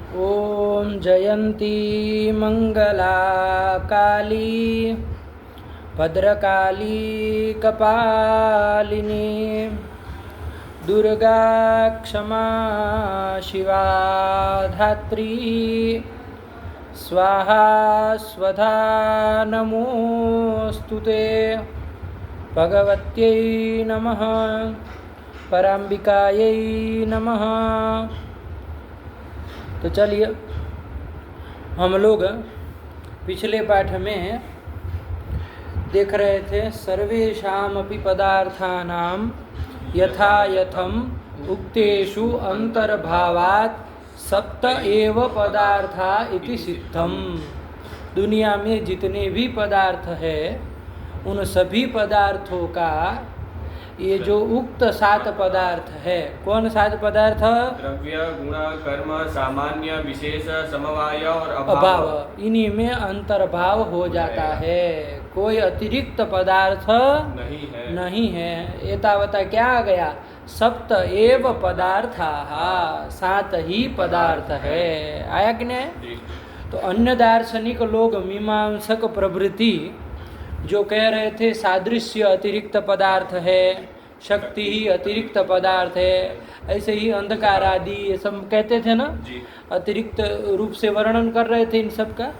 ओम जयंती मंगला काली भद्रकाली कपालिनी दुर्गा क्षमा शिवा धात्री स्वाहा स्वधा नमोस्तुते भगवत्यै नमः पराम्बिकायै नमः। तो चलिए हम लोग पिछले पाठ में देख रहे थे सर्वेषामपि पदार्थानां यथा यथम उक्तेषु अंतर्भावात् सप्त एव पदार्था इति सिद्धम। दुनिया में जितने भी पदार्थ है उन सभी पदार्थों का ये जो उक्त 7 पदार्थ है, कौन 7 पदार्थ? द्रव्य, गुण, कर्म, सामान्य, विशेष, समवाय और अभाव, इन्हीं में अंतर्भाव हो जाता है। कोई अतिरिक्त पदार्थ नहीं है। एतावता क्या आ गया? सप्त एव पदार्थाः, 7 ही पदार्थ है। आया कि नहीं? तो अन्य दार्शनिक लोग मीमांसक प्रभृति जो कह रहे थे सादृश्य अतिरिक्त पदार्थ है, शक्ति ही अतिरिक्त पदार्थ है, ऐसे ही अंधकार आदि ये सब कहते थे ना, अतिरिक्त रूप से वर्णन कर रहे थे इन सब का।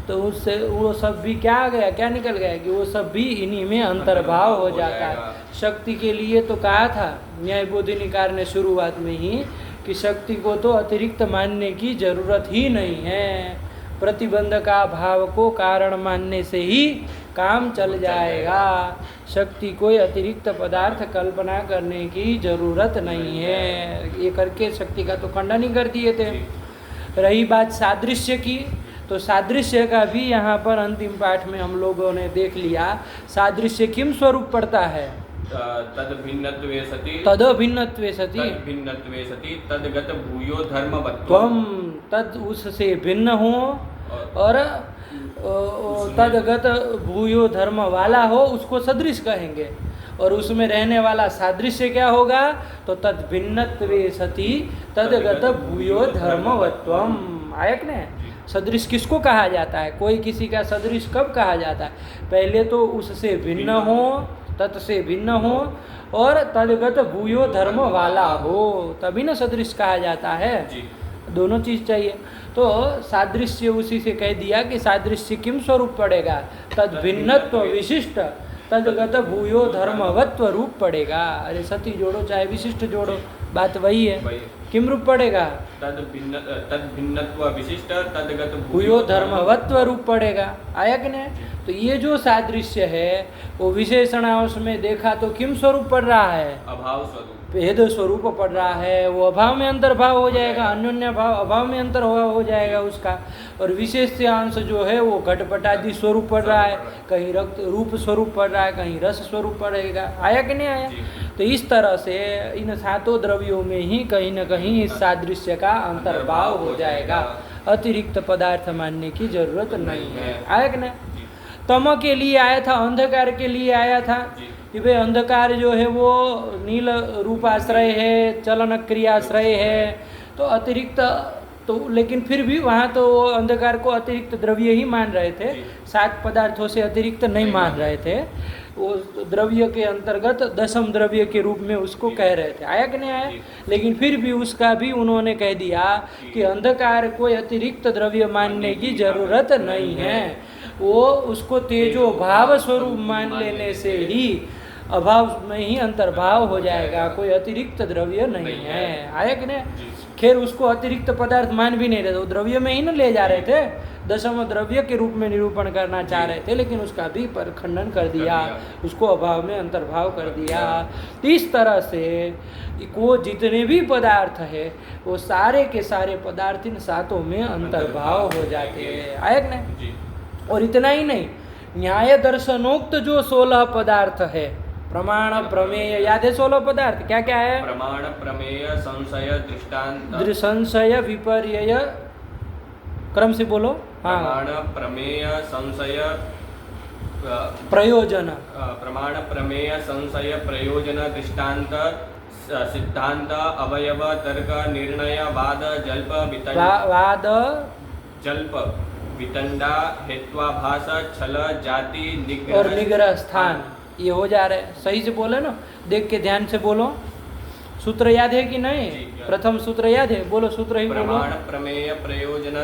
तो उससे वो सब भी क्या आ गया, क्या निकल गया कि वो सब भी इन्हीं में अंतर्भाव हो जाता है। शक्ति के लिए तो कहा था न्यायबोधिनिकार ने शुरुआत में ही कि शक्ति को तो अतिरिक्त मानने की जरूरत ही नहीं है, प्रतिबंध का भाव को कारण मानने से ही काम चल जाएगा। शक्ति कोई अतिरिक्त पदार्थ कल्पना करने की जरूरत नहीं है, ये करके शक्ति का तो खंडन ही कर दिए थे। रही बात सादृश्य की, तो सादृश्य का भी यहाँ पर अंतिम पाठ में हम लोगों ने देख लिया। सादृश्य किम स्वरूप पड़ता है? तद भिन्नत्वे सति तदगत भूयो धर्मवत्वम। तद उससे भिन्न हो और तदगत भूयो धर्म वाला हो, उसको सदृश कहेंगे। और उसमें रहने वाला सादृश्य क्या होगा? तो तद भिन्नत्वे सति तदगत भूयो धर्मवत्वम। आयक ने सदृश किसको कहा जाता है? कोई किसी का सदृश कब कहा जाता है? पहले तो उससे भिन्न हो, तत् से भिन्न हो और तदगत भूयो धर्म वाला हो, तभी ना सदृश कहा जाता है। दोनों चीज चाहिए। तो सादृश्य उसी से कह दिया कि सादृश्य किम स्वरूप पड़ेगा? तद भिन्नत्व विशिष्ट तदगत भूयो धर्मवत्व रूप पड़ेगा। अरे सती जोड़ो चाहे विशिष्ट जोड़ो, बात वही है। किम रूप पड़ेगा? तद भिन्नत्व विशिष्ट तदगत भूयो धर्मवत्व रूप पड़ेगा। आया कि नहीं? तो ये जो सादृश्य है वो विशेषणांश में देखा तो किम स्वरूप पड़ रहा है? अभाव स्वरूप, भेद स्वरूप पड़ रहा है। वो अभाव में अंतर्भाव हो जाएगा, अन्योन्य भाव अभाव में अंतर हो जाएगा उसका। और विशेष अंश जो है वो घटपटादि स्वरूप पड़ रहा है, कहीं रक्त रूप स्वरूप पड़ रहा है, कहीं रस स्वरूप पड़ेगा। आया कि नहीं आया? तो इस तरह से इन 7 द्रव्यों में ही कहीं न कहीं इस सादृश्य का अंतर्भाव हो जाएगा। अतिरिक्त पदार्थ मानने की जरूरत नहीं है। आया कि नहीं? तम के लिए आया था, अंधकार के लिए आया था कि भाई अंधकार जो है वो नील रूपाश्रय है, चलन क्रियाश्रय है, तो अतिरिक्त तो लेकिन फिर भी वहाँ तो अंधकार को अतिरिक्त द्रव्य ही मान रहे थे, 7 पदार्थों से अतिरिक्त नहीं मान रहे थे। वो द्रव्य के अंतर्गत 10म द्रव्य के रूप में उसको कह रहे थे। आया कि नहीं आया? लेकिन फिर भी उसका भी उन्होंने कह दिया कि अंधकार कोई अतिरिक्त द्रव्य मानने की जरूरत नहीं है, वो उसको तेजो भाव स्वरूप मान लेने से ही अभाव में ही अंतर्भाव हो जाएगा, कोई अतिरिक्त द्रव्य नहीं है। आया कि नहीं? खैर उसको अतिरिक्त पदार्थ मान भी नहीं रहे थे, वो द्रव्य में ही न ले जा रहे थे, 10म द्रव्य के रूप में निरूपण करना चाह रहे थे, लेकिन उसका भी पर खंडन कर दिया, उसको अभाव में अंतर्भाव कर दिया। इस तरह से वो जितने भी पदार्थ है वो सारे के सारे पदार्थ इन 7 में अंतर्भाव हो जाते हैं। आया कि नहीं? और इतना ही नहीं, न्याय दर्शनोक्त जो 16 पदार्थ है, प्रमाण प्रमेय, याद है 16 पदार्थ क्या क्या है? प्रमाण प्रमेय संशय दृष्टांत, संशय विपर्यय, क्रम से बोलो। हाँ, प्रमाण प्रमेय संशय प्रयोजन, प्रमाण प्रमेय संशय प्रयोजन दृष्टांत सिद्धांत अवयव तर्क निर्णय वाद जल्प वाद जल्प वितंडा हेत्वाभास छल जाति और निग्रह स्थान, ये हो जा रहे हैं। सही से बोले ना, देख के ध्यान से बोलो। सूत्र याद है कि नहीं? प्रथम सूत्र याद है? बोलो सूत्र ही बोलो। प्रमाण प्रमेय प्रयोजन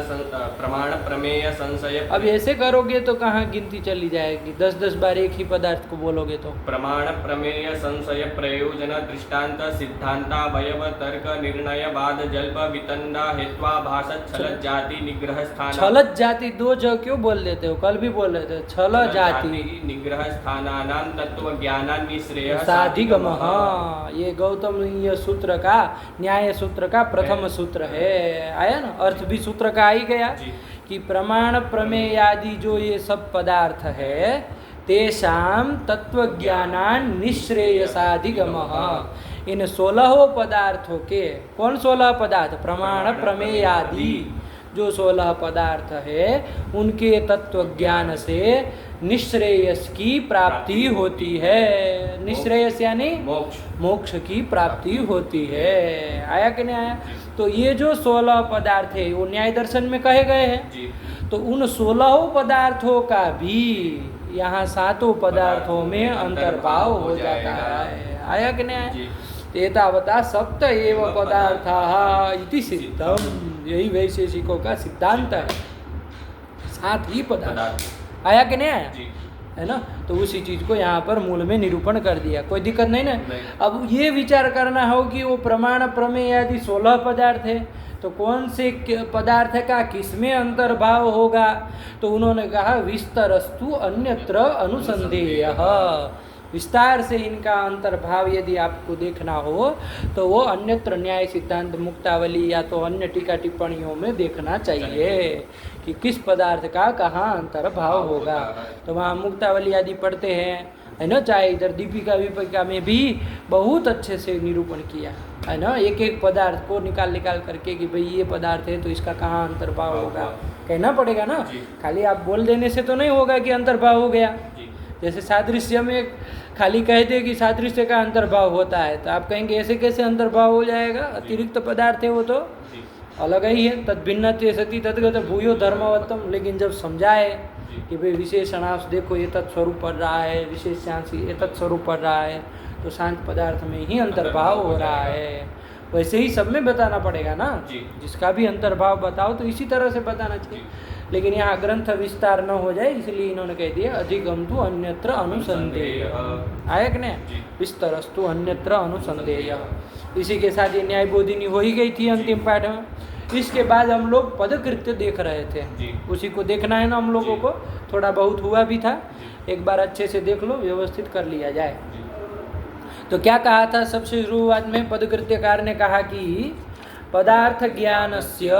प्रमाण प्रमेय संशय। अब ऐसे करोगे तो कहाँ गिनती चली जाएगी, 10-10 बार एक ही पदार्थ को बोलोगे तो। प्रमाण प्रमेय संशय प्रयोजन दृष्टांत सिद्धांता वयव तर्क निर्णय वाद जल्प वितंडा हेत्वाभास छल जाति निग्रह स्थान। छल जाति दो जगह क्यों बोल देते हो? कल भी बोल रहे थे छल जाति निग्रह स्थानानां तत्व ज्ञानान्निश्रेय साधिगम। हाँ, ये गौतम सूत्र का, न्याय सूत्र का प्रथम सूत्र है। आया ना? अर्थ भी सूत्र का आ ही गया कि प्रमाण प्रमेय आदि जो ये सब पदार्थ है, तेषाम तत्व ज्ञानान निश्रेयसाधिगम। इन 16 पदार्थों के, कौन 16 पदार्थ? प्रमाण प्रमेय आदि जो 16 पदार्थ है, उनके तत्व ज्ञान से निश्रेयस की प्राप्ति होती है। निश्रेयस यानी मोक्ष की प्राप्ति होती है। आया कि नहीं आया? तो ये जो 16 पदार्थ है वो न्याय दर्शन में कहे गए हैं। तो उन 16 पदार्थों का भी यहाँ 7 पदार्थों में अंतर्भाव हो जाता है। आया कि नहीं आया? एतावता सप्त एव पदार्थाः इति सिद्धम। यही वैशेषिकों का सिद्धांत है, 7 ही पदार्थ। आया कि नहीं आया? है ना? तो उसी चीज को यहाँ पर मूल में निरूपण कर दिया। कोई दिक्कत नहीं ना? अब ये विचार करना हो कि वो प्रमाण प्रमेय आदि 16 पदार्थ है, तो कौन से पदार्थ का किसमें अंतर्भाव होगा? तो उन्होंने कहा विस्तरस्तु अन्यत्र अनुसंधेयः। विस्तार से इनका अंतर्भाव यदि आपको देखना हो तो वो अन्यत्र न्याय सिद्धांत मुक्तावली या तो अन्य टीका टिप्पणियों में देखना चाहिए कि किस पदार्थ का कहाँ अंतर्भाव होगा। तो वहाँ मुक्तावली आदि पढ़ते हैं, है ना? चाहे इधर दीपिका विपिका में भी बहुत अच्छे से निरूपण किया है ना, एक एक पदार्थ को निकाल करके कि भाई ये पदार्थ है तो इसका कहाँ अंतर्भाव होगा, कहना पड़ेगा ना। खाली आप बोल देने से तो नहीं होगा कि अंतर्भाव हो गया। जैसे सादृश्य में खाली कह दे कि सादृश्य का अंतर्भाव होता है, तो आप कहेंगे ऐसे कैसे अंतर्भाव हो जाएगा? अतिरिक्त पदार्थ है वो तो अलग ही है। तद भिन्न सती तदगत भूयो धर्मवत्तम। लेकिन जब समझाए कि भाई विशेषणांश देखो ये तत्स्वरूप पढ़ रहा है, विशेषांश ये तत्स्वरूप पढ़ रहा है, तो शांत पदार्थ में ही अंतर्भाव हो रहा है। वैसे ही सब में बताना पड़ेगा ना, जिसका भी अंतर्भाव बताओ तो इसी तरह से बताना चाहिए। लेकिन यहाँ ग्रंथ विस्तार न हो जाए इसलिए इन्होंने कह दिया अधिगम तो अन्यत्र अनुसंधेय। आया कि नहीं? विस्तरस्तु अन्यत्र अनुसंधेय। इसी के साथ ये न्याय बोधिनी हो ही गई थी अंतिम पाठ में। इसके बाद हम लोग पदकृत्य देख रहे थे, उसी को देखना है ना हम लोगों को। थोड़ा बहुत हुआ भी था, एक बार अच्छे से देख लो, व्यवस्थित कर लिया जाए। तो क्या कहा था सबसे शुरुआत में? पदकृत्यकार ने कहा कि पदार्थ ज्ञानस्य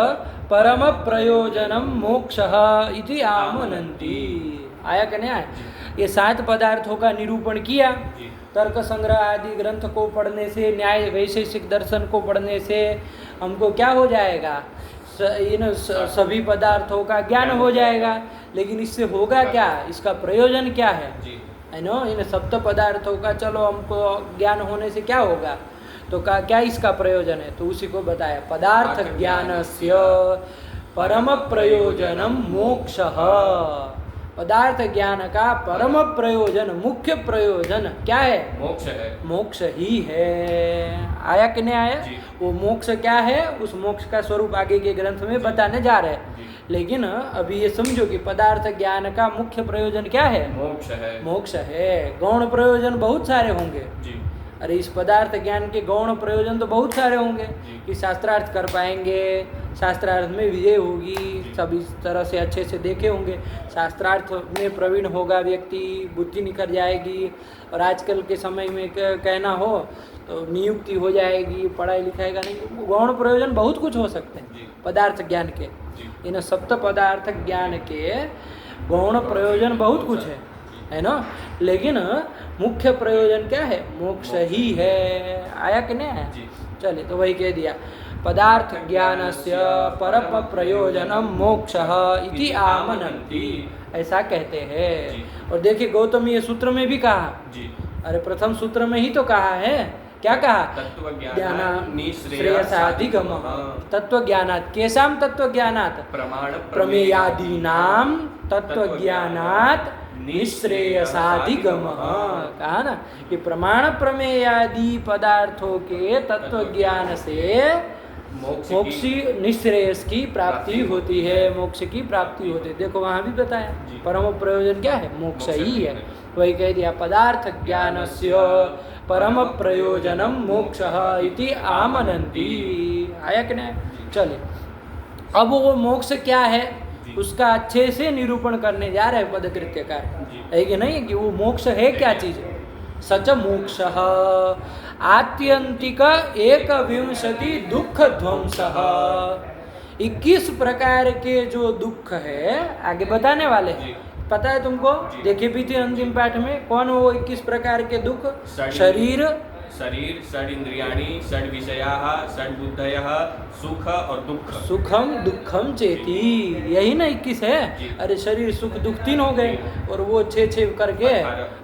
परम प्रयोजनम मोक्षः इति आमनन्ति। आया कि नहीं आया? ये 7 पदार्थों का निरूपण किया। तर्क संग्रह आदि ग्रंथ को पढ़ने से, न्याय वैशेषिक दर्शन को पढ़ने से हमको क्या हो जाएगा? इन सभी पदार्थों का ज्ञान हो जाएगा। लेकिन इससे होगा क्या? इसका प्रयोजन क्या है ना? इन 7 पदार्थों का चलो हमको ज्ञान होने से क्या होगा, तो क्या इसका प्रयोजन है? तो उसी को बताया पदार्थ ज्ञानस्य परम प्रयोजनम मोक्षः। पदार्थ ज्ञान का परम प्रयोजन, मुख्य प्रयोजन क्या है? मोक्ष है। मोक्ष ही है। आया कि नहीं आया? वो मोक्ष क्या है? उस मोक्ष का स्वरूप आगे के ग्रंथ में बताने जा रहे हैं। लेकिन अभी ये समझो कि पदार्थ ज्ञान का मुख्य प्रयोजन क्या है? मोक्ष है। मोक्ष है। गौण प्रयोजन बहुत सारे होंगे। अरे इस पदार्थ ज्ञान के गौण प्रयोजन तो बहुत सारे होंगे कि शास्त्रार्थ कर पाएंगे, शास्त्रार्थ में विजय होगी, सब इस तरह से अच्छे से देखे होंगे। शास्त्रार्थ में प्रवीण होगा व्यक्ति, बुद्धि निकल जाएगी, और आजकल के समय में कहना हो तो नियुक्ति हो जाएगी, पढ़ाई लिखाई का नहीं। गौण प्रयोजन बहुत कुछ हो सकते हैं पदार्थ ज्ञान के। इन 7 पदार्थ ज्ञान के गौण प्रयोजन बहुत कुछ है ना? लेकिन मुख्य प्रयोजन क्या है? मोक्ष ही है। आया कि नहीं आया? चलिए, तो वही कह दिया पदार्थ ज्ञानस्य परम प्रयोजनम मोक्षः इति आमनन्ति, ऐसा कहते हैं। और देखिए गौतम ये सूत्र में भी कहा, अरे प्रथम सूत्र में ही तो कहा है क्या कहा? तत्त्वज्ञानात् निःश्रेयसाधिगमः। तत्त्वज्ञानात् केषां तत्त्वज्ञानात्? प्रमेयादीनां तत्त्वज्ञानात् निःश्रेयसाधिगमः। कहा ना कि प्रमाण प्रमेयादि पदार्थों के तत्वज्ञान से मोक्ष निःश्रेयस की प्राप्ति होती है, मोक्ष की प्राप्ति होती है। देखो वहाँ भी बताया परम प्रयोजन क्या है? मोक्ष ही है। वही कह दिया पदार्थ ज्ञानस्य परम प्रयोजनम मोक्षः इति आमनन्ति। आया कि नहीं? चलिए अब वो मोक्ष क्या है उसका अच्छे से निरूपण करने जा रहे हैं पदकृत्यकार, है कि नहीं? कि वो मोक्ष है क्या चीज? सच मोक्ष आत्यंतिक 21 दुख ध्वंस। 21 प्रकार के जो दुख है आगे बताने वाले हैं। पता है तुमको? देखे भी थे अंतिम पाठ में। कौन वो 21 प्रकार के दुख? शरीर, षड इंद्रियाणि, षड विषयाः, षड बुद्धयः, सुख और दुख। सुखम दुखम चेती, यही ना 21 है। अरे शरीर सुख दुख 3 हो गए और वो 6 करके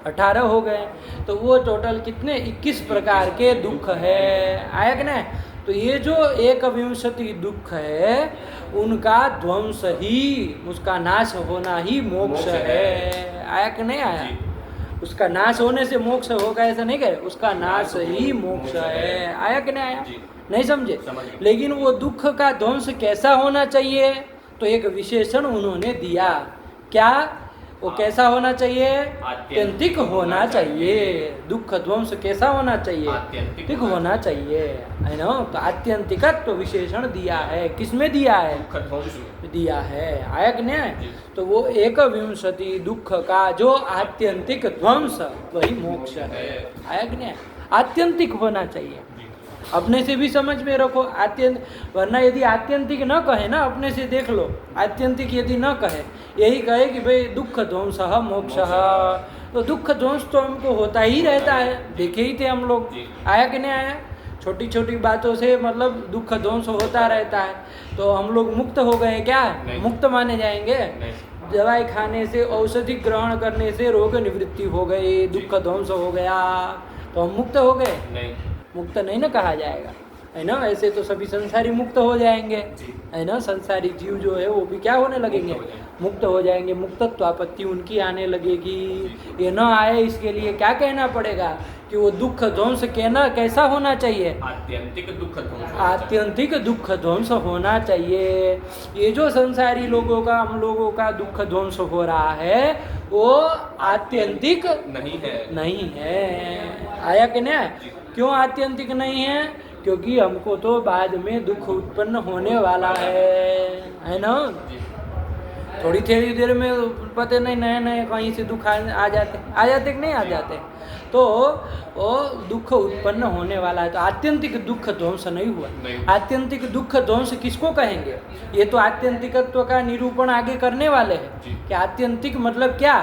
18 हो गए, तो वो टोटल कितने? 21 प्रकार के दुख है। आया कि नहीं? तो ये जो 21 दुख है उनका ध्वंस ही, उसका नाश होना ही मोक्ष है। आया कि नहीं आया? उसका नाश होने से मोक्ष होगा ऐसा नहीं कहे, उसका नाश ही मोक्ष है। आया कि नहीं आया? नहीं समझे? लेकिन वो दुख का ध्वंस कैसा होना चाहिए? तो एक विशेषण उन्होंने दिया। क्या? वो कैसा होना चाहिए? आत्यंतिक होना चाहिए। दुख ध्वंस कैसा होना चाहिए? आत्यंतिक होना चाहिए, है ना? तो आत्यंतिकत्व विशेषण दिया है। किसमें दिया है? दिया है। आया कि नहीं? तो वो 21 दुख का जो आत्यंतिक ध्वंस वही मोक्ष है। आया कि नहीं? आत्यंतिक होना चाहिए। अपने से भी समझ में रखो आत्यंत, वरना यदि आत्यंतिक न कहे ना, अपने से देख लो, आत्यंतिक यदि न कहे, यही कहे कि भाई दुख ध्वंस मोक्ष, तो दुख ध्वंस तो हमको होता ही रहता है। देखे ही थे हम लोग। आया कि नहीं आया? छोटी छोटी बातों से मतलब दुख ध्वंस होता रहता है। तो हम लोग मुक्त हो गए क्या? मुक्त माने जाएंगे? दवाई खाने से, औषधि ग्रहण करने से रोग निवृत्ति हो गई, दुख ध्वंस हो गया, तो हम मुक्त हो गए? नहीं, मुक्त नहीं ना कहा जाएगा, है ना? ऐसे तो सभी संसारी मुक्त हो जाएंगे, है ना? संसारी जीव जो है वो भी क्या होने लगेंगे? मुक्त हो जाएंगे। मुक्तत्व आपत्ति उनकी आने लगेगी। ये न आए इसके लिए क्या कहना पड़ेगा? कि वो दुख ध्वंस कहना कैसा होना चाहिए? आत्यंतिक दुख ध्वंस। आत्यंतिक दुख ध्वंस होना चाहिए। ये जो संसारी लोगों का, हम लोगों का दुख ध्वंस हो रहा है वो आत्यंतिक नहीं है। आया कि नहीं? क्यों आत्यंतिक नहीं है? क्योंकि हमको तो बाद में दुख उत्पन्न होने वाला है ना? थोड़ी देर में पता नहीं नए नए कहीं से दुख आ जाते कि नहीं आ जाते, तो वो दुख उत्पन्न होने वाला है। तो आत्यंतिक दुख ध्वंस नहीं हुआ। आत्यंतिक दुख ध्वंस किसको कहेंगे? ये तो आत्यंतिकत्व का निरूपण आगे करने वाले हैं कि आत्यंतिक मतलब क्या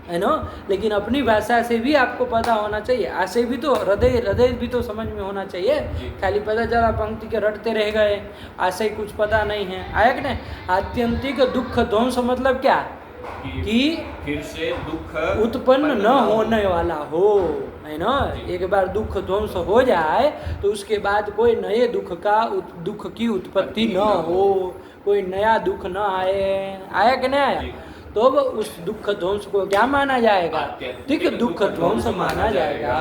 है ना? लेकिन अपनी भाषा से भी आपको पता होना चाहिए। ऐसे भी तो हृदय भी तो समझ में होना चाहिए। खाली पता चला पंक्ति के रटते रह गए, ऐसे ही कुछ पता नहीं है। आया कि नहीं? आत्यंतिक दुख ध्वंस मतलब क्या? कि फिर से दुख उत्पन्न न होने वाला हो, है ना? एक बार दुख ध्वंस हो जाए तो उसके बाद कोई नए दुख की उत्पत्ति न हो, कोई नया दुख न आए। आया कि नहीं आया? तो अब उस दुख ध्वंस को क्या माना जाएगा? आत्यंतिक दुख ध्वंस माना जाएगा।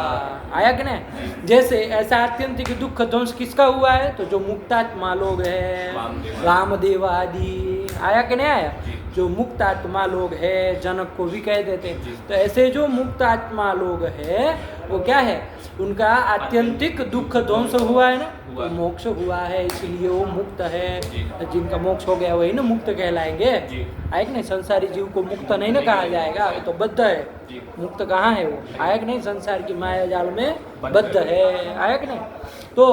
आया कि नहीं? जैसे ऐसा आत्यंतिक दुख ध्वंस किसका हुआ है? तो जो मुक्तात्मा लोग हैं, वामदेव आदि। आया कि नहीं आया? जो मुक्त आत्मा लोग हैं, जनक को भी कह देते हैं। तो ऐसे जो मुक्त आत्मा लोग हैं वो क्या है? उनका आत्यंतिक दुख ध्वंस हुआ है ना, तो मोक्ष हुआ है, इसलिए वो मुक्त है। जिनका मोक्ष हो गया वही ना मुक्त कहलाएंगे। आया कि नहीं? संसारी जीव को मुक्त नहीं ना कहा जाएगा, वो तो बद्ध है। मुक्त कहाँ है वो? आया कि नहीं? संसार की माया जाल में बद्ध है। आया कि नहीं? तो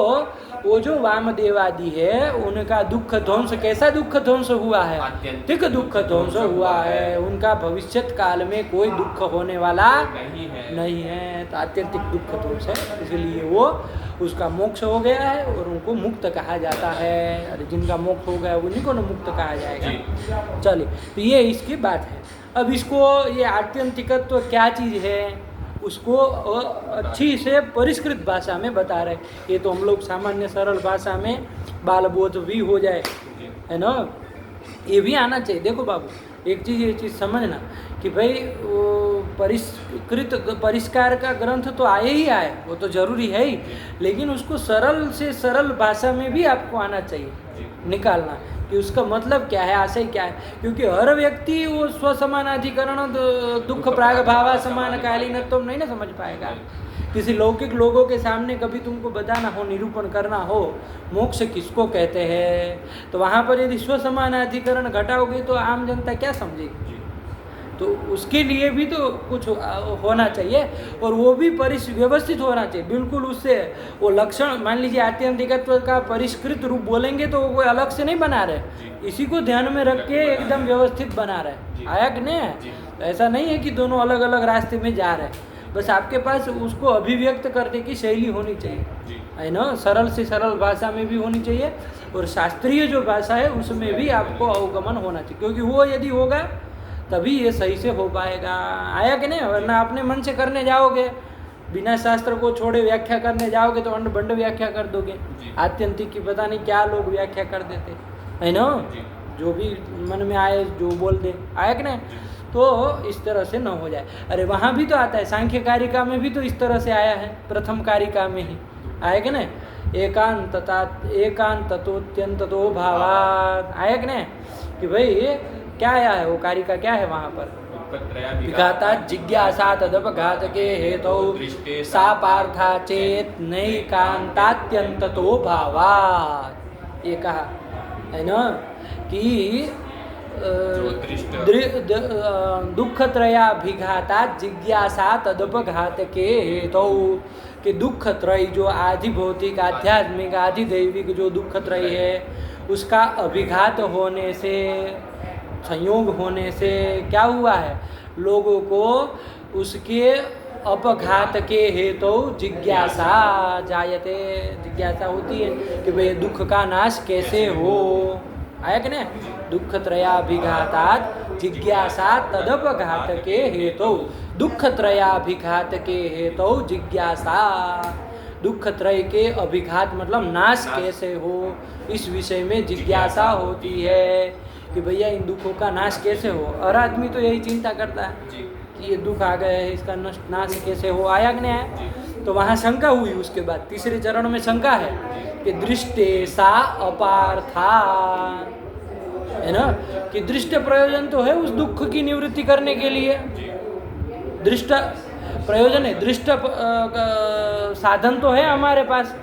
वो जो वामदेवादि है उनका दुख ध्वंस कैसा दुख ध्वंस हुआ है? आत्यंतिक दुख ध्वंस हुआ है। उनका भविष्यत काल में कोई दुख होने वाला नहीं है। तो आत्यंतिक दुख ध्वंस है, इसलिए वो उसका मोक्ष हो गया है और उनको मुक्त कहा जाता है। अरे जिनका मोक्ष हो गया उन्हीं को मुक्त कहा जाएगा। चलिए, तो ये इसकी बात है। अब इसको ये आत्यंतिकत्व क्या चीज़ है उसको अच्छी से परिष्कृत भाषा में बता रहे। ये तो हम लोग सामान्य सरल भाषा में बाल बोध भी हो जाए, है ना, ये भी आना चाहिए। देखो बाबू, एक चीज़ ये चीज़ समझना कि भाई वो परिष्कार का ग्रंथ तो आए ही आए, वो तो जरूरी है ही, लेकिन उसको सरल से सरल भाषा में भी आपको आना चाहिए, निकालना कि उसका मतलब क्या है, आशय क्या है। क्योंकि हर व्यक्ति वो स्वसमानाधिकरण दुख प्राग भावा समान कालीन तो नहीं ना समझ पाएगा। किसी लौकिक लोगों के सामने कभी तुमको बताना हो, निरूपण करना हो मोक्ष किसको कहते हैं, तो वहाँ पर यदि स्वसमानाधिकरण घटाओगे तो आम जनता क्या समझेगी। तो उसके लिए भी तो कुछ होना चाहिए, और वो भी व्यवस्थित होना चाहिए बिल्कुल। उससे वो लक्षण, मान लीजिए आत्यंतिकत्व का परिष्कृत रूप बोलेंगे तो वो अलग से नहीं बना रहे, इसी को ध्यान में रख के एकदम व्यवस्थित बना रहे। आया कि नहीं? ऐसा नहीं है कि दोनों अलग अलग रास्ते में जा रहे हैं, बस आपके पास उसको अभिव्यक्त करने की शैली होनी चाहिए, है ना। सरल से सरल भाषा में भी होनी चाहिए, और शास्त्रीय जो भाषा है उसमें भी आपको अवगमन होना चाहिए, क्योंकि वो यदि होगा तभी ये सही से हो पाएगा। आया कि नहीं? वरना अपने मन से करने जाओगे, बिना शास्त्र को छोड़े व्याख्या करने जाओगे तो अंड बंड व्याख्या कर दोगे। आत्यंतिक की पता नहीं क्या लोग व्याख्या कर देते, है ना, जो भी मन में आए जो बोल दे। आया कि नहीं? तो इस तरह से न हो जाए। अरे वहाँ भी तो आता है, सांख्य कारिका में भी तो इस तरह से आया है, प्रथम कारिका में ही आया कि नहीं, एकांततोत्यंततो भावात्। आया कि नहीं कि भाई क्या आया है, वो कारिका क्या है वहाँ पर, विघाता जिज्ञासा तदपघातके हेतौ सा पार्था चेत नैकांतात्यंततो भावात्। ये कहा है ना कि दुःखत्रयाभिघाता जिज्ञासा तदपघातके हेतौ, कि दुख त्रय जो आदि भौतिक आध्यात्मिक आदि दैविक जो दुख त्रय है उसका अभिघात होने से, संयोग होने से क्या हुआ है, लोगों को उसके अपघात के हेतु जिज्ञासा जायते, जिज्ञासा होती है कि भाई दुख का नाश कैसे हो। आया कि नहीं? दुख त्रयाभिघातात् जिज्ञासा तदपघात के हेतु, दुख त्रयाभिघात के हेतु जिज्ञासा, दुख त्रय के अभिघात मतलब नाश कैसे हो, इस विषय में जिज्ञासा होती है कि भैया इन दुखों का नाश कैसे हो। हर आदमी तो यही चिंता करता है कि ये दुख आ गए है, इसका नाश कैसे हो। आया कि नहीं है? तो वहाँ शंका हुई, उसके बाद तीसरे चरण में शंका है कि दृष्टे सा अपार्था, है ना, कि दृष्ट प्रयोजन तो है उस दुख की निवृत्ति करने के लिए, दृष्ट प्रयोजन है, दृष्ट साधन तो है हमारे पास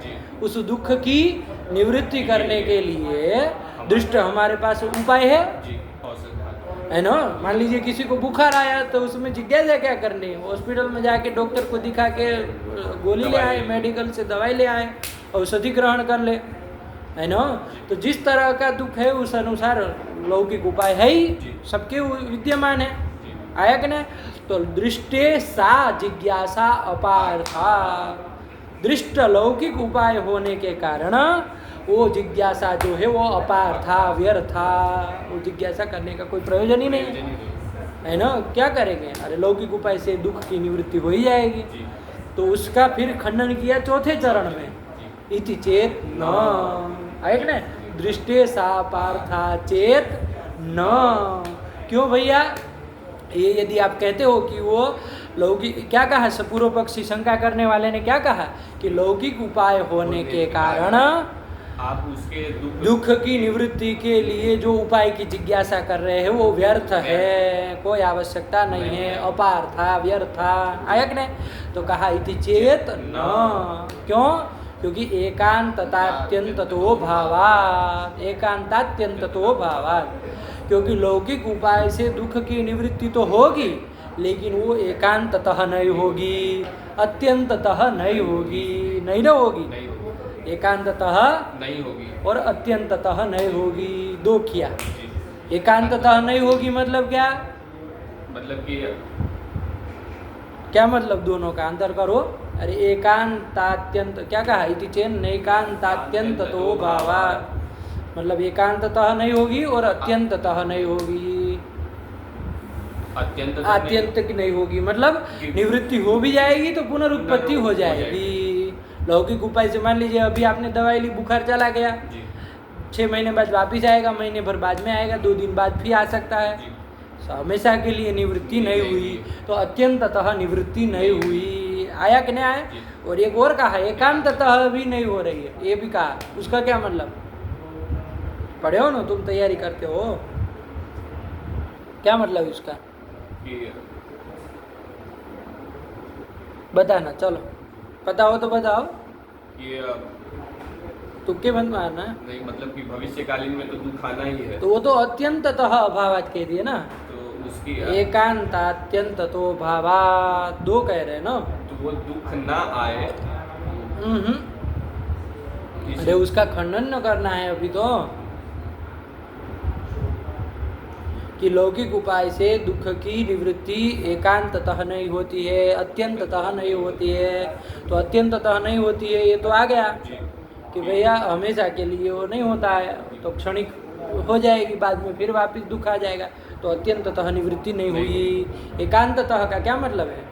उस दुख की निवृत्ति करने के लिए, दृष्ट हमारे पास उपाय है ना। मान लीजिए किसी को बुखार आया तो उसमें जिज्ञासा क्या करनी है, हॉस्पिटल में जाके डॉक्टर को दिखा के गोली ले आए, मेडिकल से दवाई ले आए, औषधि ग्रहण कर ले, है ना। तो जिस तरह का दुख है उस अनुसार लौकिक उपाय है ही, सबके विद्यमान है। आया कि नहीं? तो दृष्टे सा जिज्ञासा अपार्था, दृष्ट लौकिक उपाय होने के कारण वो जिज्ञासा जो है वो अपार था, व्यर्थ था, वो जिज्ञासा करने का कोई प्रयोजन ही नहीं है ना। क्या करेंगे, अरे लौकिक उपाय से दुख की निवृत्ति हो ही जाएगी। तो उसका फिर खंडन किया चौथे चरण में, इति चेत न, है ना, दृष्टे सा पार्था चेत न। क्यों भैया? ये यदि आप कहते हो कि वो लौकिक, क्या कहा पूर्व पक्षी शंका करने वाले ने क्या कहा कि लौकिक उपाय होने के कारण आप उसके दुख की निवृत्ति के लिए जो उपाय की जिज्ञासा कर रहे हैं वो व्यर्थ है, कोई आवश्यकता नहीं है, अपार था, व्यर्थ था। आया कि नहीं? तो कहा इति चेत न। क्यों? क्योंकि एकांततात्यंततो भावात्, एकांतात्यंततो भावात्, क्योंकि लौकिक उपाय से दुख की निवृत्ति तो होगी लेकिन वो एकांततः नहीं होगी, अत्यंततः नहीं होगी, नहीं ना होगी, एकांततः नहीं होगी और अत्यंततः नहीं होगी। दो किया, एकांततः नहीं होगी मतलब क्या? मतलब कि क्या मतलब दोनों का अंतर करो। अरे एकांतात्यंत क्या कहा, इति चेन नैकांतात्यंततो भावात्, मतलब एकांततः नहीं होगी और अत्यंततः नहीं होगी। अत्यंत आत्यंतिक नहीं होगी, मतलब निवृत्ति हो भी जाएगी तो पुनरुत्पत्ति हो जाएगी। लौकिक उपाय से मान लीजिए अभी आपने दवाई ली, बुखार चला गया, जी 6 महीने बाद वापिस आएगा, महीने भर बाद में आएगा, 2 दिन बाद फिर आ सकता है। जी हमेशा के लिए निवृत्ति नहीं हुई तो अत्यंततः निवृत्ति नहीं हुई। आया कि नहीं आया? जी। और एक और कहा एकांततः भी नहीं हो रही है, ये भी कहा। उसका क्या मतलब? पढ़े हो ना, तुम तैयारी करते हो, क्या मतलब इसका कि बताना। चलो पता हो तो बताओ, ये तुक्के बंद मारना। नहीं, मतलब कि भविष्यकालीन में तो दुख आना ही है, तो वो तो अत्यंततः अभावात कह दिए ना, तो उसकी एकांतात्यंत तो भावात 2 कह रहे हैं ना। तो वो दुख ना आए अरे उसका खंडन न करना है अभी तो, कि लौकिक उपाय से दुख की निवृत्ति एकांततः नहीं होती है, अत्यंततः नहीं होती है। तो अत्यंततः नहीं होती है ये तो आ गया जी कि भैया हमेशा के लिए वो नहीं होता है, तो क्षणिक हो जाएगी, बाद में फिर वापस दुख आ जाएगा। तो अत्यंततः निवृत्ति नहीं हुई। एकांततः का क्या मतलब है?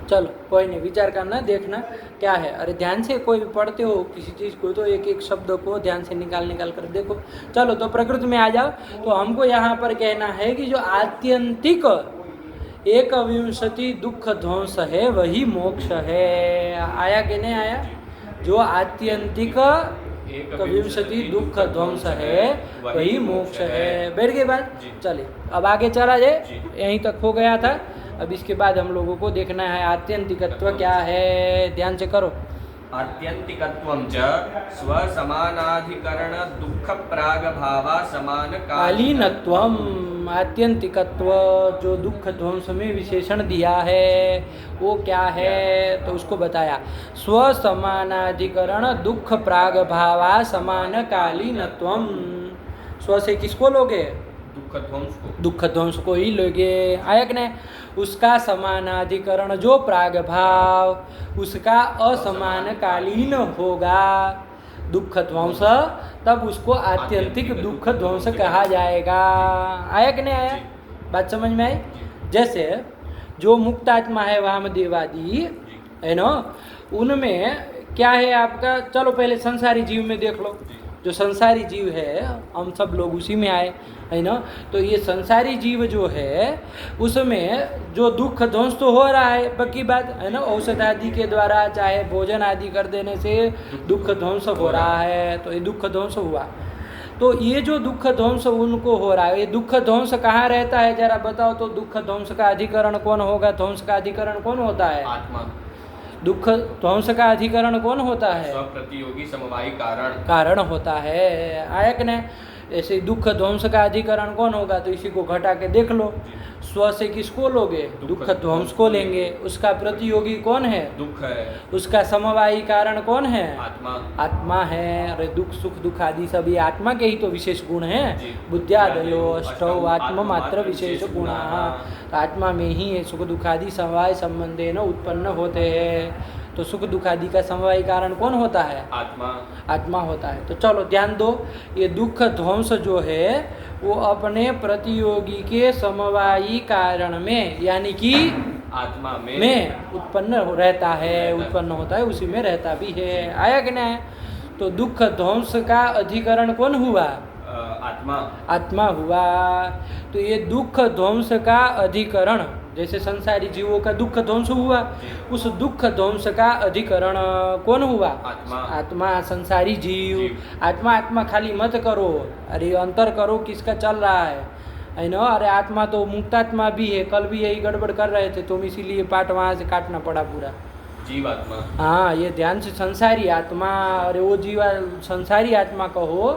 चलो कोई नहीं, विचार करना, देखना क्या है। अरे ध्यान से कोई भी पढ़ते हो किसी चीज़ को तो एक एक शब्द को ध्यान से निकाल कर देखो। चलो तो प्रकृति में आ जाओ। तो हमको यहाँ पर कहना है कि जो आत्यंतिक 21 दुख ध्वंस है वही मोक्ष है। आया कि नहीं आया? जो आत्यंतिक 21 दुख ध्वंस है वही मोक्ष है। बैठ गई बात? चलिए अब आगे चला जाए, यहीं तक हो गया था। अब इसके बाद हम लोगों को देखना है आत्यंतिकत्व क्या है। ध्यान से करो। आत्यंतिकत्वं च स्वसमानाधिकरण दुख प्राग भावा समान कालीनत्वम, आत्यंतिकत्व जो दुख ध्वंस में विशेषण दिया है वो क्या है? तो उसको बताया, स्वसमानाधिकरण दुख प्राग भावा समान कालीनत्वम। स्व से किसको लोगे? दुख ध्वंस को ही लोगे। आया कि नहीं? उसका समानाधिकरण जो प्राग भाव उसका असमानकालीन होगा दुख ध्वंस, तब उसको आत्यंतिक दुख ध्वंस कहा जाएगा। आया कि नहीं आया? बात समझ में आई? जैसे जो मुक्तात्मा है वामदेवादी है ना, उनमें क्या है आपका? चलो पहले संसारी जीव में देख लो। जो संसारी जीव है हम सब लोग उसी में आए है ना। तो ये संसारी जीव जो है उसमें जो दुख ध्वंस तो हो रहा है, पक्की बात है ना। औषध आदि के द्वारा चाहे भोजन आदि कर देने से दुख ध्वंस हो रहा है, तो ये दुख ध्वंस हुआ। तो ये जो दुख ध्वंस उनको हो रहा है, ये दुख ध्वंस कहाँ रहता है जरा बताओ तो? दुख ध्वंस का अधिकरण कौन होगा? ध्वंस का अधिकरण कौन होता है? आत्मा। दुख ध्वंस का अधिकरण कौन होता है? स्वप्रतियोगी समवायी कारण होता है। आया कि नहीं? ऐसे दुख ध्वंस का अधिकरण कौन होगा? तो इसी को घटा के देख लो। स्व से किसको लोगे? दुख ध्वंस को लेंगे। उसका प्रतियोगी कौन है? दुख है। उसका समवायी कारण कौन है? आत्मा है। अरे दुख सुख दुख आदि सभी आत्मा के ही तो विशेष गुण हैं। बुद्ध्यादयो अष्टौ आत्म मात्र विशेष गुणा। आत्मा में ही ये सुख दुख आदि समवाय संबंधे न उत्पन्न होते हैं। तो सुख दुख आदि का समवायी कारण कौन होता है? आत्मा होता है। तो चलो ध्यान दो, ये दुख ध्वंस जो है वो अपने प्रतियोगी के समवायी कारण में यानी कि आत्मा में उत्पन्न रहता है, उत्पन्न होता है, उसी में रहता भी है। आया कि नहीं? तो दुख ध्वंस का अधिकरण कौन हुआ? आत्मा हुआ। तो ये दुख ध्वंस का अधिकरण, जैसे संसारी जीवों का दुख ध्वंस हुआ, उस दुख ध्वंस का अधिकरण कौन हुआ? आत्मा। संसारी जीव। आत्मा खाली मत करो, अरे अंतर करो किसका चल रहा है ना। अरे आत्मा तो मुक्तात्मा भी है, कल भी यही गड़बड़ कर रहे थे तुम, इसीलिए पाठ वहाँ से काटना पड़ा पूरा। जीवात्मा। हाँ, ये ध्यान से संसारी आत्मा, अरे वो संसारी आत्मा कहो,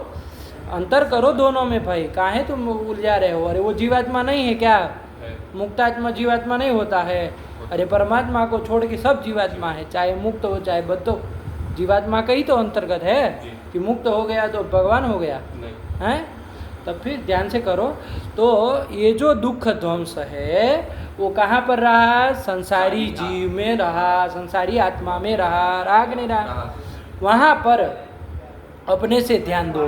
अंतर करो दोनों में भाई, काहे तुम उलझा रहे हो? अरे वो जीवात्मा नहीं है क्या? मुक्तात्मा जीवात्मा नहीं होता है। अरे परमात्मा को छोड़ के सब जीवात्मा है, चाहे मुक्त हो चाहे बद्ध हो, जीवात्मा का ही तो अंतर्गत है। कि मुक्त हो गया तो भगवान हो गया है? तब फिर ध्यान से करो। तो ये जो दुख ध्वंस है वो कहाँ पर रहा? संसारी जीव में रहा, संसारी आत्मा में रहा कि नहीं रहा? वहाँ पर अपने से ध्यान दो,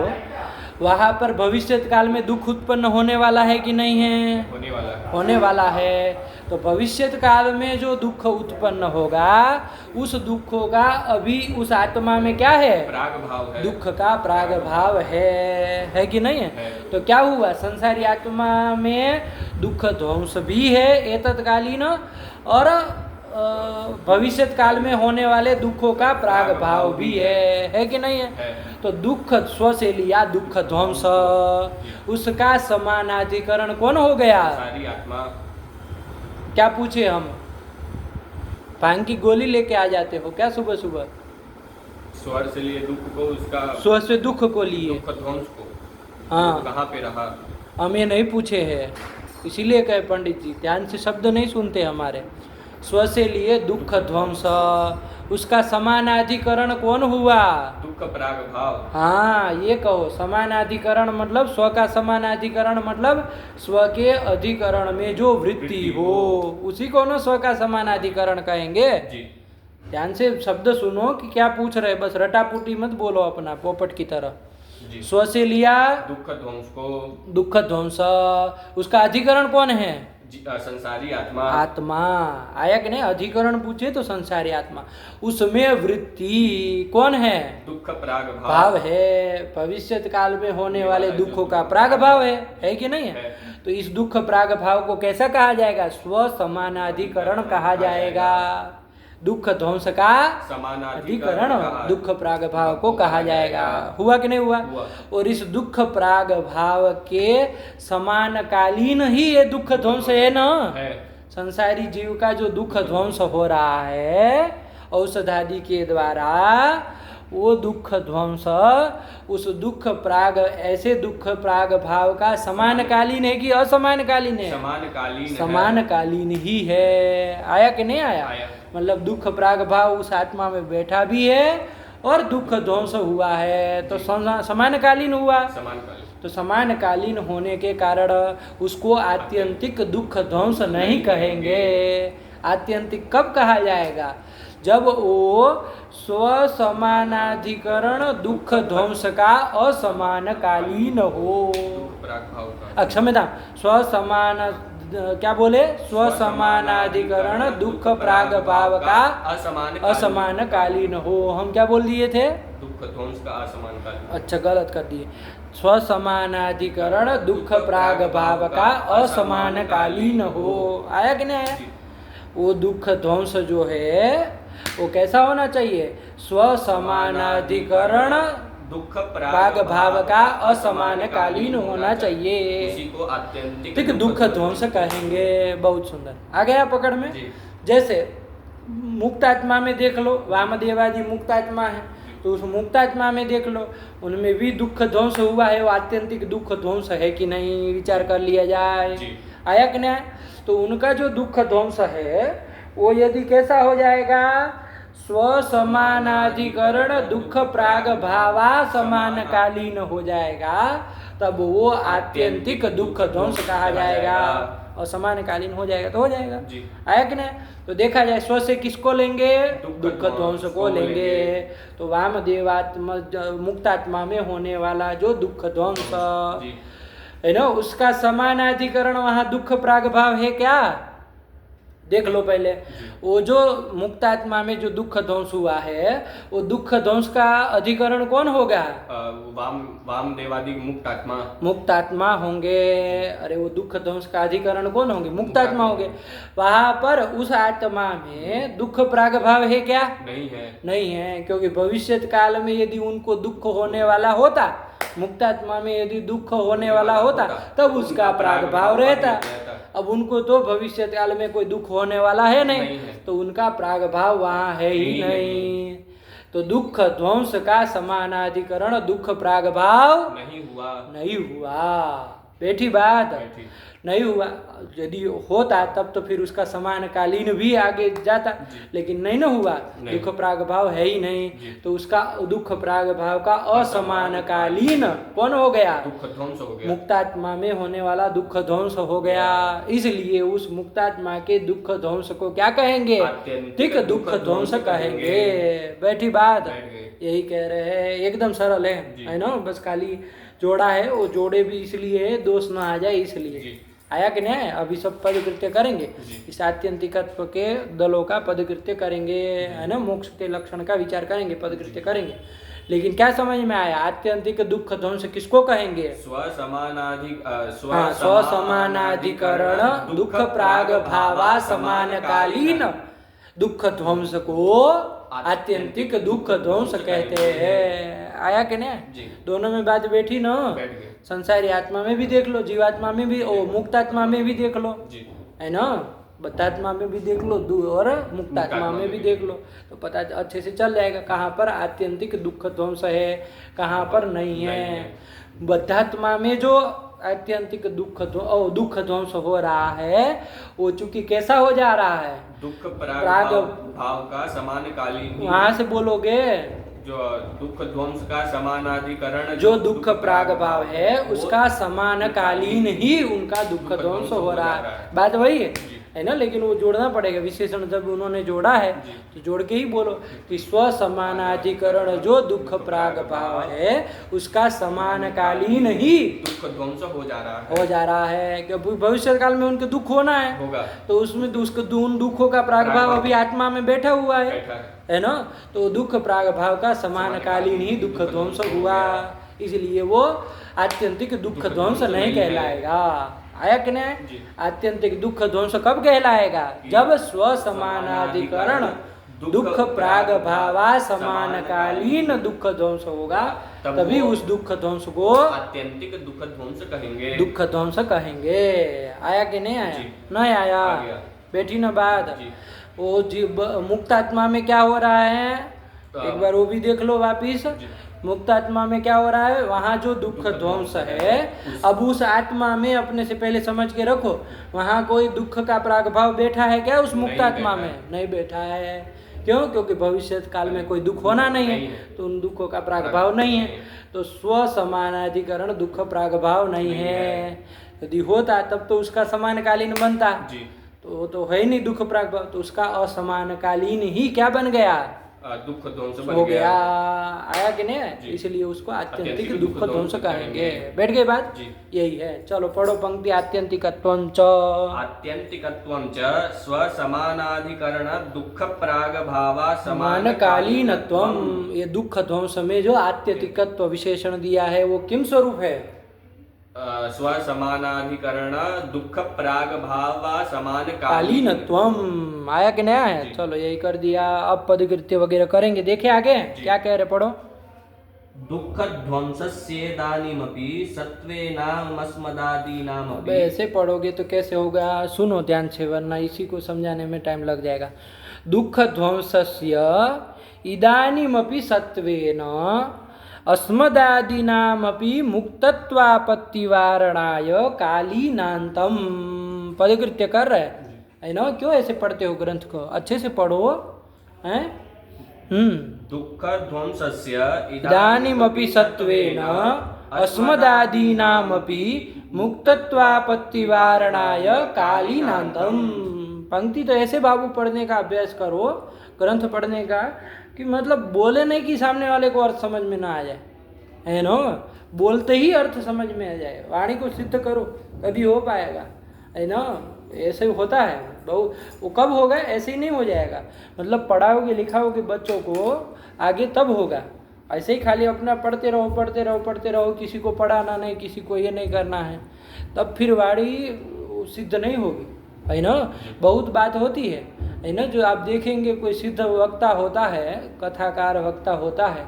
वहाँ पर भविष्य काल में दुख उत्पन्न होने वाला है कि नहीं है? होने वाला है। होने वाला है। तो भविष्य काल में जो दुख उत्पन्न होगा उस दुखों का अभी उस आत्मा में क्या है? प्राग भाव है। दुख का प्राग भाव है कि नहीं है? तो क्या हुआ, संसारी आत्मा में दुख ध्वंस भी है एतत्कालीन और भविष्य काल में होने वाले दुखों का प्राग भाव भी है कि नहीं है? तो दुख स्व से लिया दुख ध्वंस, उसका समानाधिकरण कौन हो गया? सारी आत्मा। क्या पूछे हम? भांग की गोली लेके आ जाते हो क्या सुबह सुबह? स्वर से लिए दुख को, उसका स्व से दुख को लिए। दुख ध्वंस को हाँ, कहाँ पे रहा? हम ये नहीं पूछे हैं, इसीलिए कहे पंडित जी ध्यान से शब्द नहीं सुनते हमारे। स्व से लिए दुख ध्वंस, उसका समानाधिकरण कौन हुआ? दुख प्राग भाव। हाँ, ये कहो समानाधिकरण मतलब स्व का समानाधिकरण मतलब स्व के अधिकरण में जो वृत्ति हो उसी को ना स्व का समानाधिकरण कहेंगे। जी। ध्यान से शब्द सुनो कि क्या पूछ रहे, बस रटापुटी मत बोलो अपना पोपट की तरह। जी। स्व से लिया दुख ध्वंस को, दुख ध्वंस, उसका अधिकरण कौन है? संसारी आत्मा। आत्मा आया कि नहीं? अधिकरण पूछे तो संसारी आत्मा, उसमें वृत्ति कौन है? दुख प्राग भाव है। भविष्य काल में होने वाले दुखों का प्राग भाव है कि नहीं है? तो इस दुख प्राग भाव को कैसा कहा जाएगा? स्व समानाधिकरण कहा जाएगा। दुख ध्वंस का अधिकरण दुख प्राग भाव को कहा जाएगा। हुआ कि नहीं हुआ? और इस दुख प्राग भाव के समानकालीन ही ये दुख ध्वंस है ना? संसारी जीव का जो दुख ध्वंस हो रहा है औषधादि के द्वारा, वो दुख ध्वंस उस दुख प्राग, ऐसे दुख प्राग भाव का समानकालीन है कि असमानकालीन है? समानकालीन। समानकालीन ही है। आया कि नहीं आया? मतलब दुख प्राग भाव उस आत्मा में बैठा भी है और दुख ध्वंस हुआ है, तो समानकालीन हुआ। तो समानकालीन होने के कारण उसको आत्यंतिक दुख ध्वंस नहीं कहेंगे। आत्यंतिक कब कहा जाएगा? जब वो स्व समानाधिकरण दुख ध्वंस का असमानकालीन हो। क्षम्यता, स्व समान क्या बोले? स्व समानाधिकरण दुख प्राग भाव का असमानकालीन हो। हम क्या बोल दिए थे? दुख ध्वंस का असमानकालीन। अच्छा, गलत कर दिए। स्व समानाधिकरण दुख प्राग भाव का असमानकालीन हो। आया कि नहीं आया? वो दुख ध्वंस जो है वो कैसा होना चाहिए? स्व समानाधिकरण दुख प्राग भाव का असमानकालीन होना चाहिए। उसी को आत्यंतिक दुख ध्वंस कहेंगे। बहुत सुंदर आ गया पकड़ में। जैसे मुक्तात्मा में देख लो, वामदेवादि मुक्तात्मा है, तो उस मुक्तात्मा में देख लो, उनमें भी दुख ध्वंस हुआ है। वो आत्यंतिक दुख ध्वंस है कि नहीं, विचार कर लिया जाए। आया कि नहीं? तो उनका जो दुख ध्वंस है वो यदि कैसा हो जाएगा? स्व समानाधिकरण दुख प्राग भावा समानकालीन हो जाएगा, तब वो आत्यंतिक दुख ध्वंस कहा जाएगा। और समानकालीन हो जाएगा तो हो जाएगा। आया कि नहीं? तो देखा जाए स्व से किसको लेंगे? दुख ध्वंस को लेंगे। तो वामदेवात्मा मुक्तात्मा में होने वाला जो दुख ध्वंस है ना, उसका समानाधिकरण वहाँ दुख प्राग भाव है क्या? देख लो पहले, वो जो मुक्तात्मा में जो दुख ध्वंस हुआ है वो दुख ध्वंस का अधिकरण कौन होगा? वामदेवादि मुक्तात्मा होंगे। अरे वो दुख ध्वंस का अधिकरण कौन होंगे? मुक्तात्मा होंगे। वहां पर उस आत्मा में दुख प्राग भाव है क्या? नहीं है, क्योंकि भविष्य काल में यदि उनको दुख होने वाला होता, मुक्तात्मा में यदि दुख होने वाला होता तब उसका प्राग भाव रहता। अब उनको तो भविष्य काल में कोई दुख होने वाला है नहीं, तो उनका प्राग भाव वहाँ है ही नहीं। तो दुख ध्वंस का समानाधिकरण दुख प्राग भाव नहीं हुआ। बैठी बात? नहीं हुआ। यदि होता तब तो फिर उसका समानकालीन भी आगे जाता, लेकिन नहीं ना हुआ। दुख प्राग भाव है ही नहीं, तो उसका दुख प्राग भाव का असमानकालीन कौन हो गया? दुख ध्वंस हो गया। मुक्तात्मा में होने वाला दुख ध्वंस हो गया। इसलिए उस मुक्तात्मा के दुख ध्वंस को क्या कहेंगे? आत्यंतिक दुख ध्वंस कहेंगे। बैठी बात? यही कह रहे हैं, एकदम सरल है ना, बस खाली जोड़ा है, वो जोड़े भी इसलिए है दोष ना आ जाए इसलिए। आया कि नहीं आया? अभी सब पदकृत्य करेंगे, इस आत्यंतिकत्व के दलों का पदकृत्य करेंगे, है ना, मोक्ष के लक्षण का विचार करेंगे, पदकृत्य करेंगे। लेकिन क्या समझ में आया? आत्यंतिक दुख ध्वंस किसको कहेंगे? स्वसमानाधिकरण दुख प्राग भावा समानकालीन दुख ध्वंस को आत्यंतिक दुख ध्वंस कहते हैं। आया कि नहीं? दोनों में बात बैठी ना। संसारी आत्मा में भी देख लो, जीवात्मा में भी, मुक्तात्मा में भी देख लो, है ना, बद्धात्मा में भी देख लो और मुक्तात्मा में भी देख लो, तो पता अच्छे से चल जाएगा कहाँ पर आत्यंतिक दुख ध्वंस है, कहाँ पर नहीं है। बद्धात्मा में जो आत्यंतिक दुख ध्वंस हो रहा है वो चूंकि कैसा हो जा रहा है? दुख प्राग भाव का समानकालीन। वहां से बोलोगे जो दुख ध्वंस का समानाधिकरण, जो दुख प्राग भाव है उसका समानकालीन ही उनका दुख ध्वंस हो रहा है। बात वही है ना, लेकिन वो जोड़ना पड़ेगा। विशेषण जब उन्होंने जोड़ा है तो जोड़ के ही बोलो कि स्व समानाधिकरण जो दुख प्राग भाव है उसका समानकालीन ही दुख ध्वंस हो जा रहा है। क्योंकि भविष्य काल में उनके दुख होना है होगा, तो उसमें उन दुखों का प्राग भाव अभी आत्मा में बैठा हुआ है ना, तो दुख प्राग भाव का समानकालीन ही दुख ध्वंस हुआ, इसलिए वो आत्यंतिक दुख ध्वंस नहीं कहलाएगा। आया कि नहीं? आत्यंतिक दुख ध्वंस कब कहलाएगा? जब स्व समानाधिकरण दुख प्राग भावा समानकालीन दुख ध्वंस होगा, तभी उस दुख ध्वंस को आत्यंतिक दुख ध्वंस कहेंगे। दुख ध्वंस कहेंगे। आया कि नहीं आया? नहीं आया? बैठी ना बात। वो मुक्तात्मा में क्या हो रहा है एक बार वो भी देख लो वापिस। मुक्तात्मा में क्या हो रहा है? वहाँ जो दुख ध्वंस है, अब उस आत्मा में अपने से पहले समझ के रखो, वहाँ कोई दुख का प्रागभाव बैठा है क्या? उस मुक्तात्मा में नहीं बैठा है। क्यों? क्योंकि भविष्य काल में कोई दुख होना नहीं है, तो उन दुखों का प्रागभाव नहीं है। तो स्व समानाधिकरण दुख प्रागभाव नहीं है। यदि होता तब तो उसका समानकालीन बनता, तो है नहीं दुख प्रागभाव, तो उसका असमानकालीन ही क्या बन गया? दुख ध्वंस हो गया। आया कि नहीं? इसलिए उसको आत्यंतिक दुख ध्वंस कहेंगे। बैठ गई बात? यही है। चलो पढ़ो पंक्ति। आत्यंतिकत्वं च स्वसमानाधिकरण दुख प्राग भावा समानकालीनत्वं। ये दुख ध्वंस में जो आत्यंतिकत्व विशेषण दिया है वो किम स्वरूप है? स्वसमानाधिकरण दुख प्राग भाव समानकालीनत्वम। आया कि नया है? चलो यही कर दिया। अब पदकृत्य वगैरह करेंगे। देखे आगे क्या कह रहे, पढ़ो। दुख ध्वंसस्येदानीमपि सत्त्वेनामस्मदादीनामपि। ऐसे पढ़ोगे तो कैसे होगा? सुनो ध्यान से, वरना इसी को समझाने में टाइम लग जाएगा। दुख ध्वंसस्य इदानीमपि सत्त्वेन अस्मदादीनामपि मुक्तत्वापत्तिवारणाय कालीनांतम। पदकृत्य कर रहे है ना? क्यों ऐसे पढ़ते हो ग्रंथ को? अच्छे से पढ़ो हैं। दुख ध्वंसस्य इदानीमपि सत्त्वेन अस्मदादीनामपि मुक्तत्वापत्तिवारणाय कालीनांतम। पंक्ति तो ऐसे बाबू पढ़ने का अभ्यास करो, ग्रंथ पढ़ने का, कि मतलब बोले नहीं कि सामने वाले को अर्थ समझ में ना आ जाए, है ना? बोलते ही अर्थ समझ में आ जाए। वाणी को सिद्ध करो तभी हो पाएगा, है ना? ऐसे होता है बहुत। वो कब होगा? ऐसे ही नहीं हो जाएगा। मतलब पढ़ाओगे लिखाओगे बच्चों को आगे तब होगा। ऐसे ही खाली अपना पढ़ते रहो, किसी को पढ़ाना नहीं, किसी को ये नहीं करना है, तब फिर वाणी सिद्ध नहीं होगी, है ना? बहुत बात होती है ना? जो आप देखेंगे कोई सिद्ध वक्ता होता है, कथाकार वक्ता होता है,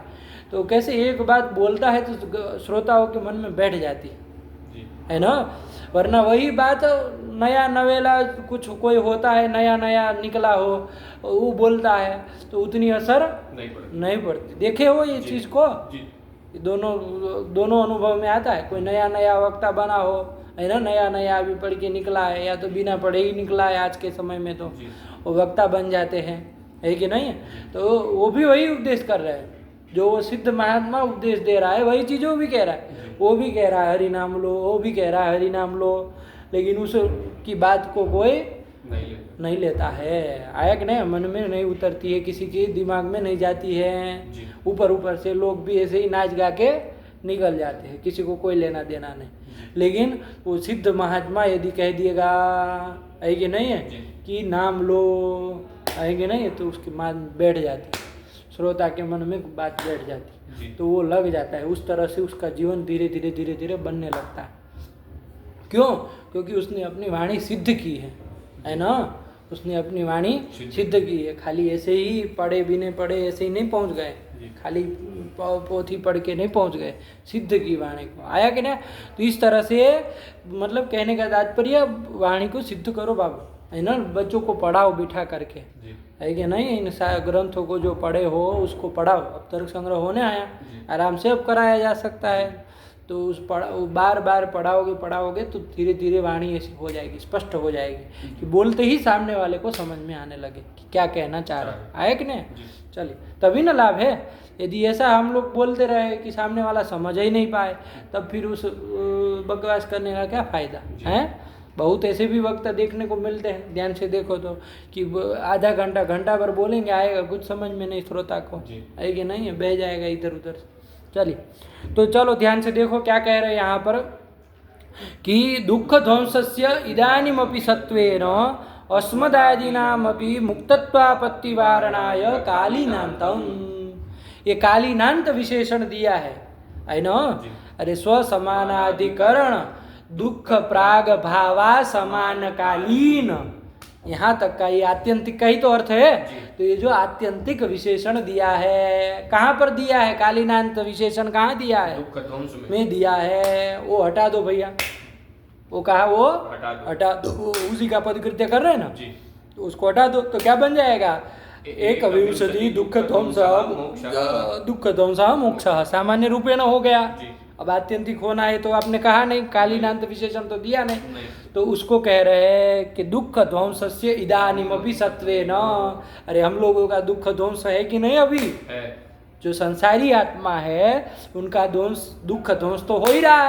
तो कैसे एक बात बोलता है तो श्रोताओं के मन में बैठ जाती है ना? वरना वही बात नया नवेला कुछ कोई होता है, नया निकला हो, वो बोलता है तो उतनी असर नहीं पड़ती। देखे हो ये चीज़ को? दोनों अनुभव में आता है। कोई नया वक्ता बना हो, है ना, नया अभी पढ़ के निकला है, या तो बिना पढ़े ही निकला है आज के समय में, तो वो वक्ता बन जाते हैं, है कि नहीं? तो वो भी वही उपदेश कर रहे हैं, जो वो सिद्ध महात्मा उपदेश दे रहा है वही चीज़ वो भी कह रहा है। वो भी कह रहा है हरि नाम लो, वो भी कह रहा है हरि नाम लो, लेकिन उस की बात को कोई नहीं लेता है। आया कि नहीं? मन में नहीं उतरती है, किसी के दिमाग में नहीं जाती है। जी। ऊपर ऊपर से लोग भी ऐसे ही नाच गा के निकल जाते हैं, किसी को कोई लेना देना नहीं। लेकिन वो सिद्ध महात्मा यदि कह दिएगा, है कि नहीं है, जी। कि नाम लो, है कि नहीं है, तो उसकी मान बैठ जाती है, श्रोता के मन में बात बैठ जाती जी। है, तो वो लग जाता है। उस तरह से उसका जीवन धीरे धीरे धीरे धीरे बनने लगता है। क्यों? क्योंकि उसने अपनी वाणी सिद्ध की है ना? उसने अपनी वाणी सिद्ध की है। खाली ऐसे ही पढ़े बिने पढ़े ऐसे ही नहीं पहुंच गए, खाली पोथी पढ़ के नहीं पहुंच गए, सिद्ध की वाणी को। आया कि ना? तो इस तरह से मतलब कहने का तात्पर्य, वाणी को सिद्ध करो बाबू, है ना? बच्चों को पढ़ाओ बिठा करके, है कि नहीं? इन ग्रंथों को जो पढ़े हो उसको पढ़ाओ। अब तर्क संग्रह होने आया, आराम से अब कराया जा सकता है। तो उस बार बार पढ़ाओगे तो धीरे धीरे वाणी ऐसी हो जाएगी, स्पष्ट हो जाएगी कि बोलते ही सामने वाले को समझ में आने लगे कि क्या कहना चाह रहे हैं। आया कि नहीं? चलिए, तभी ना लाभ है। यदि ऐसा हम लोग बोलते रहे कि सामने वाला समझ ही नहीं पाए, तब फिर उस बकवास करने का क्या फायदा है? बहुत ऐसे भी वक्त देखने को मिलते हैं, ध्यान से देखो तो, कि आधा घंटा घंटा भर बोलेंगे, आएगा कुछ समझ में नहीं श्रोता को, है कि नहीं है, बह जाएगा इधर उधर। चलिए, तो चलो ध्यान से देखो क्या कह रहे हैं यहाँ पर, कि दुख ध्वंसस्य इदानीमपि सत्वेन अस्मदादीनामपि मुक्तत्वापत्ति वारणाय कालीनांतम। ये कालीनांत विशेषण दिया है ना? अरे स्वसमानाधिकरण दुख प्राग भावा समान कालीन, यहाँ तक का ये आत्यंतिक का ही तो अर्थ है। तो ये जो आत्यंतिक विशेषण दिया है, कहाँ पर दिया है? कालीनांत विशेषण कहाँ दिया है? दुख ध्वंस में दिया है। वो हटा दो भैया, वो कहा, वो हटा दो, उसी का पदकृत्य कर रहे हैं ना, तो उसको हटा दो। तो क्या बन जाएगा? एक विंशति दुख ध्वंस मोक्ष, सामान्य रूपेण हो गया। अब आत्यंतिक होना है तो आपने कहा नहीं, कालीनांत विशेषण तो दिया नहीं, तो उसको कह रहे हैं कि दुख ध्वंसस्य इदानीमपि सत्वेन। अरे हम लोगों का दुख ध्वंस है कि नहीं? अभी जो संसारी आत्मा है उनका दुख ध्वंस तो हो ही रहा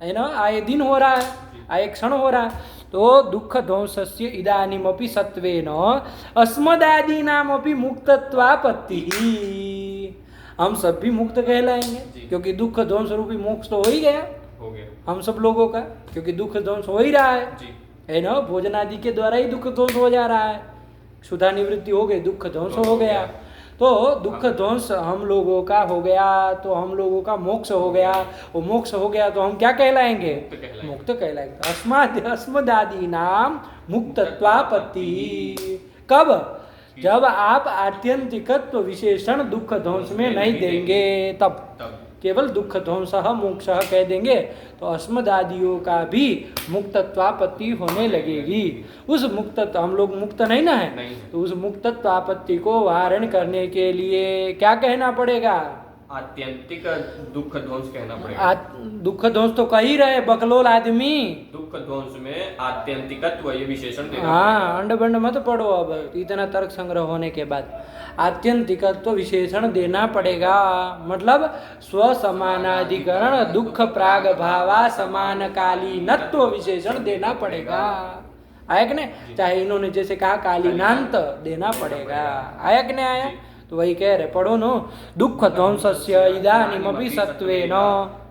है ना? आए दिन हो रहा है, आए क्षण हो रहा है। तो दुख ध्वंसस्य इदानीमपि सत्वेन अस्मदादीनामपि मुक्तत्वापत्ति। हम सब भी मुक्त कहलाएंगे, क्योंकि दुख ध्वंस रूपी मोक्ष तो हो ही गया हम सब लोगों का, क्योंकि दुख ध्वंस हो ही रहा है ना? भोजन आदि के द्वारा ही दुख ध्वंस हो जा रहा है, क्षुधा निवृत्ति हो गई, दुख ध्वंस हो गया। तो दुख ध्वंस हम लोगों का हो गया, तो हम लोगों का मोक्ष हो गया। वो मोक्ष हो गया तो हम क्या कहलाएंगे? मुक्त कहलाएंगे। अस्मदादि नाम मुक्तत्वापत्ति। कब? जब आप आत्यंतिकत्व विशेषण दुख ध्वंस में नहीं देंगे, तब केवल दुख ध्वंस मोक्ष कह देंगे तो अस्मदादियों का भी मुक्तत्वापत्ति होने लगेगी। उस मुक्त, हम लोग मुक्त नहीं ना है, तो उस मुक्तत्वापत्ति को वारण करने के लिए क्या कहना पड़ेगा? आत्यंतिक दुख ध्वंस कहना पड़ेगा। दुख ध्वंस तो कह ही रहे बकलोल आदमी, दुख ध्वंस में आत्यंतिकत्व ये विशेषण देना। हाँ, अंड बंड मत पढ़ो अब, इतना तर्क संग्रह होने के बाद आत्यंतिकत्व विशेषण देना पड़ेगा। मतलब स्वसमानाधिकरण दुख प्राग भावा समान कालीनत्व विशेषण देना पड़ेगा। आया कि नहीं? चाहे इन्होंने जैसे कहा कालीनांत देना पड़ेगा। आया कि नहीं आया? तो वही कह रहे, पढ़ो नो, दुख ध्वंसस्य इदानीमपि सत्वेन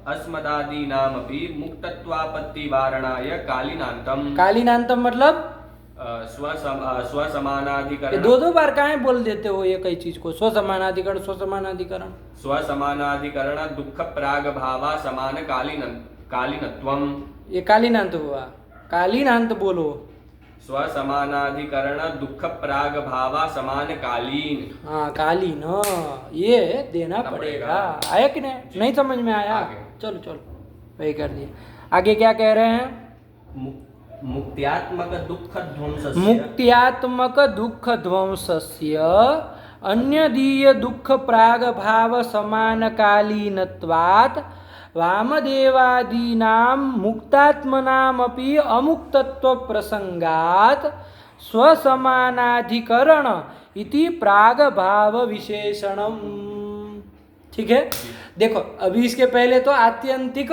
अस्मदादीनामपि मुक्तत्वापत्ति वारणाय कालीनांतम। कालीनांतम मतलब स्वसमानाधिकरण। दो बार काहे बोल देते हो एक ही चीज को? स्वसमानाधिकरण, स्वसमानाधिकरण, स्वसमानाधिकरण दुख प्राग भावा समान कालीनत्वम। ये कालीनांत हुआ, कालीनांत बोलो। स्वसमानाधिकरण दुख प्राग भावा समान कालीन। हाँ, कालीन, ये देना पड़ेगा। आया कि नहीं? नहीं समझ में आया? चलो चलो, वही कर दिया। आगे क्या कह रहे हैं? मुक्त्यात्मक दुख ध्वंसस्य। मुक्त्यात्मक दुख ध्वंसस्य अन्यदीय दुख प्राग भाव समान कालीनत्वात् वामदेवादीनां मुक्तात्मनामपि अमुक्तत्व प्रसंगात् स्वसमानाधिकरण इति प्राग भाव विशेषणम। ठीक है, देखो अभी इसके पहले तो आत्यंतिक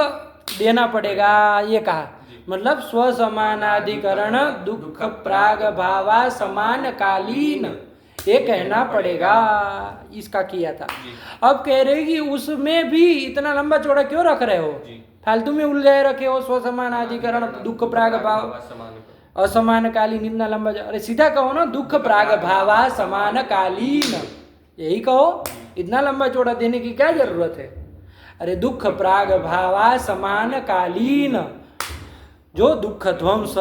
देना पड़ेगा ये कहा, मतलब स्व समानाधिकरण दुख प्राग भावा समान कालीन, ये कहना पड़ेगा। इसका किया था। अब कह रहे कि उसमें भी इतना लंबा चौड़ा क्यों रख रहे हो, फालतू में उलझाए रखे हो। स्व समानाधिकरण दुख प्राग भाव असमान कालीन, इतना लंबा अरे सीधा कहो ना, दुख प्राग भावा समान कालीन, यही कहो। इतना लंबा चौड़ा देने की क्या जरूरत है। अरे दुख प्राग भावा समान कालीन, जो दुख ध्वंस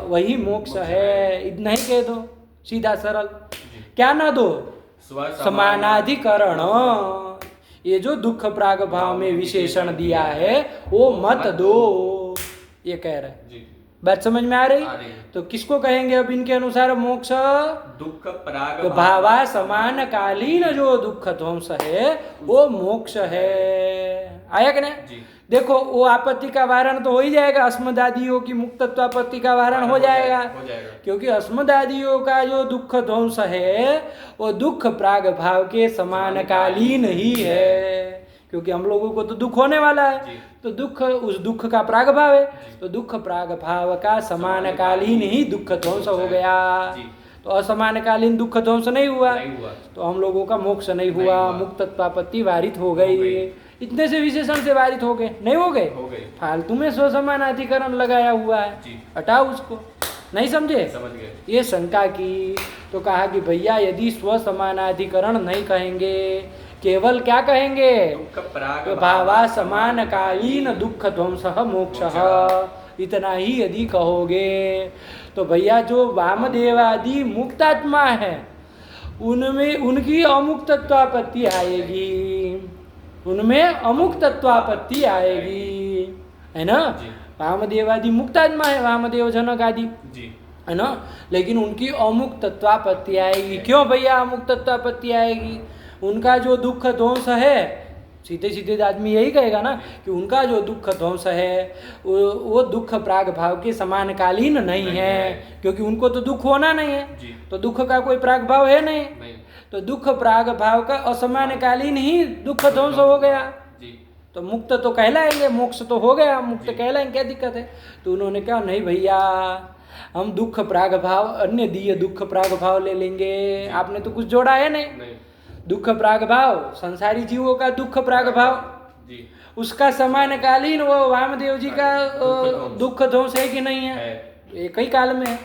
वही मोक्ष है, इतना ही कह दो, सीधा सरल। क्या ना दो, समानाधिकरण। ये जो दुख प्राग भाव में विशेषण दिया है वो मत दो, ये कह रहे। बात समझ में आ रही? तो किसको कहेंगे अब इनके अनुसार मोक्ष? दुख प्राग भावा समान कालीन जो दुख ध्वंस है वो मोक्ष है। आया कि नहीं? देखो वो आपत्ति का वारण तो हो ही जाएगा, अस्मदादियों की मुक्तत्वापत्ति का वारण हो जाएगा, क्योंकि अस्मदादियों का जो दुख ध्वंस है वो दुख प्राग भाव के समान कालीन ही है। क्योंकि हम लोगों को तो दुख होने वाला है, तो दुख उस दुख का प्राग भाव है, तो दुख प्राग भाव का समान कालीन ही दुख ध्वंस हो गया। तो असमानकालीन दुख ध्वंस नहीं हुआ, तो हम लोगों का मोक्ष नहीं हुआ, मुक्तत्वापत्ति वारित हो गई। इतने से विशेषण से वारित हो गए, नहीं हो गए? फालतू में स्वसमानाधिकरण लगाया हुआ है, हटाओ उसको। नहीं समझे? समझ गए। ये शंका की, तो कहा कि भैया यदि स्वसमानाधिकरण नहीं कहेंगे, केवल क्या कहेंगे? भावा समान कालीन दुख ध्वंस मोक्ष, इतना ही यदि कहोगे तो भैया जो वामदेवादि मुक्तात्मा है उनमें उनकी अमुक्तत्वापत्ति आएगी, उनमें अमुक्तत्वापत्ति आएगी, है ना? वामदेवादि मुक्तात्मा है, वामदेव जनक आदि, है ना? लेकिन उनकी अमुक्तत्वापत्ति आएगी। क्यों भैया अमुक्तत्वापत्ति आएगी? उनका जो दुख ध्वंस है, सीधे सीधे आदमी यही कहेगा ना कि उनका जो दुख ध्वंस है वो दुख प्राग भाव के समानकालीन नहीं है, क्योंकि उनको तो दुख होना नहीं है, तो दुख का कोई प्राग भाव है नहीं, तो दुख प्राग भाव का असमानकालीन ही दुख ध्वंस हो गया, तो मुक्त तो कहलाएंगे, मोक्ष तो हो गया, मुक्त कहलाएंगे, क्या दिक्कत है? तो उन्होंने कहा नहीं भैया, हम दुख प्राग भाव अन्य दिए दुख प्राग भाव ले लेंगे। आपने तो कुछ जोड़ा है नहीं। दुख प्राग भाव संसारी जीवों का दुख प्राग भाव, उसका समानकालीन वो वामदेव जी का दुख ध्वंस है कि नहीं है? एक ही काल में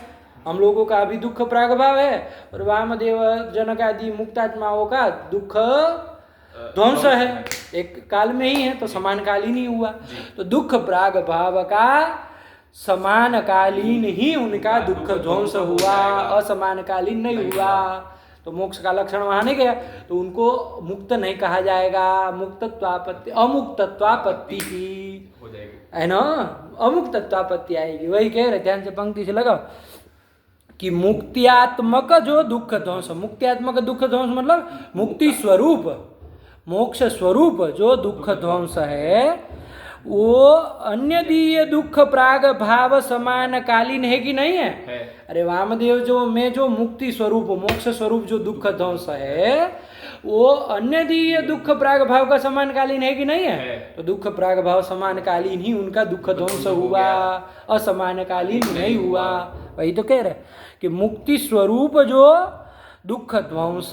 हम लोगों का भी दुख प्राग भाव है और वामदेव जनक आदि मुक्तात्माओं का दुख ध्वंस है, एक काल में ही है, तो समानकालीन ही हुआ। तो दुख प्राग भाव का समानकालीन ही उनका दुख ध्वंस हुआ, असमानकालीन नहीं हुआ। तो मोक्ष का लक्षण वहां नहीं गया, तो उनको मुक्त नहीं कहा जाएगा, मुक्तत्वापत्ति अमुक्तत्वापत्ति की है ना, अमुक्तत्वापत्ति आएगी। वही कह रहे, ध्यान से पंक्ति से लगाओ कि मुक्त्यात्मक जो दुख ध्वंस, मुक्त्यात्मक दुख ध्वंस मतलब मुक्ति स्वरूप मोक्ष स्वरूप जो दुख ध्वंस है वो अन्य दिए दुख प्राग भाव समानकालीन है कि नहीं है? अरे वामदेव जो में जो मुक्ति स्वरूप मोक्ष स्वरूप जो दुख ध्वंस है वो अन्य दिए दुख प्राग भाव का समानकालीन है कि नहीं है? तो दुख प्राग भाव समानकालीन ही उनका दुख ध्वंस हुआ, असमानकालीन नहीं हुआ। वही तो कह रहे कि मुक्ति स्वरूप जो दुख ध्वंस,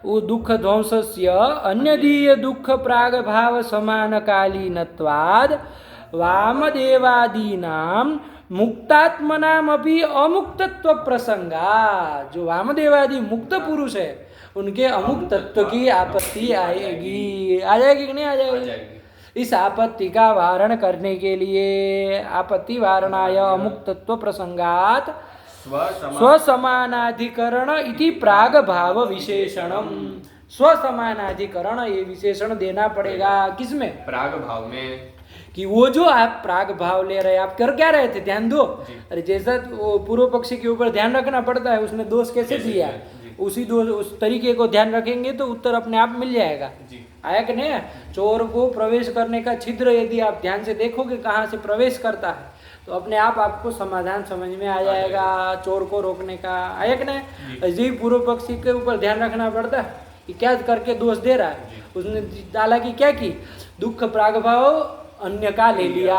वो दुख ध्वंसस्य अन्यदीय दुख प्राग भाव समानकालीनत्वाद वामदेवादीनां मुक्तात्मनामपि अमुक्तत्व प्रसंगा। जो वामदेवादि मुक्त पुरुष है उनके अमुक्तत्व की आपत्ति आएगी। आ जाएगी कि नहीं आ जाएगी? इस आपत्ति का वारण करने के लिए आपत्ति वारणाय अमुक्तत्व प्रसंगात स्वसमानाधिकरण इति प्राग भाव विशेषणम। स्वसमानाधिकरण ये विशेषण देना पड़ेगा, किसमें? प्राग भाव में। कि वो जो आप प्राग भाव ले रहे, आप कर क्या रहे थे? ध्यान दो। अरे जैसा वो पूर्व पक्षी के ऊपर ध्यान रखना पड़ता है, उसने दोष कैसे दिया, उसी दोष उस तरीके को ध्यान रखेंगे तो उत्तर अपने आप मिल जाएगा। आया कि नहीं? चोर को प्रवेश करने का छिद्र यदि आप ध्यान से देखोगे कहाँ से प्रवेश करता है तो अपने आप आपको समाधान समझ में आ जाएगा चोर को रोकने का। आया कि नहीं? ऐसे ही पूर्व पक्षी के ऊपर ध्यान रखना पड़ता है कि क्या करके दोष दे रहा है। उसने हालांकि क्या की, दुख प्राग भाव अन्य का ले लिया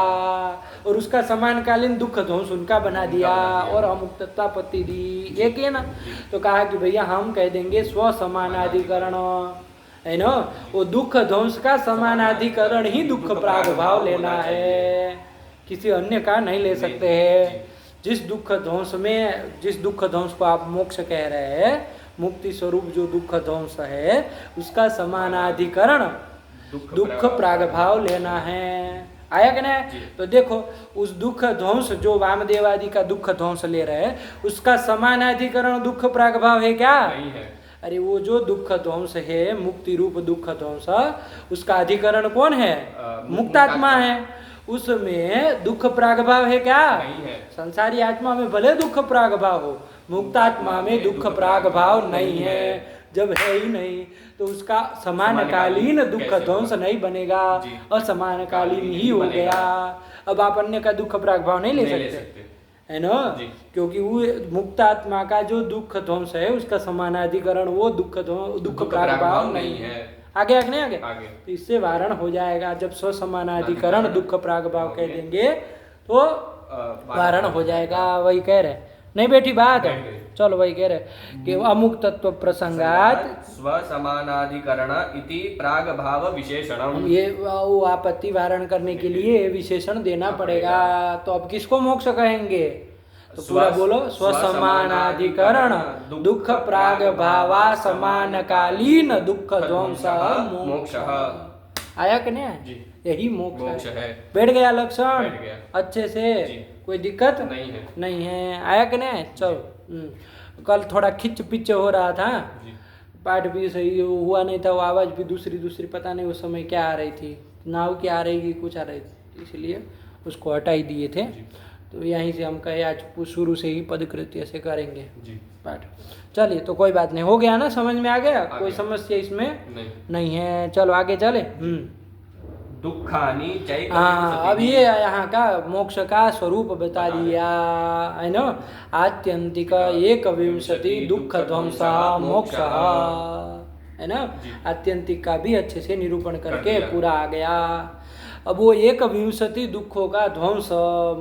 और उसका समानकालीन दुख ध्वंस उनका बना दिया और अमुक्ततापत्ति दी, एक है ना। तो कहा कि भैया हम कह देंगे स्व समानाधिकरण है ना, वो दुख ध्वंस का समानाधिकरण ही दुख प्रागभाव लेना है, किसी अन्य का नहीं ले सकते हैं। जिस दुख ध्वंस को आप मोक्ष कह रहे हैं, मुक्ति स्वरूप जो दुख ध्वंस है उसका समानाधिकरण दुख प्रागभाव लेना है। आया कि नहीं? तो देखो उस दुख ध्वंस जो वामदेव आदि का दुख ध्वंस ले रहे हैं उसका समानाधिकरण दुख प्रागभाव है क्या? नहीं है। अरे वो जो दुख ध्वंस है, मुक्ति रूप दुख ध्वंस, उसका अधिकरण कौन है? मुक्तात्मा है। उसमें दुख प्रागभाव है क्या? नहीं है। संसारी आत्मा में भले दुख प्रागभाव हो, मुक्तात्मा में दुख प्रागभाव नहीं है। जब है ही नहीं तो उसका समानकालीन दुख ध्वंस नहीं बनेगा, असमानकालीन ही हो गया। अब आप अन्य का दुख प्रागभाव नहीं ले सकते है ना, क्योंकि वो मुक्तात्मा का जो दुख ध्वंस है उसका समानाधिकरण वो दुख प्रागभाव नहीं है। आगे आगे नहीं आगे, तो इससे वारण हो जाएगा। जब स्वसमानाधिकरण दुख प्रागभाव कह देंगे तो वारण हो जाएगा। वही कह रहे नहीं बेटी बात, चलो वही कह रहे कि अमुक तत्व प्रसंगात स्वसमानाधिकरण इति प्रागभाव विशेषणम, ये वो आपत्ति वारण करने के लिए विशेषण देना पड़ेगा। तो अब किसको मोक्ष कहेंगे? तो पूरा बोलो, स्वसमानाधिकरण दुख प्रागभावा समानकालीन दुख ध्वंस मोक्ष। आया कि नहीं? यही मोक्ष है। बैठ गया लक्षण अच्छे से, कोई दिक्कत नहीं है। आया कि नहीं? चलो, कल थोड़ा खिंच पिच हो रहा था, पाठ भी सही हुआ नहीं था, वो आवाज़ भी दूसरी पता नहीं उस समय क्या आ रही थी, नाव की आ रही थी, कुछ आ रही थी, इसलिए उसको हटा ही दिए थे। तो यहीं से हम कहे आज शुरू से ही पदकृत्य से करेंगे पाठ। चलिए, तो कोई बात नहीं, हो गया ना, समझ में आ गया? कोई समस्या इसमें नहीं है। चलो आगे चले। दुखानी चैक। अब ये यहाँ का मोक्ष का स्वरूप बता दिया है ना। आत्यंतिक एक विंशति दुख ध्वंसा मोक्ष है ना। आत्यंतिक का भी अच्छे से निरूपण करके पूरा आ गया। अब वो एक विंशति दुखों का ध्वंस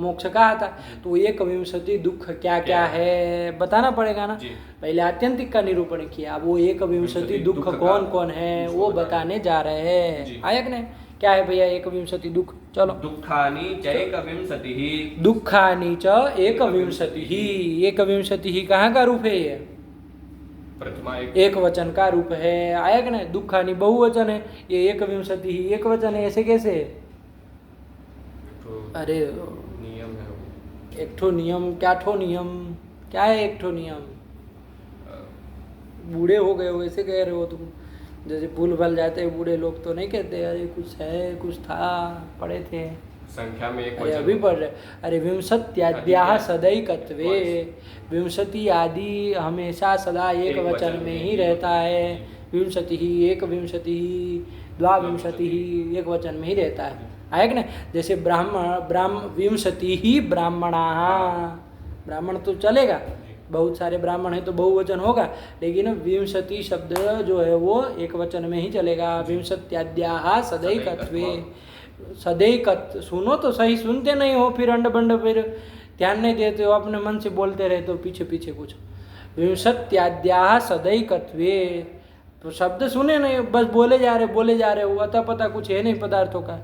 मोक्ष कहा था, तो एक विंशति दुख क्या क्या है बताना पड़ेगा ना। पहले आत्यंतिक का निरूपण किया, अब वो एक विंशति दुख कौन कौन है वो बताने जा रहे हैं। आया कि नहीं? क्या है भैया एक विंशति दुख? चलो, दुखानी च एक विंशति ही, दुखानी च एक विंशति ही। एक विंशति ही कहाँ का रूप है? ये प्रथमा एक वचन का रूप है। आया कि नहीं? दुखानी बहुवचन है, ये एक विंशति ही एक वचन है। ऐसे कैसे? अरे नियम है, एक ठो नियम। क्या ठो नियम? क्या है एक ठो नियम? बूढ़े हो गए हो ऐसे कह रहे हो तुम, जैसे भूल भल जाते हैं बूढ़े लोग, तो नहीं कहते अरे कुछ है, कुछ था, पढ़े थे संख्या में एक अरे अभी पढ़ रहे। अरे विंशत्याद्याः सदैकत्वे, विंशति आदि हमेशा सदा एक वचन में ही रहता है। विंशति ही, एक विंशति ही, द्वाविंशति ही एक वचन में ही रहता है। आया कि नहीं? जैसे विंशति ही ब्राह्मणा, ब्राह्मण तो चलेगा, बहुत सारे ब्राह्मण हैं तो बहुवचन होगा, लेकिन विंशति शब्द जो है वो एक वचन में ही चलेगा। विंशत्याद्याः सदैकत्वे, सदैकत, सुनो तो सही, सुनते नहीं हो, फिर अंड बंड, फिर ध्यान नहीं देते हो, अपने मन से बोलते रहते हो पीछे पीछे कुछ। विंशत्याद्याः सदैकत्वे, तो शब्द सुने नहीं, बस बोले जा रहे हो, अता पता कुछ है नहीं पदार्थों का।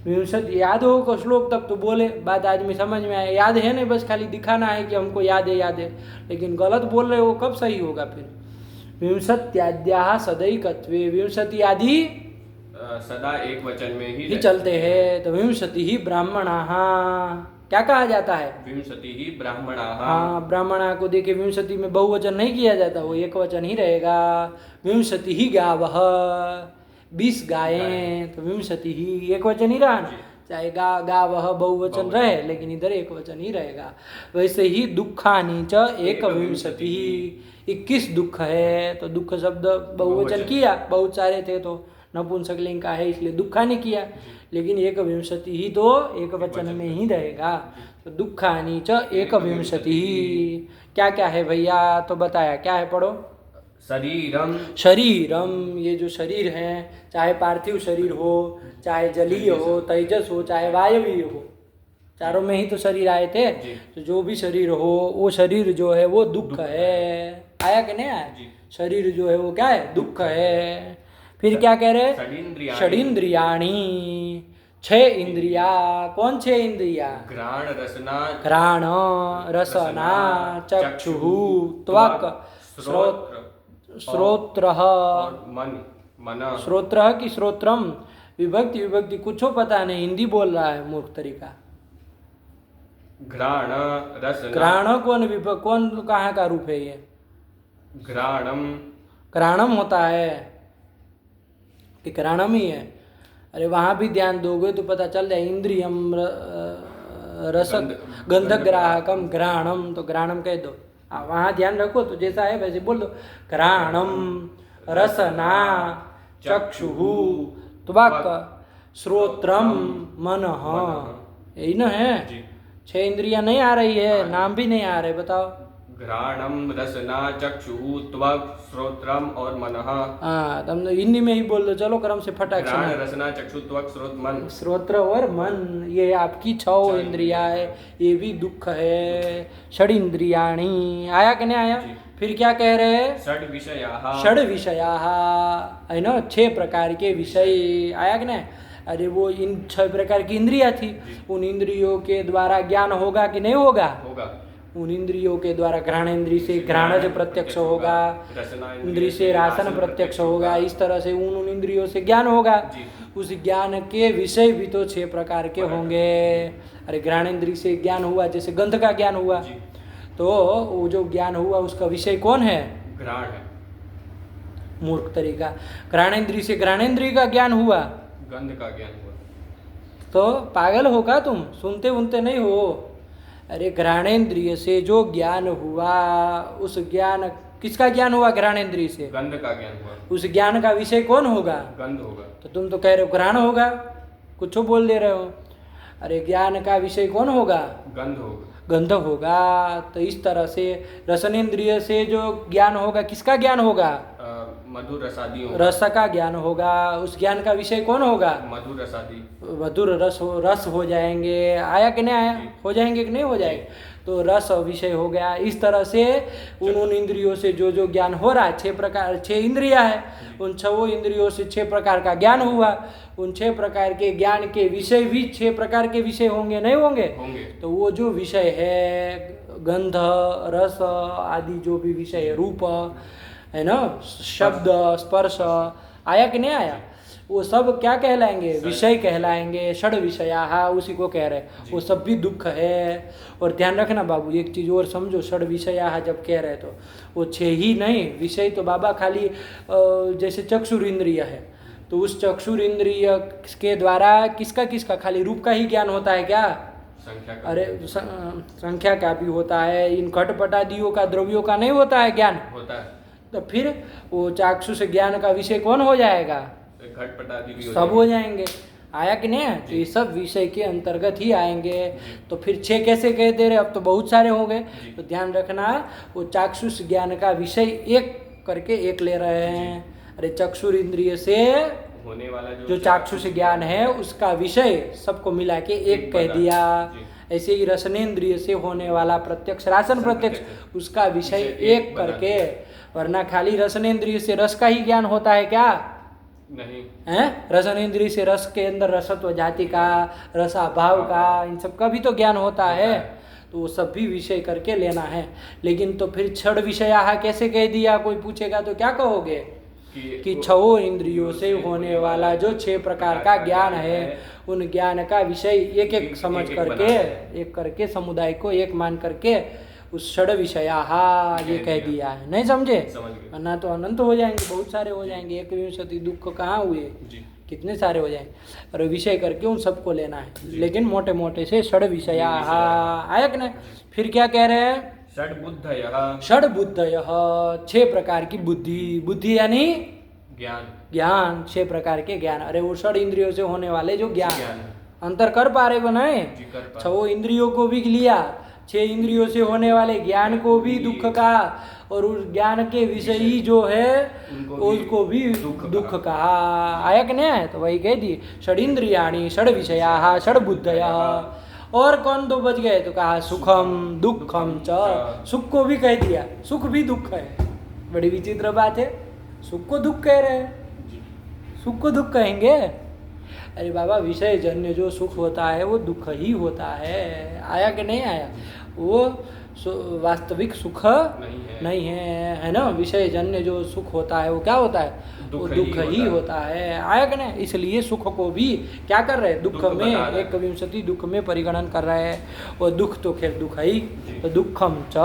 विंशत याद हो श्लोक तब तो बोले, बात आदमी समझ में आए। याद है नहीं, बस खाली दिखाना है कि हमको याद है, लेकिन गलत बोल रहे हो, कब सही होगा फिर? विंशत्याद्याः सदैकत्वे, विंशति आदि सदा एक वचन में ही चलते हैं। तो विंशति ही ब्राह्मणाः क्या कहा जाता है? विंशति ही ब्राह्मणाः। हाँ, ब्राह्मणा को देखिए विंशति में बहुवचन नहीं किया जाता, वो एक वचन ही रहेगा। विंशति ही गावः, 20 गायें, तो विंशति ही एक वचन ही रहा ना, चाहे गावः बहुवचन रहे, लेकिन इधर एक वचन ही रहेगा। वैसे ही दुखानी च एक विंशति ही, 21 दुख है, तो दुख शब्द बहुवचन किया, बहुत सारे थे तो नपुंसकलिंग का है इसलिए दुखानी किया, लेकिन एक विंशति ही तो एक वचन में ही रहेगा। तो दुखानी च एक विंशति ही क्या क्या है भैया? तो बताया क्या है, पढ़ो। शरीरम शरीरम, ये जो शरीर है, चाहे पार्थिव शरीर हो, चाहे जलीय हो, तेजस हो, चाहे वायवीय हो, चारों में ही तो शरीर आए थे। जी। तो जो भी शरीर हो, वो शरीर जो है वो दुख है। आया कि नहीं आया? जी। शरीर जो है वो क्या है? दुख है। फिर क्या कह रहे? षडींद्रियाणि। षडींद्रियाणि, 6 इंद्रिया। कौन 6 इंद्रिया? घ्राण रसना घ्राण, रसना, चक्षुः, त्वक्, श्रोत्र, और मन। श्रोत्र की श्रोत्रम, विभक्ति विभक्ति कुछ पता नहीं, हिंदी बोल रहा है मूर्ख तरीका। घ्राण रसना। घ्राण कौन कहाँ का रूप है ये? घ्राणम। घ्राणम होता है कि घ्राणम ही है? अरे वहाँ भी ध्यान दोगे तो पता चल जाए। इंद्रियम रस गंधग्राहकम घ्राणम, तो घ्राणम कह दो। वहाँ ध्यान रखो तो जैसा है वैसे बोल दो। घ्राणम, रसना, चक्षुः, त्वक्, श्रोत्रम, मनः, यही ना है? जी। 6 इंद्रियां नहीं आ रही है, नाम भी नहीं आ रहे, बताओ। घ्राणम रसना चक्षुः त्वक् श्रोत्रम और मनः। हाँ, तुम हिंदी में ही बोल दो, चलो क्रम से फटाक से। घ्राण रसना चक्षु त्वक् श्रोत्र मन। श्रोत्र और मन, ये आपकी 6 इंद्रिया है। ये भी दुख है। षड इंद्रियाणी, आया कि नहीं आया? जी। फिर क्या कह रहे हैं? षड विषयाः। षड विषयाः, है ना? 6 प्रकार के विषय। आया कि नहीं? अरे वो इन 6 प्रकार की इंद्रिया थी, उन इंद्रियों के द्वारा ज्ञान होगा कि नहीं होगा? होगा। उन इंद्रियों के द्वारा घ्राणेन्द्रिय से घ्राणज प्रत्यक्ष होगा, इंद्रिय से रासन प्रत्यक्ष होगा। इस तरह से उन इंद्रियों से ज्ञान होगा। उस ज्ञान के विषय भी तो 6 प्रकार के होंगे। अरे घ्राणेन्द्रिय से ज्ञान हुआ, जैसे गंध का ज्ञान हुआ, तो वो जो ज्ञान हुआ उसका विषय कौन है? घ्राण है। मूर्ख तरीका। घ्राणेन्द्रिय से घ्राणेन्द्रिय का ज्ञान हुआ, गंध का ज्ञान हुआ। तो पागल हो का तुम? सुनते उनते नहीं हो? अरे घ्राणेन्द्रिय से जो ज्ञान हुआ, उस ज्ञान, किसका ज्ञान हुआ? घ्राणेन्द्रिय से गंध का ज्ञान हुआ। उस ज्ञान का विषय कौन होगा? गंध होगा। तो तुम तो कह रहे हो घ्राण होगा, कुछ बोल दे रहे हो। अरे ज्ञान का विषय कौन होगा? गंध होगा। गंध होगा। तो इस तरह से रसनेन्द्रिय से जो ज्ञान होगा, किसका ज्ञान होगा? मधुर रसादी होगा। रस का ज्ञान होगा। उस ज्ञान का विषय कौन होगा? मधुर रसादी। मधुर रस हो जाएंगे। आया कि नहीं आया? हो जाएंगे कि नहीं हो जाएंगे? तो रस विषय हो गया। इस तरह से उन इंद्रियों से जो जो ज्ञान हो रहा है, 6 इंद्रियां है, उन 6 इंद्रियों से 6 प्रकार का ज्ञान हुआ। उन 6 प्रकार के ज्ञान के विषय भी 6 प्रकार के विषय होंगे, नहीं होंगे? तो वो जो विषय है, गंध, रस आदि जो भी विषय है, रूप है ना, शब्द, स्पर्श, आया कि नहीं आया? वो सब क्या कहलाएंगे? विषय कहलाएंगे। षड विषया, उसी को कह रहे हैं। वो सब भी दुख है। और ध्यान रखना बाबू, एक चीज़ और समझो, षड विषया जब कह रहे तो वो 6 ही नहीं, विषय तो बाबा खाली जैसे चक्षुर इंद्रिय है, तो उस चक्षुर इंद्रिय के द्वारा किसका किसका? खाली रूप का ही ज्ञान होता है क्या? अरे संख्या का भी होता है। इन घटपटादियों का, द्रव्यों का नहीं होता है ज्ञान? होता है। तो फिर वो चाक्षुष ज्ञान का विषय कौन हो जाएगा? घटपटादि भी सब हो जाएंगे। आया कि नहीं? तो ये सब विषय के अंतर्गत ही आएंगे। तो फिर 6 कैसे कह दे रहे? अब तो बहुत सारे हो गए। तो ध्यान रखना, वो चाक्षुष ज्ञान का विषय एक करके एक ले रहे हैं। अरे चक्षुर इंद्रिय से होने वाला जो चाक्षुष ज्ञान है, उसका विषय सबको मिला के एक कह दिया। ऐसे ही रसनेन्द्रिय से होने वाला प्रत्यक्ष, रासन प्रत्यक्ष, उसका विषय एक करके। वरना खाली रसनेन्द्रिय से रस का ही ज्ञान होता है क्या? नहीं है। रसनेन्द्रिय से रस के अंदर रसत्व जाति का, रसाभाव का, इन सब का भी तो ज्ञान होता है। तो वो सब भी विषय करके लेना है। लेकिन तो फिर षड विषया कैसे कह दिया? कोई पूछेगा तो क्या कहोगे? कि 6 इंद्रियों से होने वाला जो 6 प्रकार का ज्ञान है, उन ज्ञान का विषय एक एक समझ करके, एक करके समुदाय को एक मान करके उस षड विषया ये कह दिया है। नहीं समझे? वरना तो अनंत हो जाएंगे, बहुत सारे हो जाएंगे। 1 दुख कहाँ हुए? कितने सारे हो जाएंगे। और विषय करके उन सबको लेना है। लेकिन मोटे मोटे से षड विषया आया कि नहीं? फिर क्या कह रहे हैं? षड बुद्धयः, 6 प्रकार की बुद्धि। बुद्धि यानी ज्ञान, 6 प्रकार के ज्ञान। अरे वो षड इंद्रियों से होने वाले जो ज्ञान, अंतर कर पा रहे हो नहीं? 6 इंद्रियों को भी लिया, छह इंद्रियों से होने वाले ज्ञान को भी दुख कहा, और उस ज्ञान के विषयी जो है उसको भी दुख कहा। आया कि नहीं आया? तो वही कह दिए षडिंद्रियाणि षड विषया षड बुद्धया। और कौन दो बच गए? तो कहा सुखम दुखम च। सुख को भी कह दिया, सुख भी दुख है। बड़ी विचित्र बात है, सुख को दुख कह रहे हैं, सुख को दुख कहेंगे? अरे बाबा, विषय जन्य जो सुख होता है वो दुख ही होता है। आया कि नहीं आया? वो वास्तविक सुख नहीं है ना। विषय जन्य जो सुख होता है वो क्या होता है? वो दुख ही होता है। आया कि नहीं? इसलिए सुख को भी क्या कर रहे हैं? दुख में, 21 दुख में परिगणन कर रहे हैं। और दुख तो खैर दुख ही, तो दुखम च।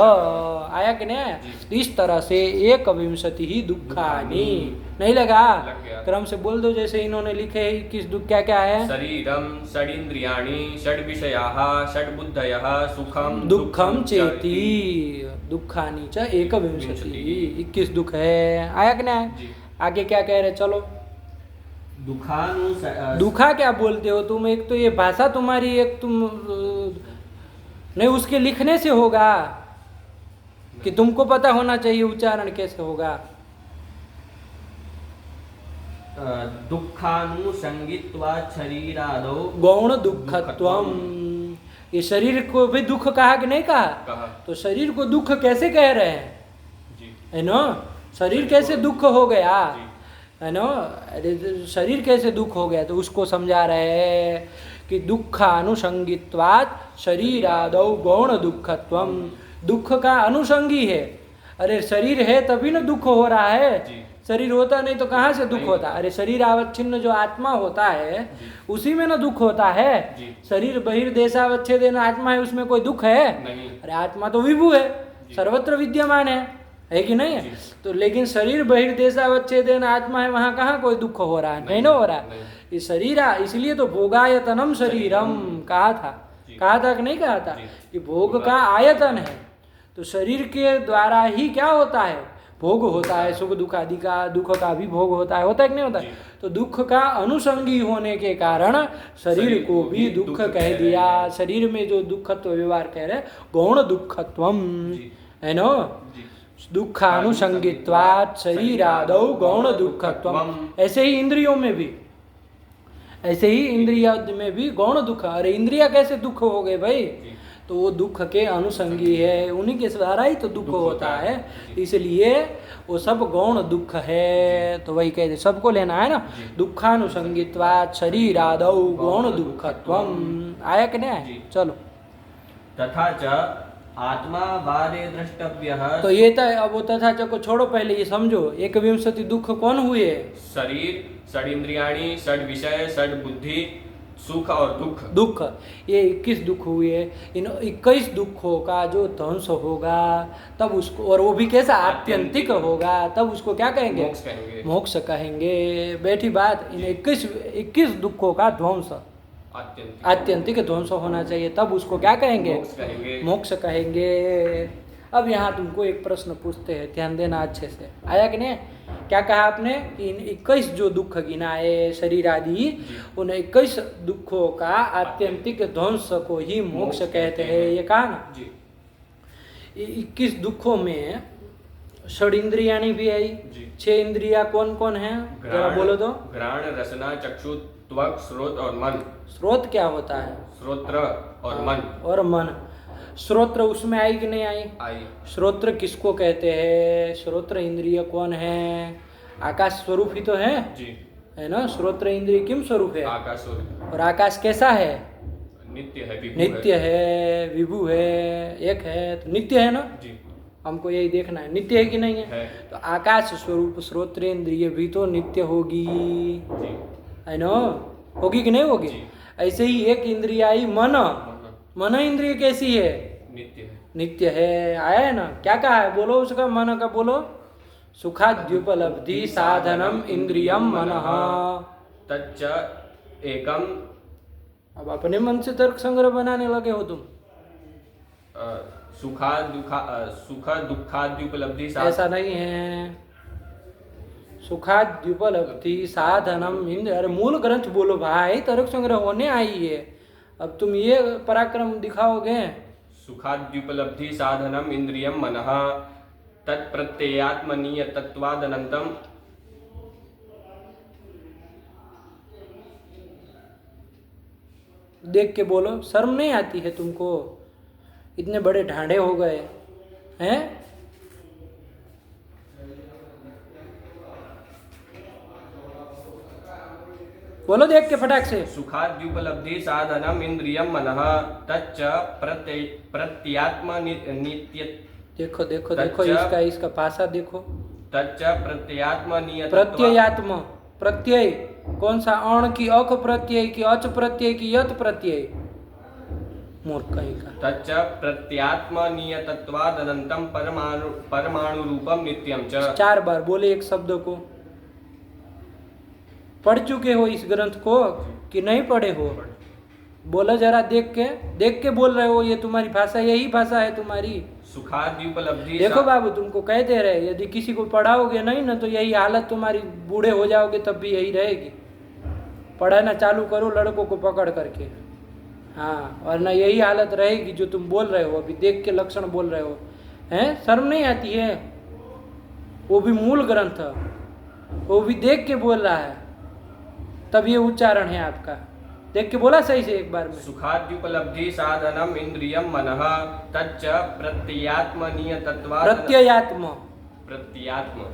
आया कि नहीं आया? इस तरह से 21 ही दुखानी। नहीं लगा? क्रम से बोल दो जैसे इन्होंने लिखे है। किस दुख क्या क्या है? शरीरम षडिंद्रियाणि षड विषयाः षड बुद्धयः सुखम दुखम चेति दुखानी च 21 दुख है। आया कि नहीं? आगे क्या कह रहे? चलो। दुखा क्या बोलते हो तुम? एक तो ये भाषा तुम्हारी, एक तुम नहीं, उसके लिखने से होगा कि तुमको पता होना चाहिए उच्चारण कैसे होगा। दुःखानुषंगित्वात् शरीरादौ गौण दुःखत्वम। ये शरीर को भी दुख कहा कि नहीं कहा? तो शरीर को दुख कैसे कह रहे हैं? है ना? शरीर कैसे दुख हो गया? है ना? अरे शरीर कैसे दुख हो गया? तो उसको समझा रहे हैं कि दुःखानुषंगित्वात् शरीरादौ गौण दुःखत्वम। दुख का अनुषंगी है। अरे शरीर है तभी ना दुख हो रहा है। शरीर होता नहीं तो कहाँ से दुख होता? अरे शरीर अवच्छिन्न जो आत्मा होता है उसी में ना दुख होता है। शरीर बहिर्देशावच्छेदेन आत्मा है, उसमें कोई दुख है? अरे आत्मा तो विभु है, सर्वत्र विद्यमान है कि नहीं है? तो लेकिन शरीर बहिर्देशावच्छेदेन आत्मा है, वहाँ कहाँ कोई दुख हो रहा है? नहीं ना हो रहा है। ये शरीर, इसलिए तो भोगायतनम शरीरम कहा था कि नहीं कहा था? कि भोग का आयतन है। तो शरीर के द्वारा ही क्या होता है? भोग होता है। सुख दुख आदि का, दुख का भी भोग होता है कि नहीं होता है? तो दुख का अनुषंगी होने के कारण शरीर को भी दुख कह दिया। शरीर में जो दुखत्व व्यवहार कह रहे गौण दुःखत्वम, है ना? दुःखानुषंगित्वात् शरीरादौ गौण दुःखत्वम। ऐसे ही इंद्रियों में भी, ऐसे ही इंद्रिया में भी गौण दुख। अरे इंद्रिया कैसे दुख हो गए भाई? तो वो दुख के अनुषंगी है, उन्हीं के द्वारा ही तो दुख होता है। इसलिए वो सब गौण दुख है। तो वही कहते सबको लेना है ना। दुःखानुषंगित्वात् शरीरादौ गौण दुःखत्वम। आया कि नहीं? चलो। तथा च आत्मा बारे द्रष्टव्यः। तो ये था। अब वो तथा च को छोड़ो, पहले ये समझो 21 दुख कौन हुए? शरीर, षड इंद्रियाणि, षड विषय, षड बुद्धि, सुख और दुख। ये 21 दुख हुए। इन 21 दुखों का जो ध्वंस होगा तब उसको, और वो भी कैसा? आत्यंतिक होगा, तब उसको क्या कहेंगे? मोक्ष कहेंगे। बैठी बात। इन 21 दुखों का ध्वंस, आत्यंतिक ध्वंस होना चाहिए, तब उसको क्या कहेंगे? मोक्ष कहेंगे। अब यहाँ तुमको एक प्रश्न पूछते हैं, ध्यान देना अच्छे से। आया कि नहीं? क्या कहा आपने? कि इन 21 जो दुख गिनाए शरीर आदि, उन 21 दुखों का आत्यंतिक ध्वंस को ही मोक्ष कहते हैं, ये कहा ना? 21 दुखों में षड इंद्रियाणी भी आई। 6 इंद्रिया कौन कौन है? जरा बोलो तो। घ्राण, रसना, चक्षु, त्वक, स्रोत और मन। स्रोत क्या होता है? श्रोत्र और मन। श्रोत्र उसमें आई कि नहीं आई? श्रोत्र किसको कहते हैं? श्रोत्र इंद्रिय कौन है? आकाश स्वरूप ही तो है है ना? श्रोत्र इंद्रिय किम स्वरूप है? आकाश स्वरूप। और आकाश कैसा है? नित्य है, विभु है, एक है, तो नित्य है ना? हमको यही देखना है, नित्य है कि नहीं है? तो आकाश स्वरूप श्रोत्र इंद्रिय भी तो नित्य होगी, है ना? होगी कि नहीं होगी? ऐसे ही एक इंद्रिय आई मन इंद्रिय कैसी है? नित्य है। आया है ना? क्या कहा है? बोलो उसका मन का बोलो। सुखाद्युपलब्धि साधनम इंद्रियम मनः तच्च एकम। अब अपने मन से तर्क संग्रह बनाने लगे हो तुम। सुख दुखाद्युपलब्धि। ऐसा नहीं है। सुखाद्युपलब्धि साधनम इंद्रिय। अरे मूल ग्रंथ बोलो भाई, तर्क संग्रह होने आई है। अब तुम ये पराक्रम दिखाओगे? सुखाद्युपलब्धि साधनम इंद्रियम मनः तत्प्रत्ययात्मनीयतत्वादनन्तम। देख के बोलो, शर्म नहीं आती है तुमको? इतने बड़े ढांढे हो गए हैं। बोलो देख के फटाक से। सुखाद्युपलब्धि साधनम इंद्रियम मनः तच्च प्रत्यात्मनित्य। देखो देखो देखो, इसका भाषा देखो। तच्च प्रत्ययात्मनीय। प्रत्ययात्म, प्रत्यय कौन सा? अण की अक प्रत्यय की अच प्रत्यय की यत प्रत्यय? मूर्ख कहीं का। तच्च प्रत्यात्मनीयतत्वादनन्तम परमाणु रूपम नित्यम च। 4 बार बोले एक शब्द को। पढ़ चुके हो इस ग्रंथ को कि नहीं पढ़े हो? बोलो जरा, देख के बोल रहे हो। ये तुम्हारी भाषा, यही भाषा है तुम्हारी। सुखाद्युपलब्धि। देखो बाबू, तुमको कह दे रहे, यदि किसी को पढ़ाओगे नहीं ना तो यही हालत तुम्हारी, बूढ़े हो जाओगे तब भी यही रहेगी। पढ़ाना चालू करो लड़कों को पकड़ करके, हाँ, वरना यही हालत रहेगी जो तुम बोल रहे हो। अभी देख के लक्षण बोल रहे हो, हैं? शर्म नहीं आती है? वो भी मूल ग्रंथ, वो भी देख के बोल रहा है, तब ये उच्चारण है आपका। देख के बोला सही से एक बार में। सुखाद्युपलब्धि साधनम इंद्रियम मनः तच्च प्रत्ययात्मनीयतत्वा। प्रत्ययात्म, प्रत्यात्म।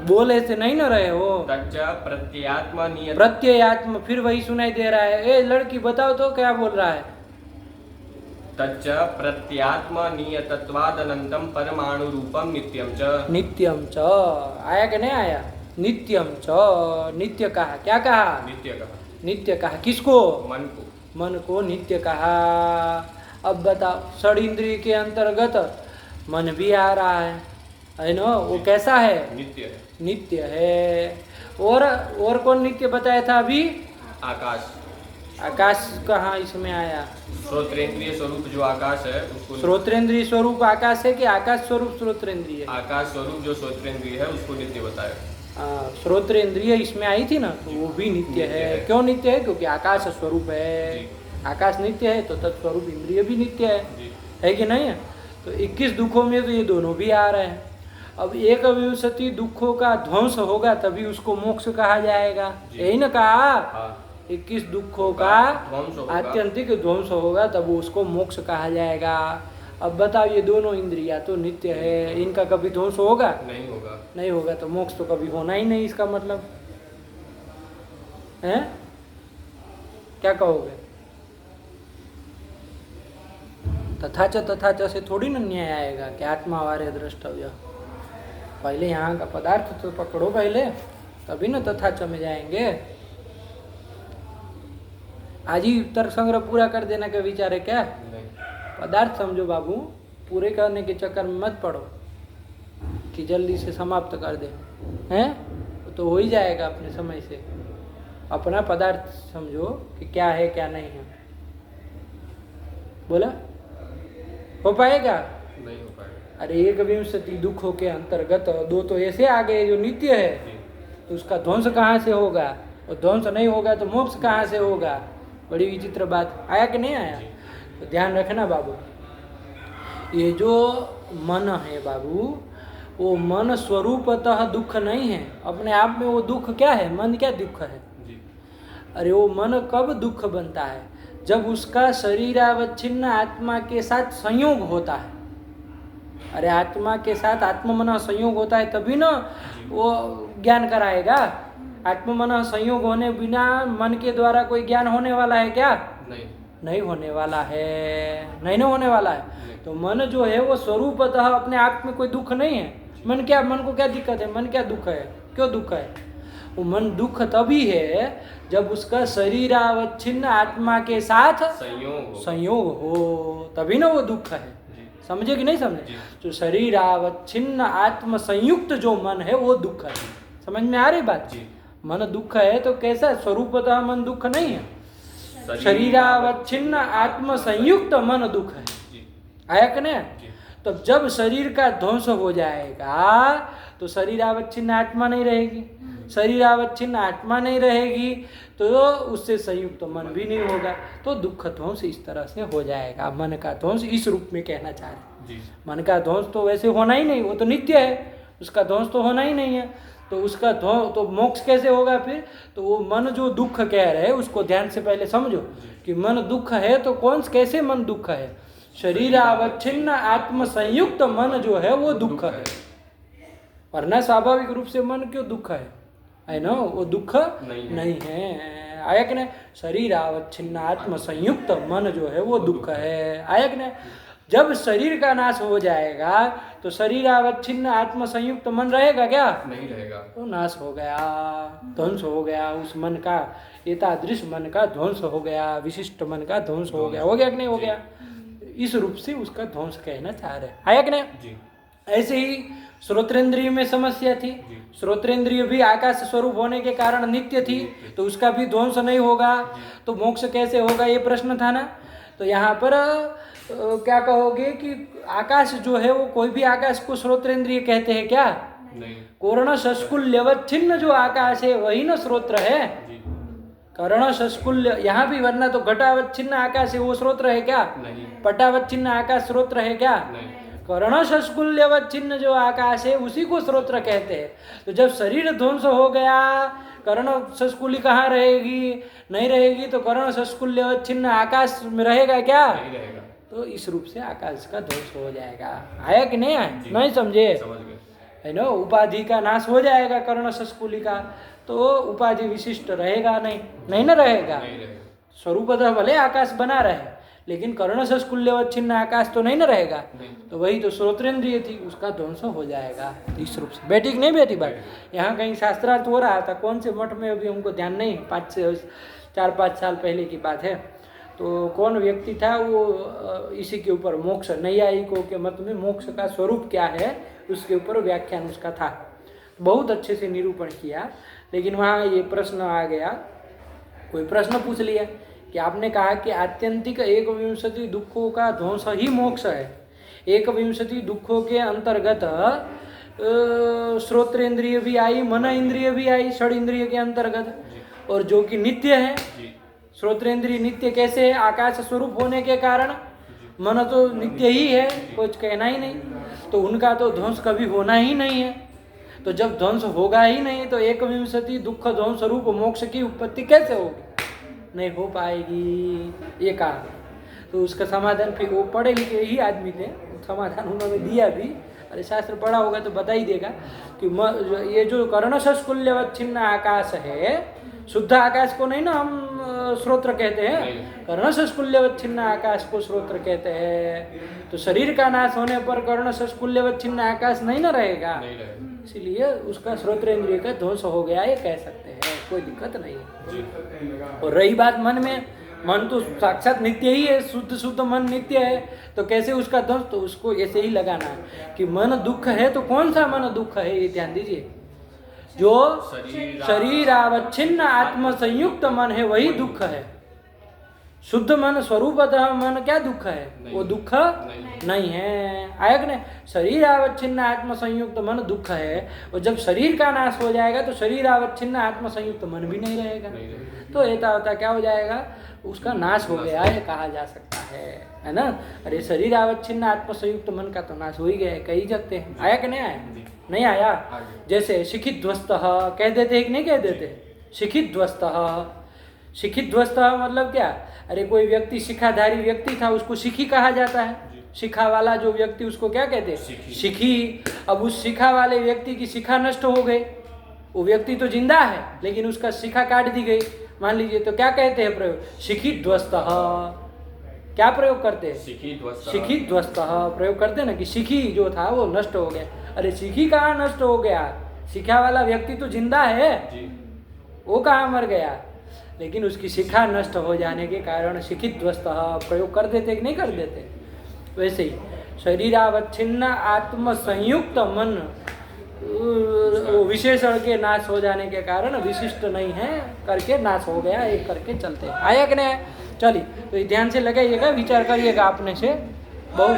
बोल ऐसे नहीं न रहे हो। तच्च प्रत्यात्मनीय। प्रत्ययात्म, फिर वही सुनाई दे रहा है। ए लड़की बताओ तो क्या बोल रहा है? तच्च प्रत्यात्मनीयतत्वादनन्तम परमाणु रूपम नित्यम च। नित्यम च आया कि नहीं आया? नित्यम च, नित्य कहा। क्या कहा? नित्य कहा। नित्य कहा किसको? मन को। मन को नित्य कहा। अब बताओ, षड इंद्रिय के अंतर्गत मन भी आ रहा है ना? वो कैसा है? नित्य है। नित्य है। और कौन नित्य बताया था अभी? आकाश। आकाश कहाँ इसमें आया? श्रोत्रेंद्रिय स्वरूप जो आकाश है उसको। श्रोत्रेंद्रिय स्वरूप आकाश है कि आकाश स्वरूप श्रोत्रेंद्रिय? आकाश स्वरूप जो श्रोत्रेंद्रिय है उसको नित्य बताया। श्रोत्रेंद्रिय इसमें आई थी ना, तो वो भी नित्य है। क्यों नित्य है? क्योंकि आकाश स्वरूप है। आकाश नित्य है तो तत्स्वरूप इंद्रिय भी नित्य है कि नहीं है? तो 21 दुखों में तो ये दोनों भी आ रहे हैं। अब 1 दुखों का ध्वंस होगा तभी उसको मोक्ष कहा जाएगा, यही ना कहा? 21 दुखों का आत्यंतिक ध्वंस होगा तब उसको मोक्ष कहा जाएगा। अब बताओ, ये दोनों इंद्रिया तो नित्य है, इनका कभी ध्वंस होगा? नहीं होगा। नहीं होगा तो मोक्ष तो कभी होना ही नहीं। इसका मतलब है क्या कहोगे? तथाच से थोड़ी ना न्याय आएगा कि आत्मा वारे द्रष्टव्य। पहले यहाँ का पदार्थ तो पकड़ो पहले, तभी ना तथाच में जाएंगे। आज ही तर्क संग्रह पूरा कर देने का विचार है क्या? पदार्थ समझो बाबू, पूरे करने के चक्कर में मत पड़ो कि जल्दी से समाप्त कर दे, हैं? तो हो ही जाएगा अपने समय से। अपना पदार्थ समझो कि क्या है क्या नहीं है। बोला हो पाएगा? नहीं हो पाएगा। अरे 1 दुखों के अंतर्गत 2 तो ऐसे आ गए जो नित्य है, तो उसका ध्वंस कहाँ से होगा? और ध्वंस नहीं होगा तो मोक्ष कहाँ से होगा? बड़ी विचित्र बात। आया कि नहीं आया? तो ध्यान रखना बाबू, ये जो मन है बाबू, वो मन स्वरूपतः दुख नहीं है। अपने आप में वो दुख क्या है? मन क्या दुख है? अरे वो मन कब दुख बनता है? जब उसका शरीरावच्छिन्न आत्मा के साथ संयोग होता है। अरे आत्मा के साथ आत्ममन संयोग होता है तभी ना वो ज्ञान कराएगा। आत्ममन संयोग होने बिना मन के द्वारा कोई ज्ञान होने वाला है क्या? नहीं होने वाला है, नहीं होने वाला है। तो मन जो है वो स्वरूपतः अपने आप में कोई दुख नहीं है। मन को क्या दिक्कत है? मन क्या दुख है? क्यों दुख है? वो मन दुख तभी है जब उसका शरीरावच्छिन्न आत्मा के साथ संयोग हो, तभी ना वो दुख है। समझे कि नहीं समझे? जो शरीरावच्छिन्न आत्म संयुक्त जो मन है वो दुख है। समझ में आ रही बात? मन दुख है तो कैसा? स्वरूपतः मन दुख नहीं है, शरीरावच्छिन्न आत्म संयुक्त मन दुख है। आया कि नहीं? तो जब शरीर का ध्वंस हो जाएगा तो शरीरावच्छिन्न आत्मा नहीं रहेगी, शरीरावच्छिन्न आत्मा नहीं रहेगी तो उससे संयुक्त मन भी नहीं होगा, तो दुख ध्वंस इस तरह से हो जाएगा। मन का ध्वंस इस रूप में कहना चाह रहे हैं। मन का ध्वंस तो वैसे होना ही नहीं, वो तो नित्य है, उसका ध्वंस तो होना ही नहीं है, तो उसका ध्वंस तो मोक्ष कैसे होगा फिर? तो वो मन जो दुख कह रहे हैं उसको ध्यान से पहले समझो कि मन दुख है तो कौन कैसे मन दुख है? शरीरावच्छिन्न आत्म संयुक्त मन जो है वो दुख है, वरना स्वाभाविक रूप से मन क्यों दुख है ना? वो दुख नहीं है। आयक ने शरीरावच्छिन्न आत्म संयुक्त मन जो है वो दुख है। आयक ने जब शरीर का नाश हो जाएगा तो शरीरावच्छिन्न आत्म संयुक्त मन रहेगा क्या? नहीं रहेगा, तो नाश हो गया, ध्वंस हो गया उस मन का, एतादृश मन का ध्वंस हो गया, विशिष्ट मन का ध्वंस हो गया। हो गया कि नहीं हो गया? इस रूप से उसका ध्वंस कहना चाह रहे हैं। आया कि नहीं? ऐसे ही श्रोत्रेंद्रिय में समस्या थी, श्रोत्रेंद्रिय भी आकाश स्वरूप होने के कारण नित्य थी, तो उसका भी ध्वंस नहीं होगा, तो मोक्ष कैसे होगा ये प्रश्न था ना। तो यहाँ पर क्या कहोगे कि आकाश जो है वो कोई भी आकाश को श्रोत्रेंद्रिय कहते हैं क्या? नहीं। कर्ण शस्कुल्यवच्छिन्न जो आकाश है वही ना श्रोत्र है। कर्ण शस्कुल्य यहाँ भी, वरना तो घटावच्छिन्न आकाश है वो श्रोत्र है क्या? नहीं। पटावच्छिन्न आकाश श्रोत्र है क्या? नहीं। कर्ण शस्कुल्यवच्छिन्न जो आकाश है उसी को श्रोत्र कहते हैं। तो जब शरीर ध्वंस हो गया, कर्ण शस्कुली कहाँ रहेगी? नहीं रहेगी, तो कर्ण शस्कुल्यवच्छिन्न आकाश में रहेगा क्या? नहीं रहेगा। तो इस रूप से आकाश का ध्वंस हो जाएगा। आया कि नहीं आया? नहीं समझे? समझ गए। है ना, उपाधि का नाश हो जाएगा कर्ण शस्कुली का, तो उपाधि विशिष्ट रहेगा नहीं ना रहेगा। स्वरूपतः भले आकाश बना रहे लेकिन कर्ण शस्कुल्यवच्छिन्न आकाश तो नहीं ना रहेगा। तो वही तो श्रोत्रेंद्रिय थी, उसका ध्वंस हो जाएगा। तो इस रूप से बैठी कि नहीं बैठी बात? यहाँ कहीं शास्त्रार्थ हो रहा था, कौन से मठ में अभी हमको ध्यान नहीं, 4-5 साल पहले की बात है। तो कौन व्यक्ति था वो इसी के ऊपर मोक्ष, नैयायिकों के मत में मोक्ष का स्वरूप क्या है उसके ऊपर व्याख्यान उसका था, बहुत अच्छे से निरूपण किया। लेकिन वहाँ ये प्रश्न आ गया, कोई प्रश्न पूछ लिया कि आपने कहा कि आत्यंतिक 21 दुखों का ध्वंस ही मोक्ष है। 21 दुखों के अंतर्गत श्रोत्रेंद्रिय भी आई, मन इंद्रिय भी आई, षड इंद्रिय के अंतर्गत, और जो कि नित्य है। श्रोत्रेंद्रिय नित्य कैसे है? आकाश स्वरूप होने के कारण। मन तो नित्य ही है, कुछ कहना ही नहीं, तो उनका तो ध्वंस कभी होना ही नहीं है। तो जब ध्वंस होगा ही नहीं तो 21 दुख ध्वंस रूप मोक्ष की उत्पत्ति कैसे होगी? नहीं हो पाएगी, ये कहा। तो उसका समाधान फिर वो पढ़े लिखे ही आदमी थे, समाधान उन्होंने दिया भी, अरे शास्त्र पढ़ा होगा तो बता ही देगा कि ये जो कर्ण शस्कुल्यवच्छिन्न आकाश है, शुद्ध आकाश को नहीं ना हम श्रोत्र कहते हैं, कर्ण शस्कुल्यवच्छिन्न आकाश को श्रोत्र कहते हैं। तो शरीर का नाश होने पर कर्ण शस्कुल्यवच्छिन्न आकाश नहीं ना रहेगा, इसलिए उसका श्रोत्रेंद्रिय का ध्वंस हो गया ये कह सकते हैं, कोई दिक्कत नहीं है। और रही बात मन में, मन तो साक्षात नित्य ही है, शुद्ध मन नित्य है, तो कैसे उसका ध्वंस? तो उसको ऐसे ही लगाना है कि मन दुख है, तो कौन सा मन दुख है ये ध्यान दीजिए। जो शरीरावच्छिन्न आत्म संयुक्त मन है वही दुख है। शुद्ध मन, स्वरूपतः मन क्या दुख है? वो दुख नहीं है। आयक ने शरीरावच्छिन्न आत्म संयुक्त मन दुख है, और जब शरीर का नाश हो जाएगा तो शरीरावच्छिन्न आत्म संयुक्त मन भी नहीं रहेगा। तो ऐसा होता क्या हो जाएगा? उसका नाश हो गया ये कहा जा सकता है ना। अरे शरीरावच्छिन्न आत्म संयुक्त मन का तो नाश हो ही गया है, कह ही सकते हैं। आया कि नहीं आया? नहीं आया। जैसे शिखिध्वस्त कह देते हैं कि नहीं कह देते? शिखिध्वस्त, शिखिध्वस्त मतलब क्या? अरे कोई व्यक्ति शिखाधारी व्यक्ति था, उसको शिखी कहा जाता है। शिखा वाला जो व्यक्ति उसको क्या कहते हैं? शिखी। अब उस शिखा वाले व्यक्ति की शिखा नष्ट हो गई, वो व्यक्ति तो जिंदा है लेकिन उसका शिखा काट दी गई मान लीजिए, तो क्या कहते हैं प्रयोग? शिखिध्वस्त। क्या प्रयोग करते हैं? शिखिध्वस्त प्रयोग करते हैं ना, कि शिखी जो था वो नष्ट हो गया। अरे शिखी कहाँ नष्ट हो गया? शिखा वाला व्यक्ति तो जिंदा है, वो कहाँ मर गया? लेकिन उसकी शिखा नष्ट हो जाने के कारण शिखिध्वस्त प्रयोग कर देते कि नहीं कर देते? वैसे ही शरीरावच्छिन्न आत्म संयुक्त मन विशेषण के नाश हो जाने के कारण विशिष्ट नहीं है करके नाश हो गया, एक करके चलते हैं। आया कि नहीं? चलिए, तो ध्यान से लगाइएगा, विचार करिएगा अपने से बहुत।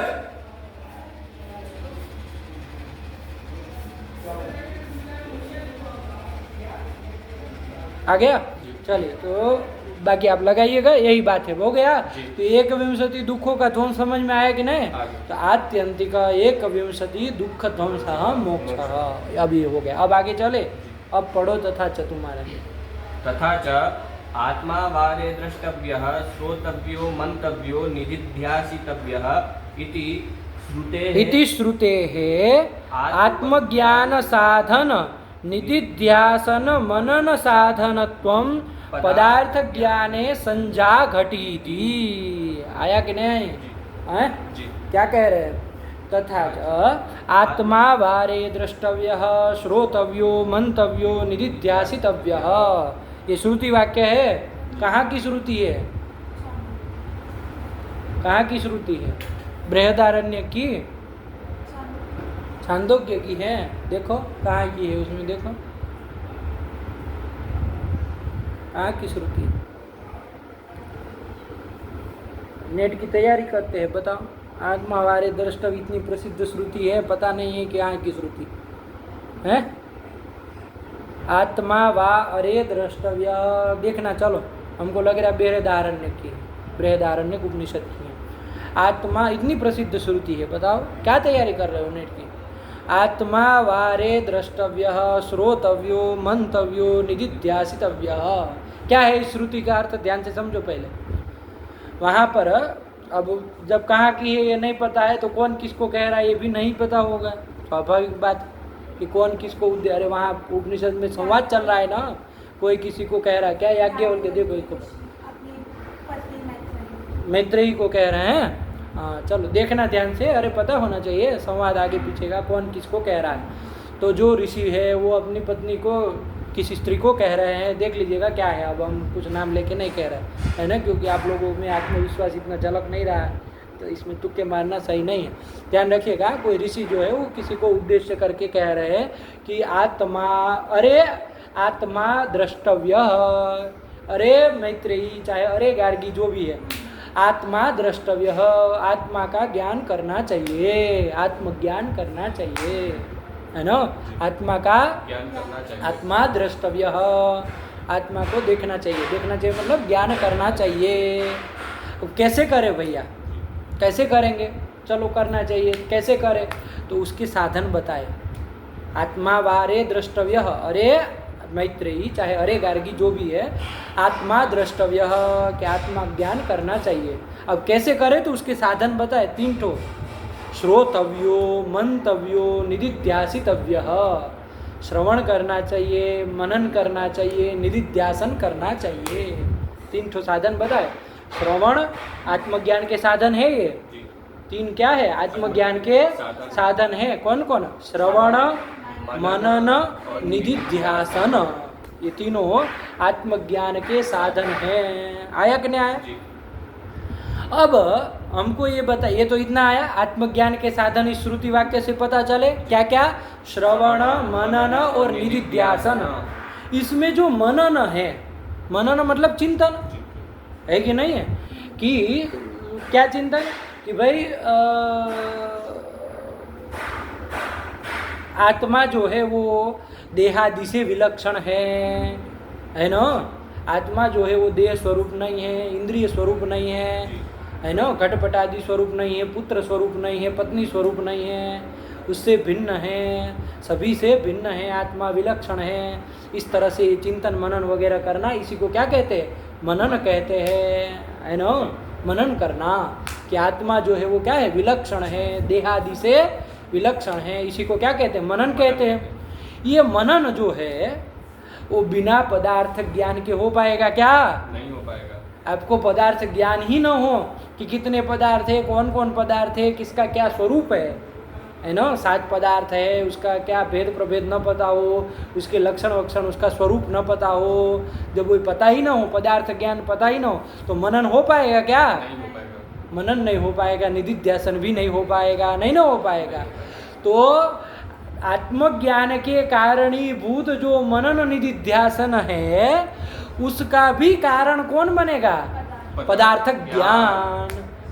आ गया? चलिए, तो बाकी आप लगाइएगा, यही बात है, हो गया। जी। तो 21 दुखों का ध्वंस समझ में आया कि नहीं? आ गया। तो आत्यंतिक 21 दुख ध्वंस मोक्ष, अब ये हो गया। अब आगे चले, अब पढ़ो तथा च तुम्हारा। तथा च आत्मा वारे द्रष्टव्यः श्रोतव्यो मंतव्यो निधिध्यासितव्यः इति श्रुतेः इति श्रुतेः आत्मज्ञान साधन निदिध्यासन मनन साधनत्वं पदार्थ ज्ञाने संजाघटीति। आया कि नहीं? हैं? जी। क्या कह रहे हैं? तथा च आत्मा वारे द्रष्टव्यः श्रोतव्यो मंतव्यो निदिध्यासितव्यः, ये श्रुति वाक्य है। कहाँ की श्रुति है? कहाँ की श्रुति है? बृहदारण्य की, छांदोग्य की है। देखो कहाँ की है, उसमें देखो कहाँ की श्रुति। नेट की तैयारी करते हैं, बताओ। आत्मा वारे द्रष्टव्य इतनी प्रसिद्ध श्रुति है, पता नहीं है कि यहाँ की श्रुति है। आत्मा वा अरे द्रष्टव्य, देखना चलो, हमको लग रहा है बृहदारण्य की, बृहदारण्य उपनिषद की है। आत्मा इतनी प्रसिद्ध श्रुति है, बताओ क्या तैयारी कर रहे हो नेट की। आत्मा वारे द्रष्टव्य श्रोतव्यो मंतव्यो निदिध्यासितव्य, क्या है इस श्रुति का अर्थ? ध्यान से समझो पहले। वहाँ पर अब जब कहाँ की है ये नहीं पता है, तो कौन किसको कह रहा है ये भी नहीं पता होगा, स्वाभाविक बात कि कौन किसको अरे वहाँ उपनिषद में संवाद चल रहा है ना, कोई किसी को कह रहा है। क्या याज्ञवल्क्य, देखो इसको मैत्रेयी को कह रहे हैं। हाँ चलो देखना ध्यान से, अरे पता होना चाहिए संवाद आगे पीछे का, कौन किसको कह रहा है। तो जो ऋषि है वो अपनी पत्नी को किसी स्त्री को कह रहे हैं, देख लीजिएगा क्या है। अब हम कुछ नाम लेके नहीं कह रहे है ना, क्योंकि आप लोगों में आत्मविश्वास इतना झलक नहीं रहा है, तो इसमें तुक्के मारना सही नहीं है। ध्यान रखिएगा, कोई ऋषि जो है वो किसी को उद्देश्य करके कह रहे हैं कि आत्मा, अरे आत्मा द्रष्टव्य, अरे मैत्रेयी चाहे अरे गार्गी जो भी है, आत्मा द्रष्टव्य, आत्मा का ज्ञान करना चाहिए, आत्मज्ञान करना चाहिए, है ना। आत्मा का ज्ञान करना चाहिए, आत्मा द्रष्टव्य, आत्मा को देखना चाहिए। देखना चाहिए मतलब ज्ञान करना चाहिए। कैसे करें भैया, कैसे करेंगे? चलो करना चाहिए, कैसे करें? तो उसके साधन बताए। आत्मा वारे द्रष्टव्य, अरे मैत्रेयी चाहे अरे गार्गी जो भी है, आत्मा द्रष्टव्य, कि आत्मा ज्ञान करना चाहिए। अब कैसे करें तो उसके साधन बताए 3 ठो। श्रोतव्यो मंतव्यो निदिध्यासितव्य, श्रवण करना चाहिए, मनन करना चाहिए, निदिध्यासन करना चाहिए। 3 ठो साधन बताए। श्रवण आत्मज्ञान के साधन है, ये 3 क्या है? आत्मज्ञान के साधन है। कौन कौन? श्रवण, मनन, निदिध्यासन, ये तीनों आत्मज्ञान के साधन हैं। आया कि नहीं आया? अब हमको ये बताइए, ये तो इतना आया, आत्मज्ञान के साधन इस श्रुति वाक्य से पता चले क्या क्या? श्रवण, मनन और निदिध्यासन। इसमें जो मनन है, मनन मतलब चिंतन है कि नहीं है? कि क्या चिंतन? कि भाई आत्मा जो है वो देहादि से विलक्षण है ना। आत्मा जो है वो देह स्वरूप नहीं है, इंद्रिय स्वरूप नहीं है ना, घटपटादि स्वरूप नहीं है, पुत्र स्वरूप नहीं है, पत्नी स्वरूप नहीं है, उससे भिन्न है, सभी से भिन्न है, आत्मा विलक्षण है। इस तरह से चिंतन मनन वगैरह करना, इसी को क्या कहते हैं? मनन कहते हैं, है ना। मनन करना कि आत्मा जो है वो क्या है? विलक्षण है, देहादि से विलक्षण है, इसी को क्या कहते हैं? मनन कहते हैं। ये मनन जो है वो बिना पदार्थ ज्ञान के हो पाएगा क्या? नहीं हो पाएगा। आपको पदार्थ ज्ञान ही न हो कि कितने पदार्थ है, कौन कौन पदार्थ है, किसका क्या स्वरूप है ना। 7 पदार्थ है, उसका क्या भेद प्रभेद न पता हो, उसके लक्षण वक्षण, उसका स्वरूप न पता हो, जब वो पता ही ना हो, पदार्थ ज्ञान पता ही ना हो, तो मनन हो पाएगा क्या? नहीं हो पाएगा। मनन नहीं हो पाएगा, निदिध्यासन भी नहीं हो पाएगा, नहीं ना हो पाएगा। तो आत्मज्ञान के कारणीभूत जो मनन निदिध्यासन है, उसका भी कारण कौन बनेगा? पदार्थ ज्ञान।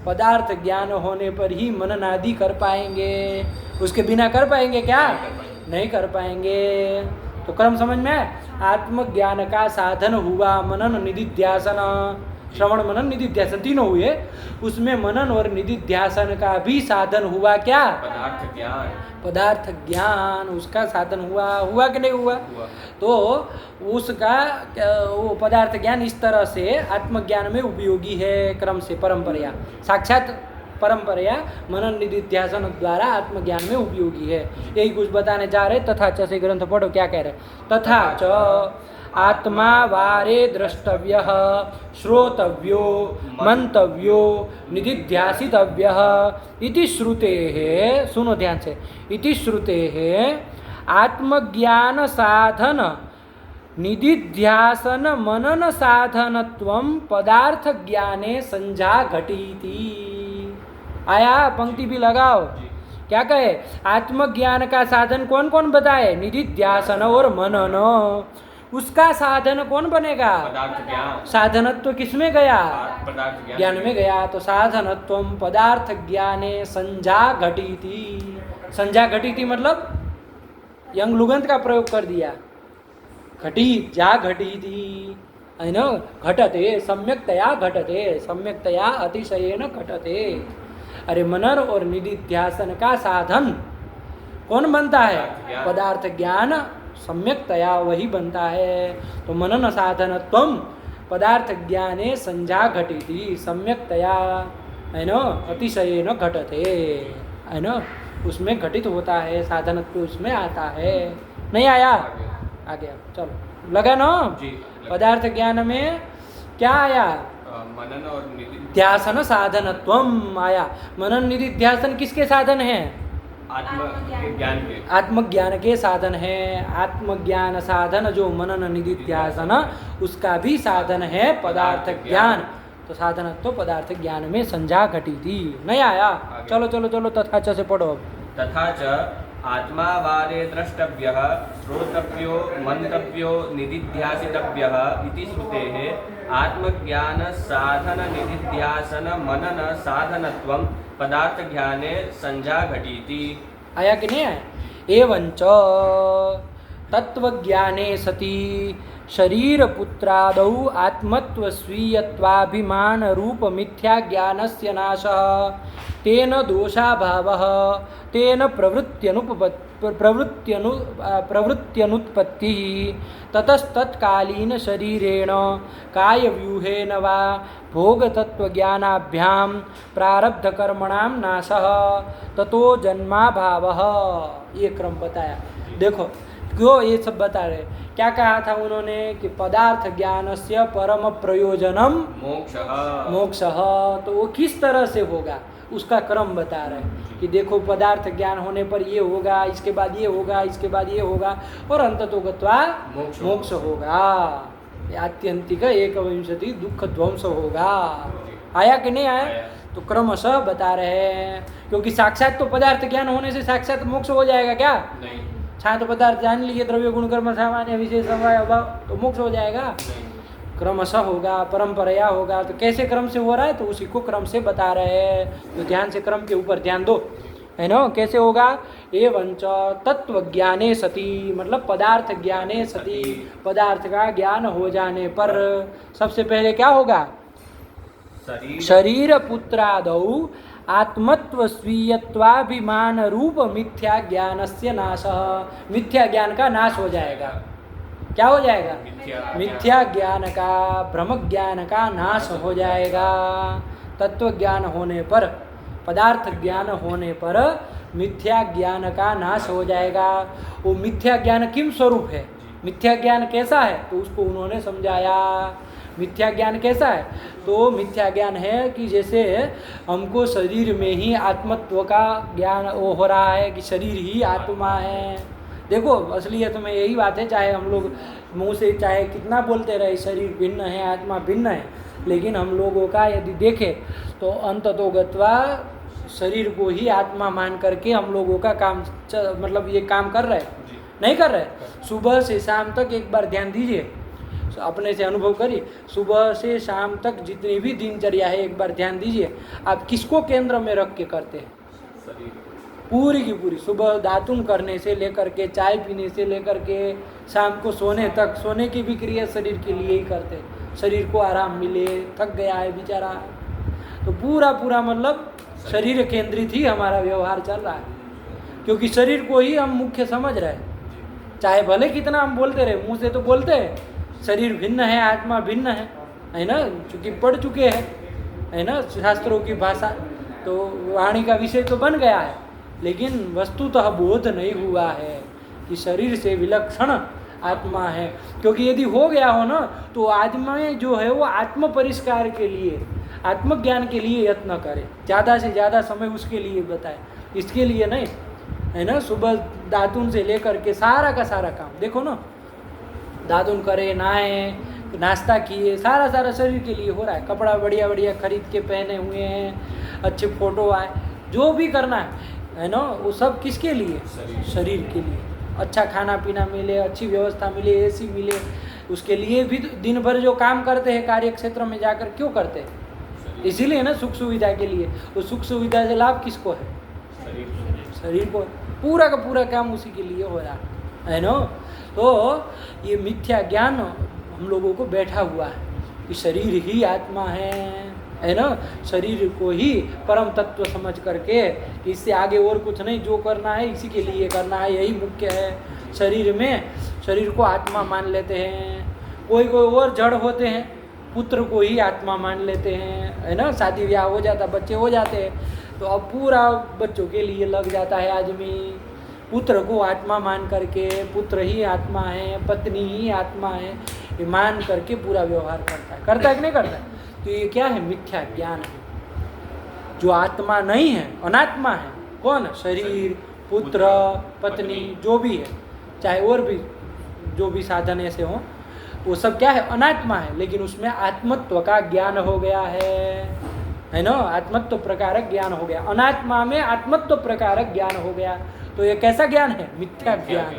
पदार्थ ज्ञान होने पर ही मनन आदि कर पाएंगे, उसके बिना कर पाएंगे क्या? नहीं कर पाएंगे। तो क्रम समझ में आया? आत्मज्ञान का साधन हुआ मनन निधिध्यासन, श्रवण मनन निधिध्यासन तीनों हुए, उसमें मनन और निधिध्यासन का भी साधन हुआ क्या? पदार्थ ज्ञान। पदार्थ ज्ञान उसका साधन हुआ कि नहीं हुआ? तो उसका वो पदार्थ ज्ञान इस तरह से आत्मज्ञान में उपयोगी है, क्रम से परंपरा साक्षात परंपरा मनन निधिध्यासन द्वारा आत्मज्ञान में उपयोगी है। यही कुछ बताने जा रहे। तथा च से ग्रंथ पढ़ो, क्या कह रहे? तथा च आत्मा वारे द्रष्टव्य श्रोतव्यो मंतव्यो निधिध्यासितव्य इति श्रुते है। सुनो ध्यान से, इति श्रुते है आत्मज्ञान साधन निधिध्यासन मनन साधनत्वं पदार्थ ज्ञाने संज्ञा घटीति। आया? पंक्ति भी लगाओ। क्या कहे? आत्मज्ञान का साधन कौन कौन बताए? निधिध्यासन और मनन। उसका साधन कौन बनेगा? पदार्थ ज्ञान। साधनत्व किसमें गया? पदार्थ ज्ञान में गया। तो साधनत्व पदार्थ ज्ञाने संज्ञा घटीति। संज्ञा घटीति मतलब यंग लुगंत का प्रयोग कर दिया। घटी जा घटीति है न, घटते सम्यक्तया घटते, सम्यक्तया अतिशयेन घटते। अरे मनन और निधिध्यासन का साधन कौन बनता है? पदार्थ ज्ञान सम्यक्तया वही बनता है। तो मनन साधनत्वम पदार्थ ज्ञाने संज्ञा घटीति सम्यक्तया है न, अतिशयेन घटते है न, उसमें घटित होता है, साधनत्व उसमें आता है। नहीं आया? आ गया। चलो लगा ना? जी। पदार्थ ज्ञान में क्या आया? मनन और ध्यासन साधनत्वम आया। मनन निधिध्यासन किसके साधन हैं? आत्मज्ञान के। आत्मज्ञान के साधन है। आत्मज्ञान साधन जो मनन निधिध्यासन उसका भी साधन है पदार्थ ज्ञान। तो साधनत्व पदार्थ ज्ञान में संज्ञा घटी थी। नहीं आया? चलो चलो चलो तथा च से पढ़ो। तथा च आत्मा वारे द्रष्टव्यः श्रोतव्यो मंतव्यो निधिध्यासितव्यः इति श्रुतेः आत्मज्ञान साधन निधिध्यासन मनन साधनत्वं पदार्थ ज्ञाने संज्ञा घटीति। आया कि नहीं आया? एवंच तत्वज्ञाने सति शरीर पुत्रादौ आत्मत्व स्वीयत्वाभिमान रूप मिथ्या ज्ञानस्य नाशः तेन दोषाभावः तेन प्रवृत्त्यनुत्पत्तिः ततस्तत्कालीन शरीरेण कायव्यूहेन वा भोगतत्वज्ञानाभ्यां प्रारब्धकर्मणां नाशः ततो जन्माभावः। ये क्रम बताया। देखो क्यों ये सब बता रहे? क्या कहा था उन्होंने कि पदार्थ ज्ञानस्य परम प्रयोजनम मोक्षः। तो वो किस तरह से होगा उसका क्रम बता रहे हैं कि देखो पदार्थ ज्ञान होने पर ये होगा, इसके बाद ये होगा, इसके बाद ये होगा और अंततो गत्वा मोक्ष होगा। आत्यंतिक एकविंशति दुख ध्वंस होगा। आया कि नहीं आया? तो क्रमशः बता रहे हैं। क्योंकि साक्षात तो पदार्थ ज्ञान होने से साक्षात मोक्ष हो जाएगा क्या? नहीं। छात्र पदार्थ जान लिए, द्रव्य गुण कर्म सामान्य विशेष समवाय अभाव, तो मोक्ष हो जाएगा? क्रमशः होगा, परंपरा होगा। तो कैसे क्रम से हो रहा है? तो उसी को क्रम से बता रहे हैं। तो ध्यान से क्रम के ऊपर ध्यान दो, है ना? कैसे होगा? एवंच तत्व ज्ञाने सति मतलब पदार्थ ज्ञाने सति, पदार्थ का ज्ञान हो जाने पर सबसे पहले क्या होगा? शरीर पुत्रादौ आत्मत्व स्वीयत्वाभिमान रूप मिथ्या ज्ञानस्य नाशः। मिथ्या ज्ञान का नाश हो जाएगा। क्या हो जाएगा? मिथ्या ज्ञान का, भ्रम ज्ञान का नाश हो जाएगा। तत्व ज्ञान होने पर, पदार्थ ज्ञान होने पर मिथ्या ज्ञान का नाश हो जाएगा। वो मिथ्या ज्ञान किम स्वरूप है? मिथ्या ज्ञान कैसा है? तो उसको उन्होंने समझाया। मिथ्या ज्ञान कैसा है? तो मिथ्या ज्ञान है कि जैसे हमको शरीर में ही आत्मत्व का ज्ञान वो हो रहा है कि शरीर ही आत्मा है। देखो असलियत में यही बात है। चाहे हम लोग मुंह से चाहे कितना बोलते रहे शरीर भिन्न है, आत्मा भिन्न है, लेकिन हम लोगों का यदि देखें तो अंततोगत्वा शरीर को ही आत्मा मान करके हम लोगों का काम मतलब ये काम कर रहे नहीं कर रहे। सुबह से शाम तक एक बार ध्यान दीजिए, अपने से अनुभव करिए। सुबह से शाम तक जितनी भी दिनचर्या है एक बार ध्यान दीजिए, आप किसको केंद्र में रख के करते हैं? पूरी की पूरी सुबह दातुन करने से लेकर के चाय पीने से लेकर के शाम को सोने तक, सोने की भी क्रिया शरीर के लिए ही करते हैं, शरीर को आराम मिले, थक गया है बेचारा, तो पूरा पूरा मतलब शरीर केंद्रित ही हमारा व्यवहार चल रहा है, क्योंकि शरीर को ही हम मुख्य समझ रहे हैं। चाहे भले कितना हम बोलते रहे, मुंह से तो बोलते हैं शरीर भिन्न है, आत्मा भिन्न है ना, चूँकि पढ़ चुके हैं, है ना, शास्त्रों की भाषा, तो वाणी का विषय तो बन गया है, लेकिन वस्तुतः बोध नहीं हुआ है कि शरीर से विलक्षण आत्मा है। क्योंकि यदि हो गया हो ना, तो आत्मा जो है वो आत्म परिष्कार के लिए, आत्मज्ञान के लिए यत्न करे, ज़्यादा से ज़्यादा समय उसके लिए बताए, इसके लिए नहीं, है ना। सुबह दातुन से लेकर के सारा का सारा काम देखो ना, दातुन करे, नहाए, नाश्ता किए, सारा शरीर के लिए हो रहा है। कपड़ा बढ़िया बढ़िया खरीद के पहने हुए हैं, अच्छे फोटो आए, जो भी करना है ना, वो सब किसके लिए? शरीर के लिए। अच्छा खाना पीना मिले, अच्छी व्यवस्था मिले, एसी मिले, उसके लिए भी दिन भर जो काम करते हैं कार्य क्षेत्र में जाकर, क्यों करते हैं? इसीलिए ना, सुख सुविधा के लिए। वो सुख सुविधा से लाभ किसको है? शरीर को। पूरा का पूरा काम उसी के लिए हो रहा है ना। तो ये मिथ्या ज्ञान हम लोगों को बैठा हुआ है कि शरीर ही आत्मा है ना, शरीर को ही परम तत्व समझ करके, इससे आगे और कुछ नहीं, जो करना है इसी के लिए करना है, यही मुख्य है। शरीर में शरीर को आत्मा मान लेते हैं। कोई और जड़ होते हैं, पुत्र को ही आत्मा मान लेते हैं, है ना। शादी ब्याह हो जाता, बच्चे हो जाते हैं, तो अब पूरा बच्चों के लिए लग जाता है आदमी। पुत्र को आत्मा मान करके, पुत्र ही आत्मा है, पत्नी ही आत्मा है, ये मान करके पूरा व्यवहार करता है कि नहीं करता है? तो ये क्या है? मिथ्या ज्ञान है। जो आत्मा नहीं है, अनात्मा है। कौन? शरीर, पुत्र, पत्नी, जो भी है, चाहे और भी जो भी साधन ऐसे हों, वो सब क्या है? अनात्मा है। लेकिन उसमें आत्मत्व का ज्ञान हो गया है ना, आत्मत्व प्रकारक ज्ञान हो गया। अनात्मा में आत्मत्व प्रकारक ज्ञान हो गया। तो ये कैसा ज्ञान है? मिथ्या ज्ञान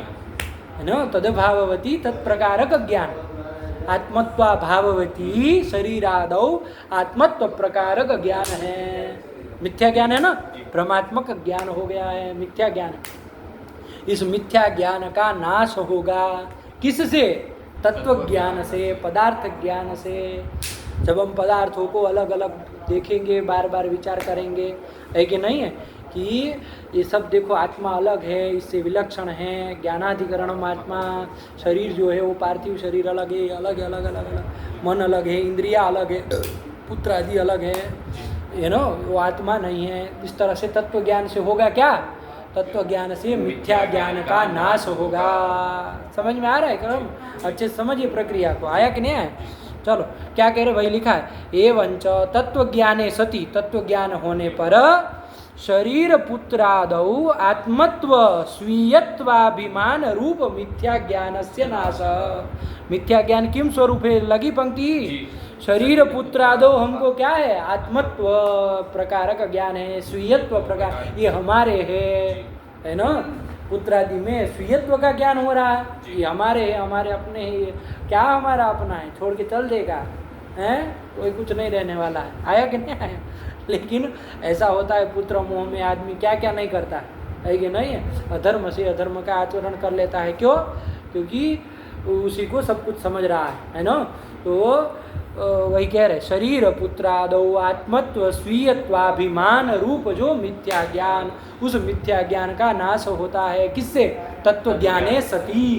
है ना। तद्भाववती तत्प्रकारक ज्ञान, आत्मत्वा भाववती शरीरादौ आत्मत्व प्रकारक ज्ञान है। मिथ्या ज्ञान है ना, भ्रमात्मक ज्ञान हो गया है, मिथ्या ज्ञान। इस मिथ्या ज्ञान का नाश होगा किससे? तत्व ज्ञान से, पदार्थ ज्ञान से। जब हम पदार्थों को अलग अलग देखेंगे, बार बार विचार करेंगे, है कि नहीं है, कि ये सब देखो आत्मा अलग है, इससे विलक्षण है, ज्ञानाधिकरणम आत्मा। शरीर जो है वो पार्थिव शरीर अलग है, अलग, मन अलग है, इंद्रिया अलग है, पुत्र आदि अलग है ना, वो आत्मा नहीं है। इस तरह से तत्व ज्ञान से होगा क्या? तत्व ज्ञान से मिथ्या ज्ञान का नाश होगा। समझ में आ रहा है? क्रम अच्छे से समझिए प्रक्रिया को। आया कि नहीं आया? चलो क्या कह रहे भाई, लिखा है एवंच तत्व ज्ञाने सति, तत्व ज्ञान होने पर शरीर पुत्रादौ आत्मत्व स्वीयत्वाभिमान रूप मिथ्या ज्ञान से नाश। मिथ्या ज्ञान किम स्वरूप है? लगी पंक्ति। शरीर पुत्रादौ हमको क्या है? आत्मत्व प्रकार का ज्ञान है, स्वीयत्व प्रकार, ये हमारे है ना। पुत्रादि में स्वीयत्व का ज्ञान हो रहा है, ये हमारे है, हमारे अपने ही। क्या हमारा अपना है? छोड़ के चल देगा हैं? कोई कुछ नहीं रहने वाला है। आया कि नहीं आया? लेकिन ऐसा होता है, पुत्र मोह में आदमी क्या क्या नहीं करता है कि नहीं है? अधर्म से अधर्म का आचरण कर लेता है। क्यों? क्योंकि उसी को सब कुछ समझ रहा है ना। तो वही कह रहे, शरीर पुत्रादौ आत्मत्व स्वीयत्वाभिमान रूप जो मिथ्या ज्ञान, उस मिथ्या ज्ञान का नाश होता है किससे? तत्व ज्ञाने सती,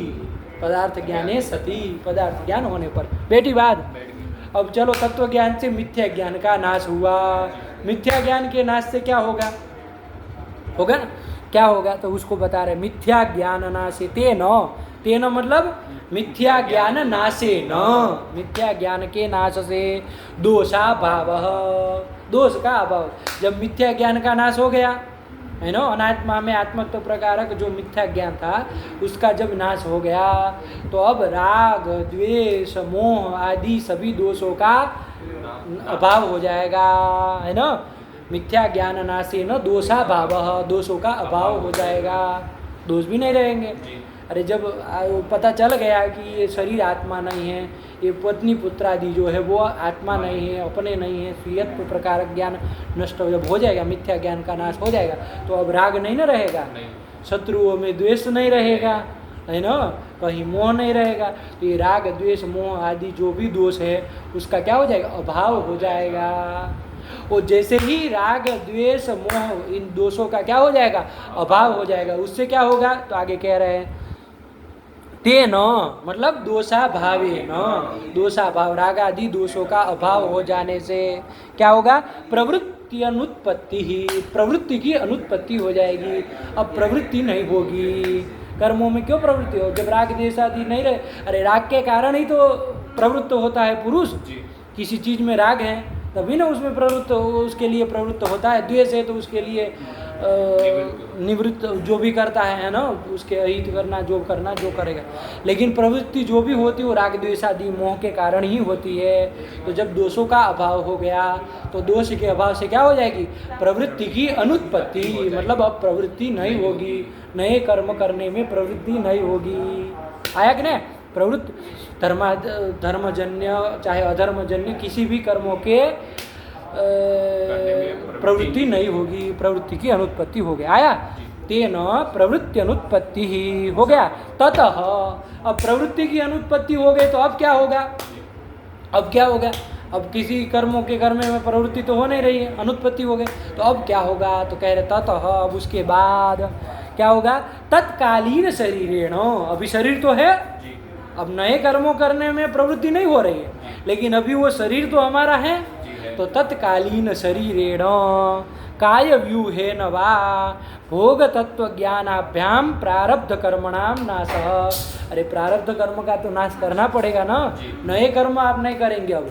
पदार्थ ज्ञाने सती, पदार्थ ज्ञान होने पर। बेटी बात। अब चलो, तत्व ज्ञान से मिथ्या ज्ञान का नाश हुआ। मिथ्या ज्ञान के नाश से क्या होगा? होगा ना, क्या होगा? तो उसको बता रहे, मिथ्या ज्ञान नाशे तेन, तेन मतलब मिथ्या ज्ञान नाशे न, मिथ्या ज्ञान के नाश से दोषा भाव, दोष का अभाव। जब मिथ्या ज्ञान का नाश हो गया है ना, अनात्मा में आत्मत्व प्रकारक जो मिथ्या ज्ञान था उसका जब नाश हो गया, तो अब राग, द्वेष, मोह आदि सभी दोषों का अभाव हो जाएगा, है ना। मिथ्या ज्ञान नाशे न दोषा भाव, दोषों का अभाव हो जाएगा, दोष भी नहीं रहेंगे। अरे जब पता चल गया कि ये शरीर आत्मा नहीं है, ये पत्नी पुत्र आदि जो है वो आत्मा नहीं है, अपने नहीं है, स्वीयत्व प्रकार ज्ञान नष्ट जब हो जाएगा, मिथ्या ज्ञान का नाश हो जाएगा, तो अब राग नहीं ना रहेगा, शत्रुओं में द्वेष नहीं रहेगा, है ना, कहीं मोह नहीं रहेगा। तो ये राग द्वेष मोह आदि जो भी दोष है उसका क्या हो जाएगा, अभाव हो जाएगा। और जैसे ही राग द्वेष मोह इन दोषों का क्या हो जाएगा, अभाव हो जाएगा, उससे क्या होगा, तो आगे कह रहे हैं ते न, मतलब दोषा भावे न, दोषा भाव राग आदि दोषों का अभाव हो जाने से क्या होगा, प्रवृत्ति अनुत्पत्ति ही, प्रवृत्ति की अनुत्पत्ति हो जाएगी। अब प्रवृत्ति नहीं होगी, कर्मों में क्यों प्रवृत्ति हो, जब राग द्वेष आदि नहीं रहे, अरे राग के कारण ही तो प्रवृत्त होता है पुरुष, किसी चीज में राग है तभी ना उसमें प्रवृत्त, उसके लिए प्रवृत्त होता है, द्वेष है तो उसके लिए निवृत्त जो भी करता है ना, उसके अहित करना जो करेगा। लेकिन प्रवृत्ति जो भी होती है वो राग द्वेष आदि मोह के कारण ही होती है। तो जब दोषों का अभाव हो गया तो दोष के अभाव से क्या हो जाएगी, प्रवृत्ति की अनुत्पत्ति, मतलब अब प्रवृत्ति नहीं होगी, नए कर्म करने में प्रवृत्ति नहीं होगी। आया कि नहीं, प्रवृत्ति धर्मजन्य चाहे अधर्मजन्य किसी भी कर्मों के प्रवृत्ति नहीं होगी, प्रवृत्ति की अनुत्पत्ति हो गया। आया, तेन प्रवृत्ति अनुत्पत्ति ही हो गया। ततः अब प्रवृत्ति की अनुत्पत्ति हो गई तो अब क्या होगा, अब क्या होगा, अब किसी कर्मों के कर्म में प्रवृत्ति तो हो नहीं रही है, अनुत्पत्ति हो गई, तो अब क्या होगा, तो कह रहे ततः, अब उसके बाद क्या होगा, तत्कालीन शरीरेण, अभी शरीर तो है, अब नए कर्मों करने में प्रवृत्ति नहीं हो रही है, लेकिन अभी वो शरीर तो हमारा है, तो तत्कालीन शरीरेण काय व्यूहेन वा भोग तत्व ज्ञानाभ्याम प्रारब्ध कर्मणाम नाशः। अरे प्रारब्ध कर्म का तो नाश करना पड़ेगा ना, नए कर्म आप नहीं करेंगे, अब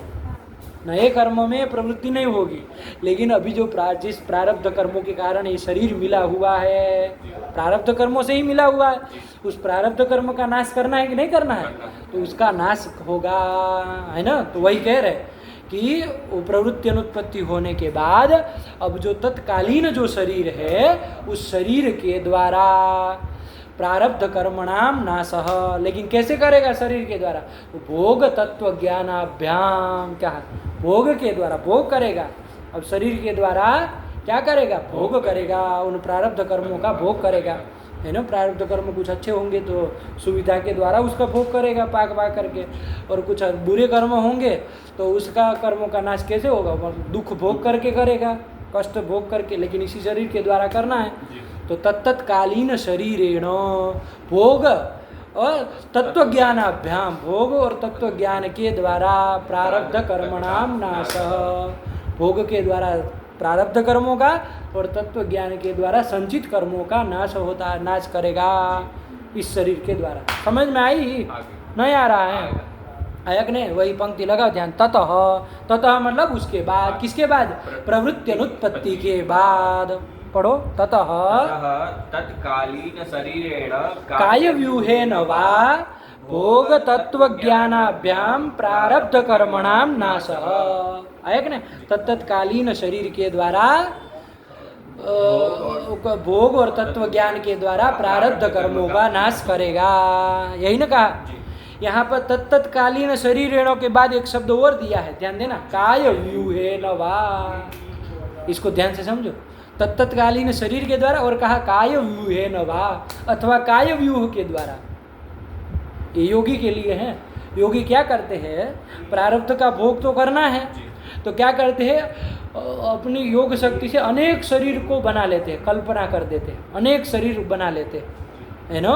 नए कर्म में प्रवृत्ति नहीं होगी, लेकिन अभी जो जिस प्रारब्ध कर्मों के कारण ये शरीर मिला हुआ है, प्रारब्ध कर्मों से ही मिला हुआ है, उस प्रारब्ध कर्म का नाश करना है कि नहीं करना है, तो उसका नाश होगा, है ना। तो वही कह रहे कि वो प्रवृत्ति अनुत्पत्ति होने के बाद अब जो तत्कालीन जो शरीर है उस शरीर के द्वारा प्रारब्ध कर्मणाम नाशः, लेकिन कैसे करेगा शरीर के द्वारा, तो भोग तत्व ज्ञानाभ्याम, क्या है, भोग के द्वारा भोग करेगा। अब शरीर के द्वारा क्या करेगा, भोग करेगा, उन प्रारब्ध कर्मों का भोग करेगा, है ना। प्रारब्ध कर्म कुछ अच्छे होंगे तो सुविधा के द्वारा उसका भोग करेगा पाक करके, और कुछ बुरे कर्म होंगे तो उसका कर्मों का नाश कैसे होगा, दुख भोग करके करेगा, कष्ट भोग करके, लेकिन इसी शरीर के द्वारा करना है। तो तत्कालीन शरीरेण भोग और तत्व ज्ञानाभ्याम, भोग और तत्व ज्ञान के द्वारा प्रारब्ध कर्मणाम नाशः, भोग के द्वारा प्रारब्ध कर्मों का और तत्व ज्ञान के द्वारा संचित कर्मों का नाश होता है, नाश करेगा इस शरीर के द्वारा। समझ में आई, नहीं आ रहा है, आया कि नहीं, वही पंक्ति लगाओ ध्यान, ततः, ततः मतलब उसके बाद, किसके बाद, प्रवृत्ति अनुत्पत्ति के बाद, पढ़ो, ततः तत्कालीन शरीरेण काय व्यूहेन वा भोग तत्व ज्ञानाभ्याम प्रारब्ध कर्मणाम नाशः। आया कि नहीं, तत्कालीन शरीर के द्वारा भोग और तत्व ज्ञान के द्वारा प्रारब्ध कर्मों का नाश करेगा, यही ना कहा। यहाँ पर तत्कालीन शरीरेणों के बाद एक शब्द और दिया है, ध्यान देना, काय व्यूहेन वा, इसको ध्यान से समझो, तत्कालीन शरीर के द्वारा, और कहा काय व्यूहेन वा, अथवा काय व्यूह के द्वारा। ये योगी के लिए है, योगी क्या करते हैं, प्रारब्ध का भोग तो करना है, तो क्या करते हैं, अपनी योग शक्ति से अनेक शरीर को बना लेते हैं, कल्पना कर देते हैं, अनेक शरीर बना लेते हैं, है ना।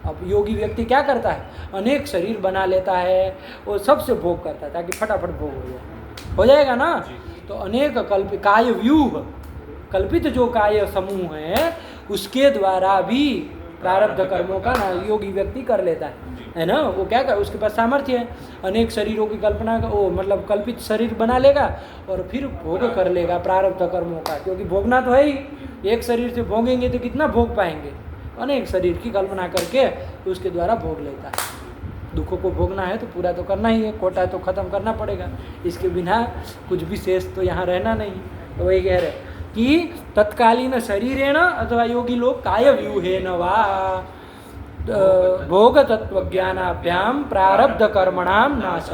अब योगी व्यक्ति क्या करता है, अनेक शरीर बना लेता है, वो सबसे भोग करता है ताकि फटाफट भोग हो जाएगा ना। तो अनेक कल्पित काय व्यूह, कल्पित जो काय समूह है उसके द्वारा भी प्रारब्ध कर्मों का ना योगी व्यक्ति कर लेता है ना। वो क्या कर, उसके पास सामर्थ्य है, अनेक शरीरों की कल्पना का, वो मतलब कल्पित शरीर बना लेगा और फिर भोग कर लेगा प्रारब्ध कर्मों का, क्योंकि भोगना तो है ही, एक शरीर से भोगेंगे तो कितना भोग पाएंगे, अनेक शरीर की कल्पना करके उसके द्वारा भोग लेता है। दुखों को भोगना है तो पूरा तो करना ही है, कोटा तो खत्म करना पड़ेगा, इसके बिना कुछ भी शेष तो यहाँ रहना नहीं। तो वही कह रहे कि तत्कालीन शरीरेण, अथवा योगी लोग काय व्यूहेन वा, भोग तत्व ज्ञानाभ्याम प्रारब्ध कर्मणाम नाश।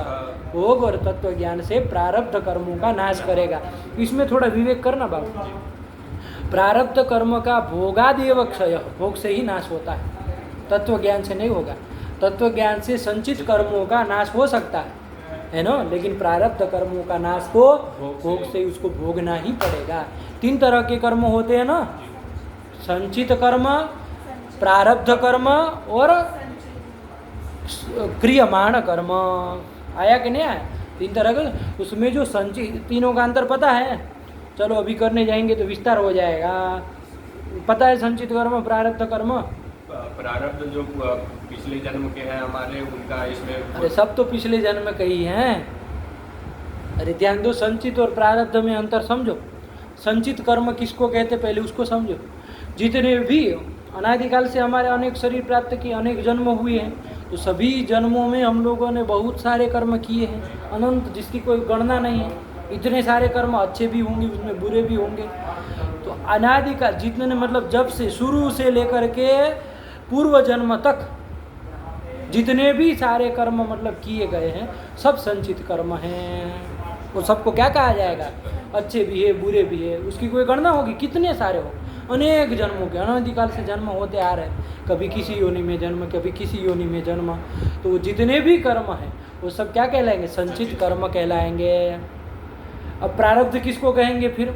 भोग और तत्व ज्ञान से प्रारब्ध कर्मों का नाश करेगा। इसमें थोड़ा विवेक करना बाबू। प्रारब्ध कर्म का भोगादेव क्षय, भोग से ही नाश होता है, तत्व ज्ञान से नहीं होगा। तत्व ज्ञान से संचित कर्मों का नाश हो सकता है ना, लेकिन प्रारब्ध कर्मों का नाश तो भोग से उसको भोगना ही पड़ेगा। 3 तरह के कर्म होते हैं ना, संचित कर्म, प्रारब्ध कर्म और क्रियमाण कर्म। आया कि नहीं आया? 3 तरह के। उसमें जो संचित, तीनों का अंतर पता है? चलो अभी करने जाएंगे तो विस्तार हो जाएगा। पता है संचित कर्म, प्रारब्ध कर्म? प्रारब्ध जो पिछले जन्म के हैं हमारे, उनका इसमें। अरे सब तो पिछले जन्म के ही हैं। अरे ध्यान दो, संचित और प्रारब्ध में अंतर समझो। संचित कर्म किसको कहते पहले उसको समझो। जितने भी अनादिकाल से हमारे अनेक शरीर प्राप्त किए, अनेक जन्म हुए हैं, तो सभी जन्मों में हम लोगों ने बहुत सारे कर्म किए हैं, अनंत, जिसकी कोई गणना नहीं है। इतने सारे कर्म अच्छे भी होंगे, उसमें बुरे भी होंगे। तो अनादिकाल जितने, मतलब जब से शुरू से लेकर के पूर्व जन्म तक जितने भी सारे कर्म मतलब किए गए हैं, सब संचित कर्म हैं। वो सबको क्या कहा जाएगा? अच्छे भी है, बुरे भी है, उसकी कोई गणना होगी? कितने सारे हो, अनेक जन्मों के, अनादिकाल से जन्म होते आ रहे हैं। कभी किसी योनि में जन्म, कभी किसी योनि में जन्म। तो वो जितने भी कर्म हैं वो सब क्या कहलाएंगे? संचित कर्म कहलाएंगे। अब प्रारब्ध किसको कहेंगे फिर?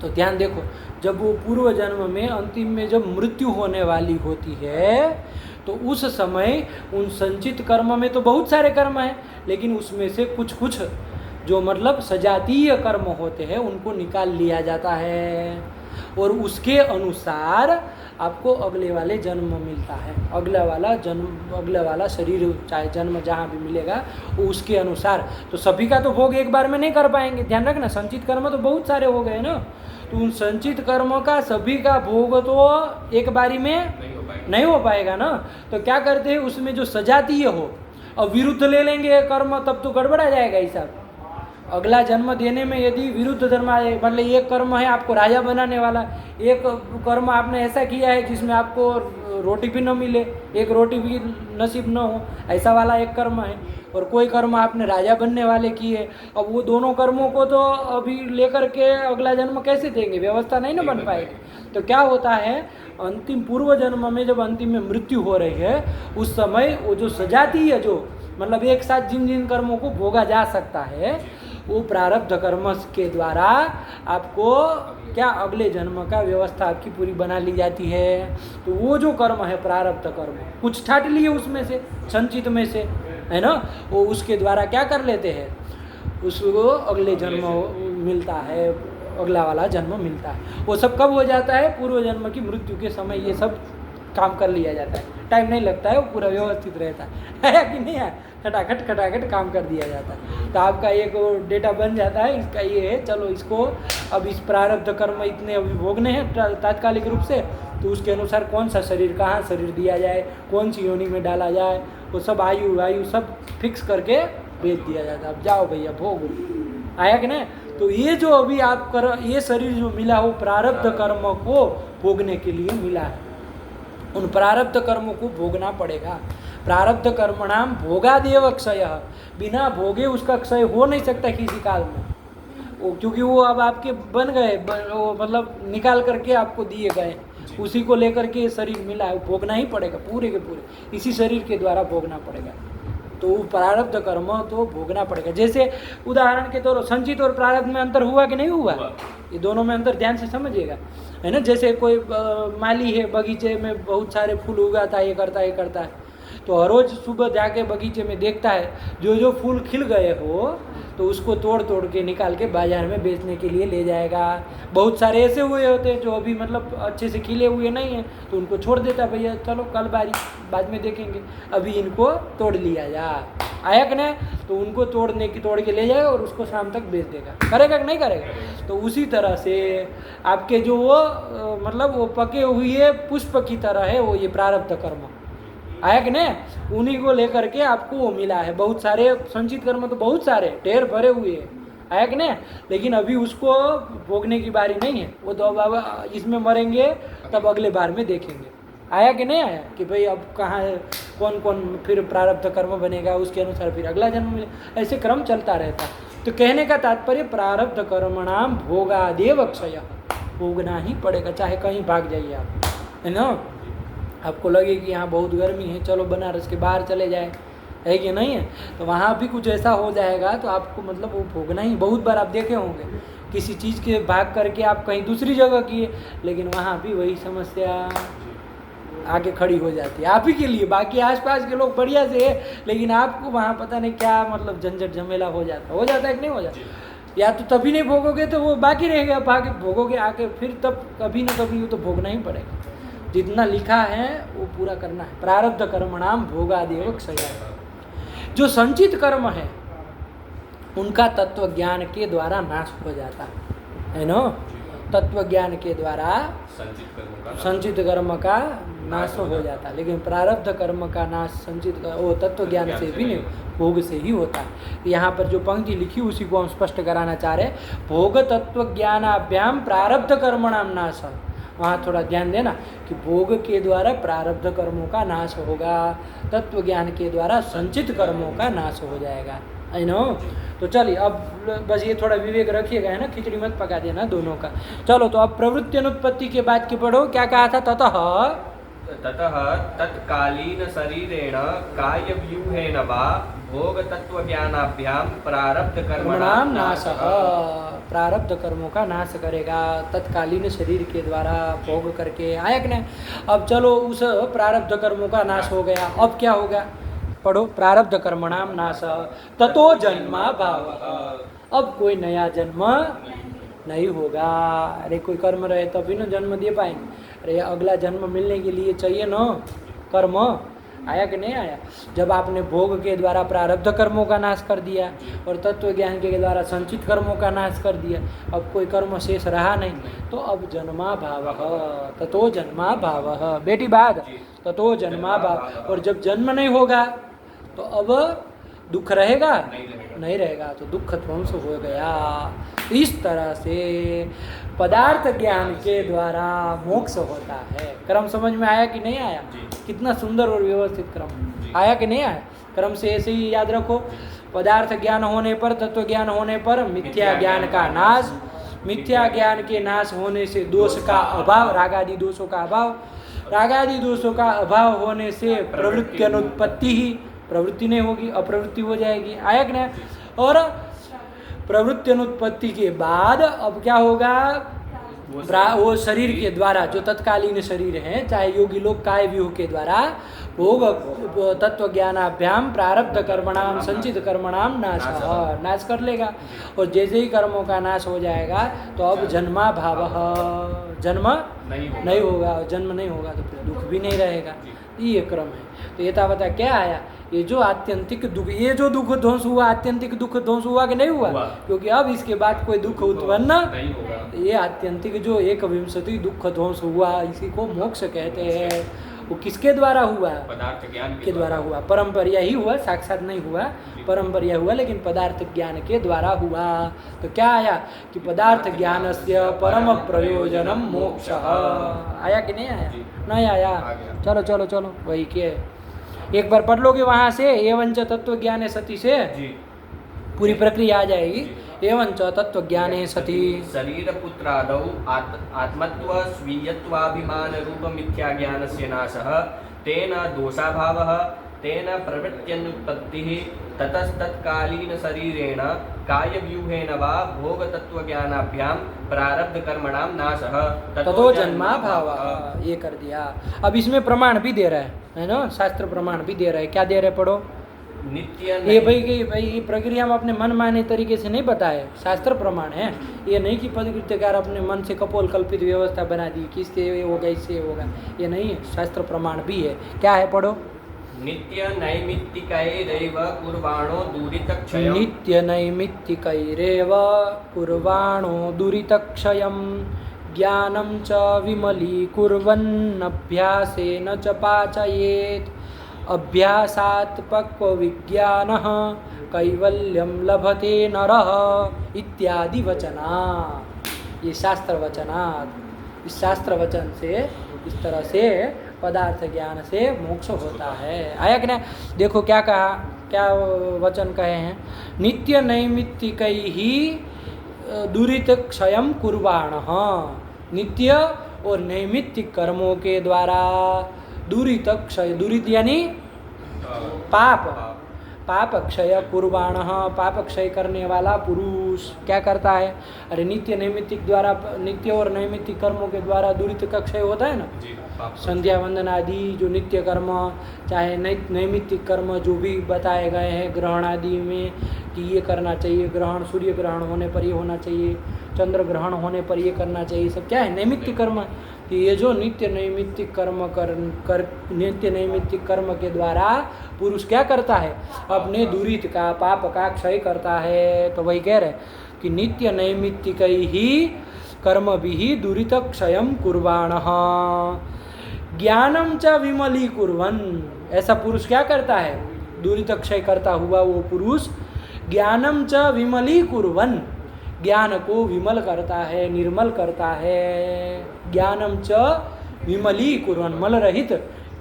तो ध्यान देखो, जब वो पूर्व जन्म में अंतिम में जब मृत्यु होने वाली होती है, तो उस समय उन संचित कर्म में तो बहुत सारे कर्म हैं, लेकिन उसमें से कुछ कुछ जो मतलब सजातीय कर्म होते हैं उनको निकाल लिया जाता है, और उसके अनुसार आपको अगले वाले जन्म मिलता है। अगला वाला जन्म, अगला वाला शरीर, चाहे जन्म जहाँ भी मिलेगा उसके अनुसार। तो सभी का तो भोग एक बार में नहीं कर पाएंगे, ध्यान रखना। संचित कर्म तो बहुत सारे हो गए ना, तो उन संचित कर्म का सभी का भोग तो एक बारी में नहीं हो पाएगा ना। तो क्या करते हैं, उसमें जो सजातीय हो, अब विरुद्ध ले लेंगे कर्म, तब तो गड़बड़ा जाएगा हिसाब। अगला जन्म देने में यदि विरुद्ध धर्म आए, मतलब एक कर्म है आपको राजा बनाने वाला, एक कर्म आपने ऐसा किया है जिसमें आपको रोटी भी न मिले, एक रोटी भी नसीब न हो, ऐसा वाला एक कर्म है। और कोई कर्म आपने राजा बनने वाले किए, अब वो दोनों कर्मों को तो अभी लेकर के अगला जन्म कैसे देंगे? व्यवस्था नहीं ना बन पाएगी। तो क्या होता है, अंतिम पूर्व जन्म में जब अंतिम में मृत्यु हो रही है, उस समय वो जो सजातीय, जो मतलब एक साथ जिन जिन कर्मों को भोगा जा सकता है, वो प्रारब्ध कर्म के द्वारा आपको क्या अगले जन्म का व्यवस्था आपकी पूरी बना ली जाती है। तो वो जो कर्म है प्रारब्ध कर्म, कुछ छाट लिए उसमें से, संचित में से, है ना, वो उसके द्वारा क्या कर लेते हैं, उसको अगले जन्म मिलता है, अगला वाला जन्म मिलता है। वो सब कब हो जाता है? पूर्व जन्म की मृत्यु के समय ये सब काम कर लिया जाता है। टाइम नहीं लगता है, वो पूरा व्यवस्थित रहता है कि नहीं है? खटाखट काम कर दिया जाता है। तो आपका एक डेटा बन जाता है, इसका ये है, चलो इसको अब इस प्रारब्ध कर्म इतने अभी भोगने हैं तात्कालिक रूप से, तो उसके अनुसार कौन सा शरीर, कहाँ शरीर दिया जाए, कौन सी योनि में डाला जाए, वो सब आयु सब फिक्स करके भेज दिया जाता है। अब जाओ भैया भोगो। आया कि नहीं? तो ये जो अभी आप ये शरीर जो मिला वो प्रारब्ध कर्म को भोगने के लिए मिला है। उन प्रारब्ध कर्मों को भोगना पड़ेगा। प्रारब्ध कर्मणाम भोगादेव क्षय, बिना भोगे उसका क्षय हो नहीं सकता किसी काल में। वो क्योंकि वो अब आपके बन गए, वो मतलब निकाल करके आपको दिए गए, उसी को लेकर के शरीर मिला है, भोगना ही पड़ेगा पूरे के पूरे, इसी शरीर के द्वारा भोगना पड़ेगा। तो प्रारब्ध कर्म तो भोगना पड़ेगा। जैसे उदाहरण के तौर संचित और प्रारब्ध में अंतर हुआ कि नहीं हुआ? ये दोनों में अंतर ध्यान से समझिएगा, है ना। जैसे कोई माली है, बगीचे में बहुत सारे फूल उगाता है, ये करता है, तो हर रोज सुबह जाके बगीचे में देखता है, जो जो फूल खिल गए हो तो उसको तोड़ के निकाल के बाजार में बेचने के लिए ले जाएगा। बहुत सारे ऐसे हुए होते हैं जो अभी मतलब अच्छे से खिले हुए नहीं हैं, तो उनको छोड़ देता, भैया चलो कल बाद में देखेंगे, अभी इनको तोड़ लिया जा। आया कि नहीं? तो उनको तोड़ के ले जाएगा और उसको शाम तक बेच देगा। करेगा कि नहीं करेगा? तो उसी तरह से आपके जो वो मतलब वो पके हुए पुष्प की तरह है वो ये प्रारब्ध कर्म। आया कि नहीं? उन्हीं को लेकर के आपको वो मिला है। बहुत सारे संचित कर्म तो बहुत सारे ढेर भरे हुए हैं, आया कि नहीं? लेकिन अभी उसको भोगने की बारी नहीं है, वो तो अब इसमें मरेंगे तब अगले बार में देखेंगे। आया कि नहीं आया कि भाई अब कहाँ है, कौन कौन फिर प्रारब्ध कर्म बनेगा, उसके अनुसार फिर अगला जन्म मिले, ऐसे क्रम चलता रहता। तो कहने का तात्पर्य प्रारब्ध कर्मणाम भोगादेव क्षय, भोगना ही पड़ेगा, चाहे कहीं भाग जाइए आप, है ना। आपको लगे कि यहाँ बहुत गर्मी है, चलो बनारस के बाहर चले जाए, है कि नहीं है, तो वहाँ भी कुछ ऐसा हो जाएगा तो आपको मतलब वो भोगना ही। बहुत बार आप देखे होंगे किसी चीज़ के भाग करके आप कहीं दूसरी जगह किए, लेकिन वहाँ भी वही समस्या आके खड़ी हो जाती है आप ही के लिए। बाकी आसपास के लोग बढ़िया से है, लेकिन आपको वहाँ पता नहीं क्या मतलब झंझट झमेला हो जाता है कि नहीं हो जाता। या तो तभी नहीं भोगोगे तो वो बाकी रहेगा, भाग भोगोगे आके फिर तब कभी ना कभी वो तो भोगना ही पड़ेगा। जितना लिखा है वो पूरा करना है। प्रारब्ध कर्मणाम भोगादेव क्षय, जो संचित कर्म है उनका तत्व ज्ञान के द्वारा नाश हो जाता है ना। तत्व ज्ञान के द्वारा संचित कर्म का नाश हो जाता है, लेकिन प्रारब्ध कर्म का नाश वो तत्व ज्ञान से भी नहीं, भोग से ही होता है। यहाँ पर जो पंक्ति लिखी उसी को हम स्पष्ट कराना चाह रहे हैं। भोग तत्व ज्ञानाभ्याम प्रारब्ध कर्मणाम नाश, वहाँ थोड़ा ध्यान देना कि भोग के द्वारा प्रारब्ध कर्मों का नाश होगा, तत्व ज्ञान के द्वारा संचित कर्मों का नाश हो जाएगा, है ना। तो चलिए अब बस ये थोड़ा विवेक रखिएगा, है ना, खिचड़ी मत पका देना दोनों का। चलो तो अब प्रवृत्ति अनुत्पत्ति के बाद की पढ़ो, क्या कहा था। ततः तत्कालीन शरीरेण काय व्यूहेन वा भोग तत्व ज्ञानाभ्याम प्रारब्ध कर्मणाम नाशः, प्रारब्ध कर्मों का नाश करेगा तत्कालीन शरीर के द्वारा भोग करके। आया कि नहीं। अब चलो उस प्रारब्ध कर्मों का नाश हो गया, अब क्या होगा पढ़ो। प्रारब्ध कर्मणाम नाश ततो जन्मा भाव, अब कोई नया जन्म नहीं होगा। अरे कोई कर्म रहे तभी ना जन्म दे पाएंगे। अरे अगला जन्म मिलने के लिए चाहिए ना कर्म। आया कि नहीं आया। जब आपने भोग के द्वारा प्रारब्ध कर्मों का नाश कर दिया और तत्व ज्ञान के द्वारा संचित कर्मों का नाश कर दिया, अब कोई कर्म शेष रहा नहीं, तो अब जन्मा भाव, ततो जन्मा भाव, बेटी बात, ततो जन्मा भाव। और जब जन्म नहीं होगा तो अब दुख रहेगा नहीं रहेगा, तो दुख ध्वंस हो गया। इस तरह से पदार्थ ज्ञान के द्वारा मोक्ष होता है। क्रम समझ में आया कि नहीं आया। कितना सुंदर और व्यवस्थित क्रम, आया कि नहीं आया। क्रम से ऐसे ही याद रखो। पदार्थ ज्ञान होने पर, तत्व ज्ञान होने पर मिथ्या ज्ञान का नाश, मिथ्या ज्ञान के नाश होने से दोष का अभाव, रागादि दोषों का अभाव, रागादि दोषों का अभाव होने से प्रवृत्ति अनुत्पत्ति ही, प्रवृत्ति नहीं होगी अप्रवृत्ति हो जाएगी। आया कि नहीं। और प्रवृत्ति अनुत्पत्ति के बाद अब क्या होगा, वो शरीर के द्वारा जो तत्कालीन शरीर है, चाहे योगी लोग काय व्यूह के द्वारा भोग तत्व ज्ञानाभ्याम प्रारब्ध कर्मणाम संचित कर्मणाम नाश कर लेगा। और जैसे ही कर्मों का नाश हो जाएगा तो अब जन्मा भाव, जन्म नहीं होगा। जन्म नहीं होगा तो फिर दुख भी नहीं रहेगा। ये क्रम है। तो ये था क्या आया, ये जो आत्यंतिक दुख, ये जो दुख ध्वंस हुआ, आत्यंतिक दुख ध्वंस हुआ कि नहीं हुआ, क्योंकि अब इसके बाद कोई दुख उत्पन्न नहीं होगा। ये आत्यंतिक जो 1विंशति दुख ध्वंस हुआ, इसी को मोक्ष कहते हैं। वो किसके द्वारा हुआ, पदार्थ ज्ञान के द्वारा हुआ। परंपरिया ही हुआ, साक्षात नहीं हुआ, परंपरिया हुआ, लेकिन पदार्थ ज्ञान के द्वारा हुआ। तो क्या आया कि पदार्थ ज्ञान से परम प्रयोजनम मोक्ष। आया कि नहीं आया। नहीं आया। चलो चलो चलो वही के एक बार पढ़ लोगे वहाँ से, एवं च तत्व ज्ञाने सती से पूरी प्रक्रिया आ जाएगी। एवं च तत्व ज्ञाने सती शरीर पुत्रादौ आत्मत्व स्वीयत्वाभिमान रूप मिथ्या ज्ञानस्य नाशः, तेन दोषाभावः, तेन प्रवृत्त्यनुत्पत्तिः, ततस्तत्कालीन शरीरेण कायव्यूहेन वा भोग तत्व ज्ञानाभ्याम प्रारब्ध कर्मणाम नाशः, ततो जन्मा भावः। ये कर दिया। अब इसमें प्रमाण भी दे रहा है ना, शास्त्र प्रमाण भी दे रहा है। क्या दे रहे पढ़ो। नित्य ये भाई ये प्रक्रिया हम अपने मन माने तरीके से नहीं बताए, शास्त्र प्रमाण है। ये नहीं कि पदकृत्यकार अपने मन से कपोल कल्पित व्यवस्था बना दी, किससे ये होगा इससे होगा, ये नहीं है। शास्त्र प्रमाण भी है। क्या है पढ़ो। नित्य नैमित्तिकैरेव कुर्वाणो दुरितक्षयम्, नित्य नैमित्तिकैरेव कुर्वाणो दुरितक्षयम्, ज्ञानं च विमलीकुर्वन्नभ्यासेन च पाचयेत्, अभ्यासात् पक्वविज्ञानः कैवल्यं लभते नरः इत्यादि वचना। ये शास्त्र वचनात्, इस शास्त्र वचन से इस तरह से पदार्थ ज्ञान से मोक्ष होता है। आया कि नहीं? देखो क्या कहा, क्या वचन कहे हैं, नित्य नैमित्तिकैहि दुरित क्षयम कुर्वाणः। नित्य और नैमित्तिक कर्मों के द्वारा दुरित क्षय, दुरित यानी पाप, पाप क्षय कुर्वाणः, पाप क्षय करने वाला पुरुष क्या करता है? अरे नित्य नैमित्तिक द्वारा, नित्य और नैमित्तिक कर्मों के द्वारा दुरित का क्षय होता है ना। संध्या वंदन आदि जो नित्य कर्म, चाहे नैमित्तिक कर्म जो भी बताए गए हैं ग्रहण आदि में कि ये करना चाहिए, ग्रहण सूर्य ग्रहण होने पर ये होना चाहिए, चंद्र ग्रहण होने पर ये करना चाहिए, सब क्या है? नैमित्तिक कर्म। कि ये जो नित्य नैमित्तिक कर्म नित्य नैमित्तिक कर्म के द्वारा पुरुष क्या करता है? अपने दुरित का, पाप का क्षय करता है। तो वही कह रहे कि नित्य नैमित्तिकैहि कर्मभिः दुरित क्षयं कुर्वाणः ज्ञानम च विमलीकुर्वन्। ऐसा पुरुष क्या करता है? दुरित क्षय करता हुआ वो पुरुष ज्ञानम च विमलीकुर्वन्, ज्ञान को विमल करता है, निर्मल करता है। ज्ञानम च विमलीकुर्वन्, मल रहित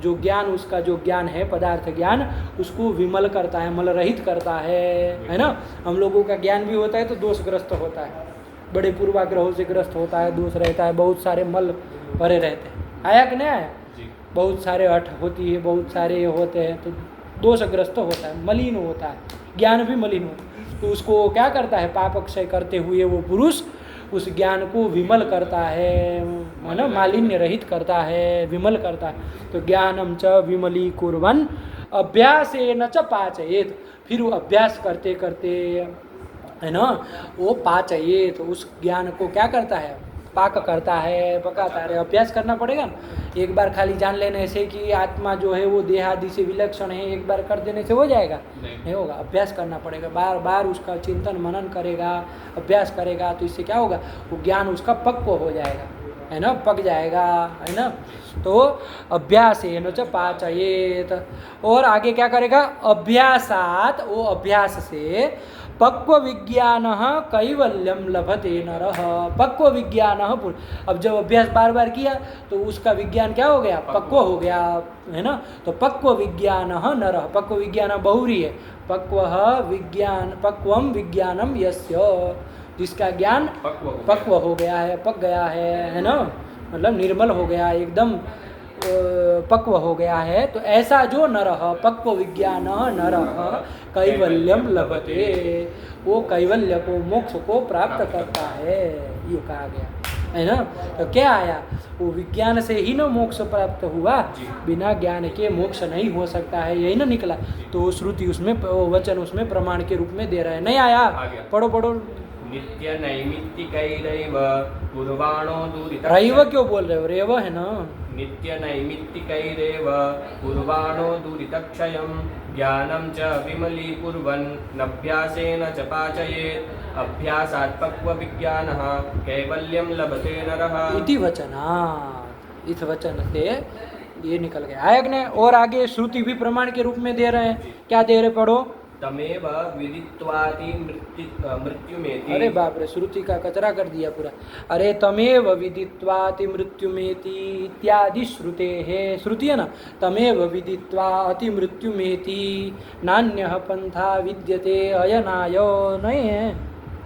जो ज्ञान, उसका जो ज्ञान है पदार्थ ज्ञान, उसको विमल करता है, मल रहित करता है ना। हम लोगों का ज्ञान भी होता है तो दोषग्रस्त होता है, बड़े पूर्वाग्रहों से ग्रस्त होता है, दोष रहता है, बहुत सारे मल भरे रहते हैं। आया कि नहीं आया? बहुत सारे हठ होती है, बहुत सारे होते हैं तो दोषग्रस्त होता है, मलिन होता है, ज्ञान भी मलिन होता है। तो उसको क्या करता है? पाप क्षय करते हुए वो पुरुष उस ज्ञान को विमल करता है ना, मालिन्य रहित करता है, विमल करता है। तो ज्ञानम च विमलीकुर्वन् अभ्यासेन च पाचयेत। फिर वो अभ्यास करते करते है ना, वो पाचयेत, तो उस ज्ञान को क्या करता है? पाक करता है, पकाता है। अभ्यास करना पड़ेगा ना। एक बार खाली जान लेने से कि आत्मा जो है वो देह आदि से विलक्षण है, एक बार कर देने से हो जाएगा? नहीं होगा। अभ्यास करना पड़ेगा, बार बार उसका चिंतन मनन करेगा, अभ्यास करेगा, तो इससे क्या होगा? वो ज्ञान उसका पक्व हो जाएगा, है ना, पक जाएगा, है ना। तो अभ्यासेन च पाचयेत। और आगे क्या करेगा? अभ्यासात, वो अभ्यास से पक्व विज्ञान कैवल्यम लभते नरः। पक्व विज्ञान, अब जब अभ्यास बार बार किया तो उसका विज्ञान क्या हो गया? पक्व हो गया, है ना। तो पक्व विज्ञान नरः, पक्व विज्ञान बहुरी है, पक्व विज्ञान, पक्वम विज्ञानम यस्य, जिसका ज्ञान पक्व हो गया है, पक गया है ना, मतलब निर्मल हो गया, एकदम पक्व हो गया है। तो ऐसा जो नरः, पक्व विज्ञान नरः कैवल्यम लभते, वो कैवल्य को, मोक्ष को प्राप्त करता है, ये कहा गया है ना। तो क्या आया? वो विज्ञान से ही ना मोक्ष प्राप्त हुआ, बिना ज्ञान के मोक्ष नहीं हो सकता है, यही ना निकला। तो श्रुति उसमें, वचन उसमें प्रमाण के रूप में दे रहा है। नहीं आया? पढ़ो पढ़ो। नित्य नैमित्तिकैरैव कुर्वाणो दुरित। रैव क्यों बोल रहे हो? रेव है ना। नित्य नैमित्तिकैरेव कुर्वाणो दुरितक्षयं ज्ञानं च विमलीकुर्वन् नभ्यासेन च पाचयेत् अभ्यासात् पक्वविज्ञानः कैवल्यं लभते नरः। इति वचनात्, इस वचन से ये निकल गया। आयक ने और आगे श्रुति भी प्रमाण के रूप में दे रहे हैं। क्या दे रहे? पढ़ो। तमेव विदित्वाति मृत्युमेति। अरे बाप रे, श्रुति का कचरा कर दिया पूरा। अरे तमेव विदित्वाति मृत्युमेति इत्यादि श्रुते है, श्रुति है ना। तमेव विदित्वा अति मृत्युमेति नान्यः पंथा विद्यते अयनाय। नहीं है?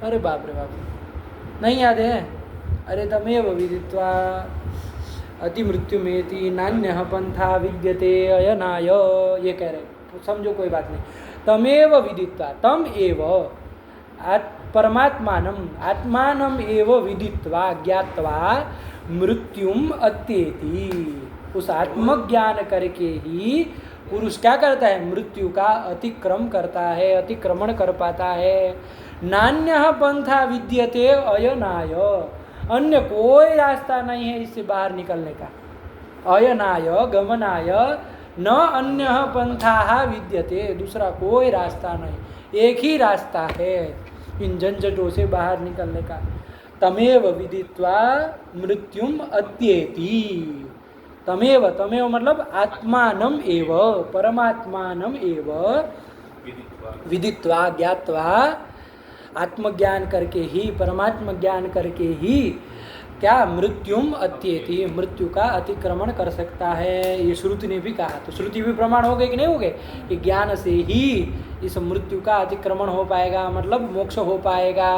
अरे बाप रे बाप, नहीं याद है? अरे तमेव विदित्वा अति मृत्युमेति नान्यः पंथा विद्यते अयनाय, ये कह रहे। तो समझो, कोई बात नहीं। तमेव विदित्वा, तम एव परमात्मानम, आत्मानम एव विदित्वा, ज्ञात्वा मृत्युम अत्येति। उस आत्मज्ञान करके ही पुरुष क्या करता है? मृत्यु का अतिक्रम करता है, अतिक्रमण कर पाता है। नान्यः पंथा विद्यते अयनाय, अन्य कोई रास्ता नहीं है इससे बाहर निकलने का। अयनाय, गमनाय न अन्य पंथा विद्यते, दूसरा कोई रास्ता नहीं, एक ही रास्ता है इन झंझटों से बाहर निकलने का। तमेव विदित्वा मृत्युम अत्येति। तमेव, तमेव मतलब आत्मानम एव, परमात्मानम एव विदित्वा, ज्ञात्वा, आत्मज्ञान करके ही, परमात्म ज्ञान करके ही क्या मृत्युम अत्येति, मृत्यु का अतिक्रमण कर सकता है, ये श्रुति ने भी कहा। तो श्रुति भी प्रमाण हो गए कि नहीं हो गए कि ज्ञान से ही इस मृत्यु का अतिक्रमण हो पाएगा, मतलब मोक्ष हो पाएगा।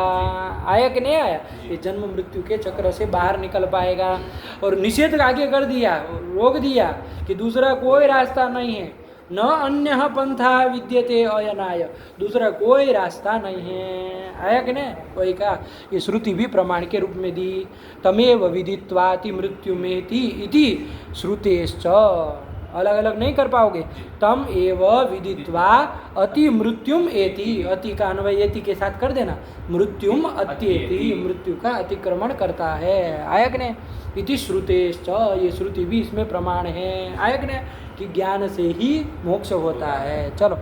आया कि नहीं आया? ये जन्म मृत्यु के चक्र से बाहर निकल पाएगा। और निषेध आगे कर दिया, रोक दिया कि दूसरा कोई रास्ता नहीं है, न अन्य पंथा विद्यते अयनाय, दूसरा कोई रास्ता नहीं है। आया कि नहीं? वही कहा, ये श्रुति भी प्रमाण के रूप में दी। तमेव विदित्वाति मृत्युमेति इति श्रुतेश्च, अलग अलग नहीं कर पाओगे। तम एव विदित्वा अति मृत्युम एति, अति का अन्वय एति के साथ कर देना, मृत्युम अत्येति, मृत्यु का अतिक्रमण करता है। आया कि नहीं? इति श्रुतेश्च, ये श्रुति भी इसमें प्रमाण है। आया कि नहीं? कि ज्ञान से ही मोक्ष होता है। चलो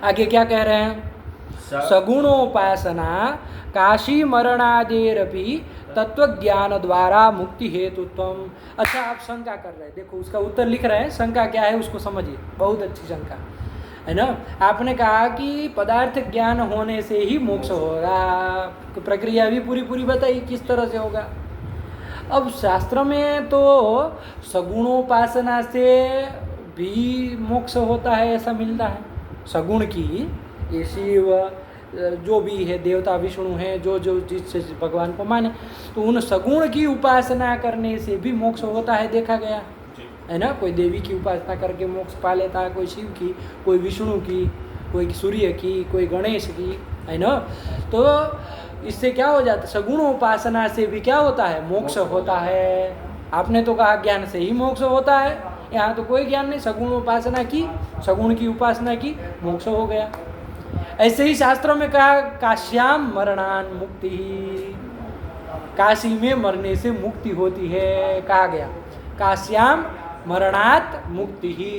आगे क्या कह रहे हैं? सगुणोपासना काशी मरणादेरपि तत्व ज्ञान द्वारा मुक्ति हेतुत्वम। अच्छा, आप शंका कर रहे हैं, देखो उसका उत्तर लिख रहे हैं। शंका क्या है उसको समझिए, बहुत अच्छी शंका है ना। आपने कहा कि पदार्थ ज्ञान होने से ही मोक्ष होगा, प्रक्रिया भी पूरी पूरी बताई किस तरह से होगा। अब शास्त्र में तो सगुणोपासना से भी मोक्ष होता है ऐसा मिलता है। सगुण की, ये शिव जो भी है, देवता विष्णु हैं, जो जो जिससे भगवान को माने, तो उन सगुण की उपासना करने से भी मोक्ष होता है, देखा गया है ना। कोई देवी की उपासना करके मोक्ष पा लेता है, कोई शिव की, कोई विष्णु की, कोई सूर्य की, कोई गणेश की, है ना। तो इससे क्या हो जाता है? सगुण उपासना से भी क्या होता है? मोक्ष होता है। आपने तो कहा ज्ञान से ही मोक्ष होता है, यहाँ तो कोई ज्ञान नहीं, सगुण उपासना की, सगुण की उपासना की, मोक्ष हो गया। ऐसे ही शास्त्रों में कहा काश्याम मरणान मुक्ति, काशी में मरने से मुक्ति होती है, कहा गया। काश्याम मरणात मुक्ति ही,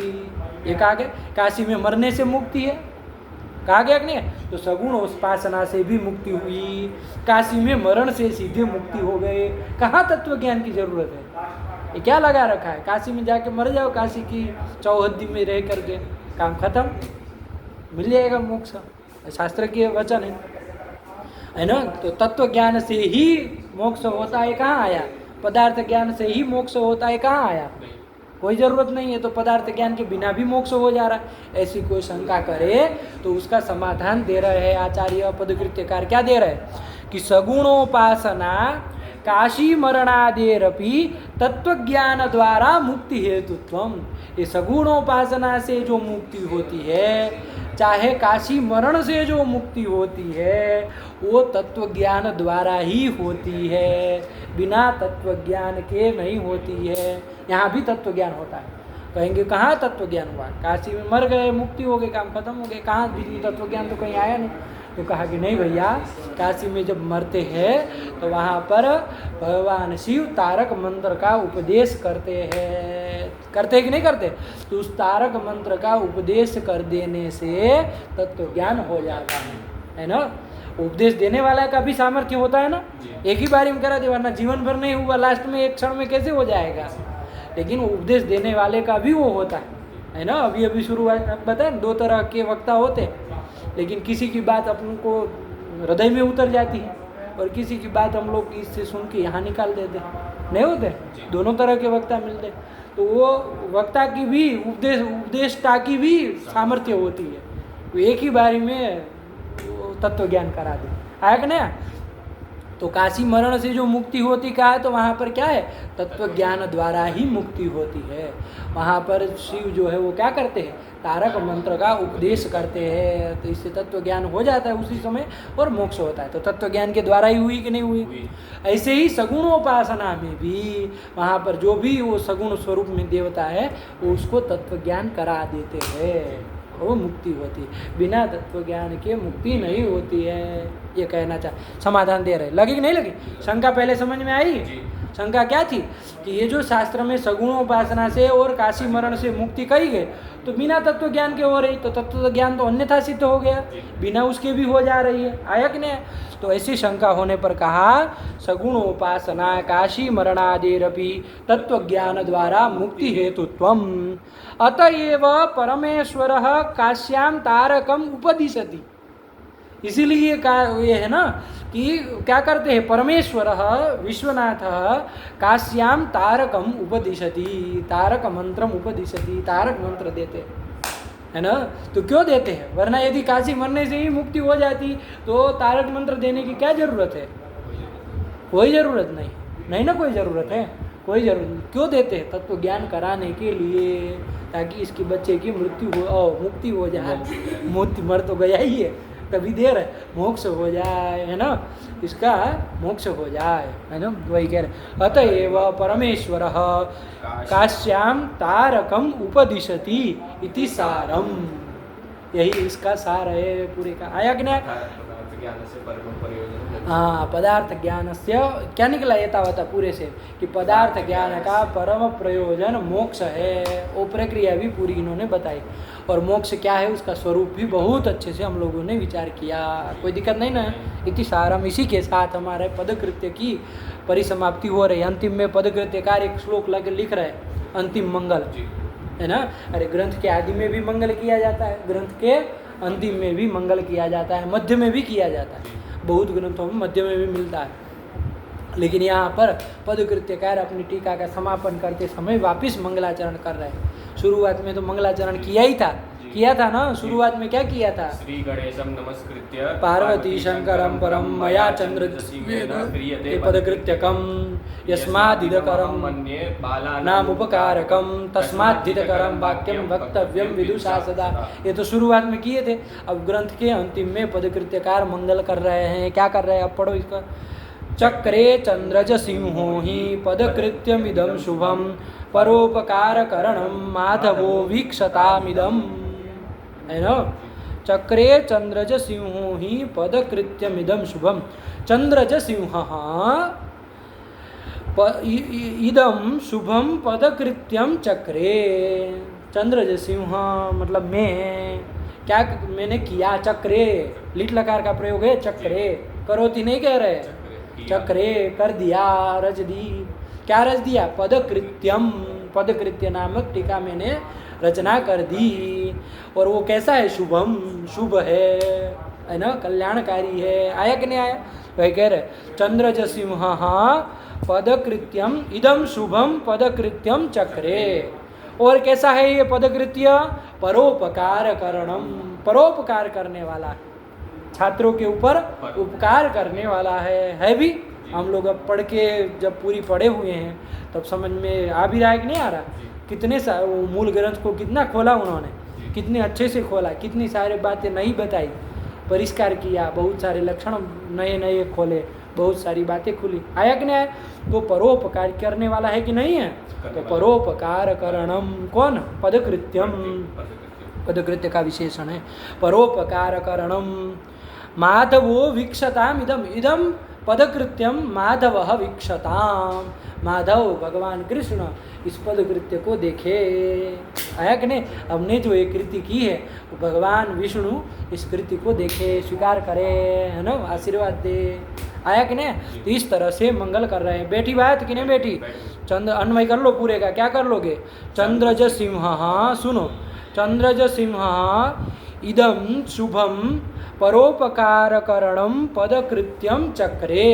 ये कहा गया, काशी में मरने से मुक्ति है, कहा गया कि नहीं? तो सगुण उपासना से भी मुक्ति हुई, काशी में मरण से सीधे मुक्ति हो गए। कहाँ तत्व ज्ञान की जरूरत है? ये क्या लगा रखा है? काशी में जाके मर जाओ, काशी की चौहद्दी में रह करके, काम खत्म, मिल जाएगा मोक्ष। शास्त्र के वचन है ना। तो तत्व ज्ञान से ही मोक्ष होता है, कहाँ आया? पदार्थ ज्ञान से ही मोक्ष होता है, कहाँ आया? कोई ज़रूरत नहीं है, तो पदार्थ ज्ञान के बिना भी मोक्ष हो जा रहा है। ऐसी कोई शंका करे तो उसका समाधान दे रहे हैं आचार्य पदकृत्यकार। क्या दे रहे हैं? कि सगुणोपासना काशी मरणादेरपि तत्व ज्ञान द्वारा मुक्ति हेतुत्वम। ये सगुणोपासना से जो मुक्ति होती है, चाहे काशी मरण से जो मुक्ति होती है, वो तत्व ज्ञान द्वारा ही होती है, बिना तत्व ज्ञान के नहीं होती है। यहाँ भी तत्व ज्ञान होता है। कहेंगे कहाँ तत्व ज्ञान हुआ? काशी में मर गए, मुक्ति हो गई, काम खत्म हो गए, कहाँ तत्व ज्ञान तो कहीं आया नहीं। तो कहा कि नहीं भैया, काशी में जब मरते हैं तो वहाँ पर भगवान शिव तारक मंत्र का उपदेश करते हैं कि नहीं करते? तो उस तारक मंत्र का उपदेश कर देने से तत्व ज्ञान हो जाता है ना। उपदेश देने वाला का भी सामर्थ्य होता है ना, एक ही बारी में करा दे, वरना जीवन भर नहीं हुआ, लास्ट में एक क्षण में कैसे हो जाएगा? लेकिन उपदेश देने वाले का भी वो होता है ना। अभी अभी शुरुआत बताए, 2 तरह के वक्ता होते हैं, लेकिन किसी की बात अपन को हृदय में उतर जाती है और किसी की बात हम लोग इससे सुन के यहाँ निकाल देते, नहीं होते? दोनों तरह के वक्ता मिलते, तो वो वक्ता की भी उपदेशता की भी सामर्थ्य होती है, तो एक ही बारी में तत्व ज्ञान करा दे। आया कि नहीं? तो काशी मरण से जो मुक्ति होती कहा है, तो वहाँ पर क्या है? तत्व ज्ञान द्वारा ही मुक्ति होती है। वहाँ पर शिव जो है वो क्या करते हैं? तारक मंत्र का उपदेश करते हैं, तो इससे तत्व ज्ञान हो जाता है उसी समय और मोक्ष होता है। तो तत्व ज्ञान के द्वारा ही हुई कि नहीं हुई? ऐसे ही सगुणोपासना में भी वहाँ पर जो भी वो सगुण स्वरूप में देवता है, वो उसको तत्व ज्ञान करा देते हैं, वो मुक्ति होती है। बिना तत्व ज्ञान के मुक्ति नहीं होती है, ये कहना समाधान दे रहे। लगी कि नहीं लगी? शंका पहले समझ में आई? शंका क्या थी कि ये जो शास्त्र में सगुणोपासना से और काशी मरण से मुक्ति कही गई, तो बिना तत्व ज्ञान के हो रही, तो तत्व ज्ञान तो अन्यथा सिद्ध हो गया, बिना उसके भी हो जा रही है। आया कि नहीं? तो ऐसी शंका होने पर कहा सगुणोपासना काशी मरणादेरपि तत्व ज्ञान द्वारा मुक्ति हेतुत्वम। अतएव परमेश्वरः काश्याम तारकम उपदिशति। इसीलिए ये है ना कि क्या करते हैं, परमेश्वर विश्वनाथ काश्याम तारकम उपदिशति, तारक मंत्रम उपदिशति, तारक मंत्र देते है ना। तो क्यों देते हैं, वरना यदि काशी मरने से ही मुक्ति हो जाती तो तारक मंत्र देने की क्या जरूरत है, कोई जरूरत नहीं, नहीं ना कोई जरूरत है, कोई जरूरत नहीं। क्यों देते हैं, तत्व ज्ञान कराने के लिए, ताकि इसकी बच्चे की मृत्यु हो, मुक्ति हो जाए, मुक्ति मर तो गया ही है, तभी दे रहे, मोक्ष हो जाए, है ना, इसका मोक्ष हो जाए, है ना, वही कह रहे। अतएव परमेश्वर काश्याम तारकम उपदिशति इति सारम, यही इसका सार है पूरे का। आया कि नहीं? हाँ, पदार्थ ज्ञान से क्या निकला ये तावता पूरे से कि पदार्थ ज्ञान का परम प्रयोजन मोक्ष है, वो प्रक्रिया भी पूरी इन्होंने बताई। और मोक्ष क्या है उसका स्वरूप भी बहुत अच्छे से हम लोगों ने विचार किया, कोई दिक्कत नहीं ना। इति सारम, इसी के साथ हमारे पदकृत्य की परिसमाप्ति हो रही है। अंतिम में पदकृत्यकार एक श्लोक लिख रहे हैं, अंतिम मंगल, है ना। अरे ग्रंथ के आदि में भी मंगल किया जाता है, ग्रंथ के अंतिम में भी मंगल किया जाता है, मध्य में भी किया जाता है, बहुत ग्रंथों में मध्य में भी मिलता है। लेकिन यहाँ पर पदकृत्यकार अपनी टीका का समापन करते समय वापिस मंगलाचरण कर रहे हैं। शुरुआत में तो मंगलाचरण किया था ना, शुरुआत में क्या किया था, श्री गणेशम नमस्कृत्य पार्वती शंकरम परम मया चंद्र पदकृत्यकम यस्मादिदकरम नाम उपकारकम तस्माद्धितकरम वाक्यम वक्तव्यम विदुषा सदा। ये तो शुरुआत में किए थे। अब ग्रंथ के अंतिम में पदकृत्यकार मंगल कर रहे हैं। क्या कर रहे हैं, अब पढ़ो इसका। चक्रे चंद्रज सिंहो ही पदकृत्यमिदं शुभम परोपकार करणम माधवो वीक्षतामिदम, है ना। चक्रे चंद्रज सिंहो ही पदकृत्यमिदं शुभम, चंद्रज सिंह इदम शुभम पदकृत्यम चक्रे। चंद्रज सिंह मतलब मैं, क्या मैंने किया, चक्रे लिट लकार का प्रयोग है, चक्रे करोति नहीं कह रहे, चक्रे कर दिया, रच दी। क्या रच दिया, पदकृत्यम, पदकृत्य नामक टीका मैंने रचना कर दी। और वो कैसा है, शुभम, शुभ है ना, कल्याणकारी है। आया कि नहीं आया, वही कह रहे। चंद्रज सिंह पदकृत्यम इदम शुभम पदकृत्यम चक्रे। और कैसा है ये पदकृत्य, परोपकार करणम, परोपकार करने वाला है, छात्रों के ऊपर उपकार करने वाला है भी। हम लोग अब पढ़ के जब पूरी पढ़े हुए हैं तब समझ में आ भी रहा है कि नहीं आ रहा। कितने वो मूल ग्रंथ को कितना खोला उन्होंने, कितने अच्छे से खोला, कितनी सारी बातें नहीं बताई, परिष्कार किया, बहुत सारे लक्षण नए नए खोले, बहुत सारी बातें खुली। आया कि नहीं आया। तो परोपकार करने वाला है कि नहीं है, तो परोपकार करणम कौन, पदकृत्यम, पदकृत्य का विशेषण है। परोपकार करणम माधवो वीक्षताम इदम, इदम पदकृत्यम माधव वीक्षताम, माधव भगवान कृष्ण इस पदकृत्य को देखे। आया कि नहीं। हमने जो ये कृति की है वो भगवान विष्णु इस कृति को देखे, स्वीकार करे, है ना, आशीर्वाद दे। आया कि नहीं। तो इस तरह से मंगल कर रहे हैं। बेटी बात कि नहीं बेटी, चंद्र अन्वय कर लो पूरे का। क्या कर लोगे, चंद्रज सिंह, हाँ सुनो, चंद्रज सिंह इदम शुभम परोपकार करणम पदकृत्यम चक्रे।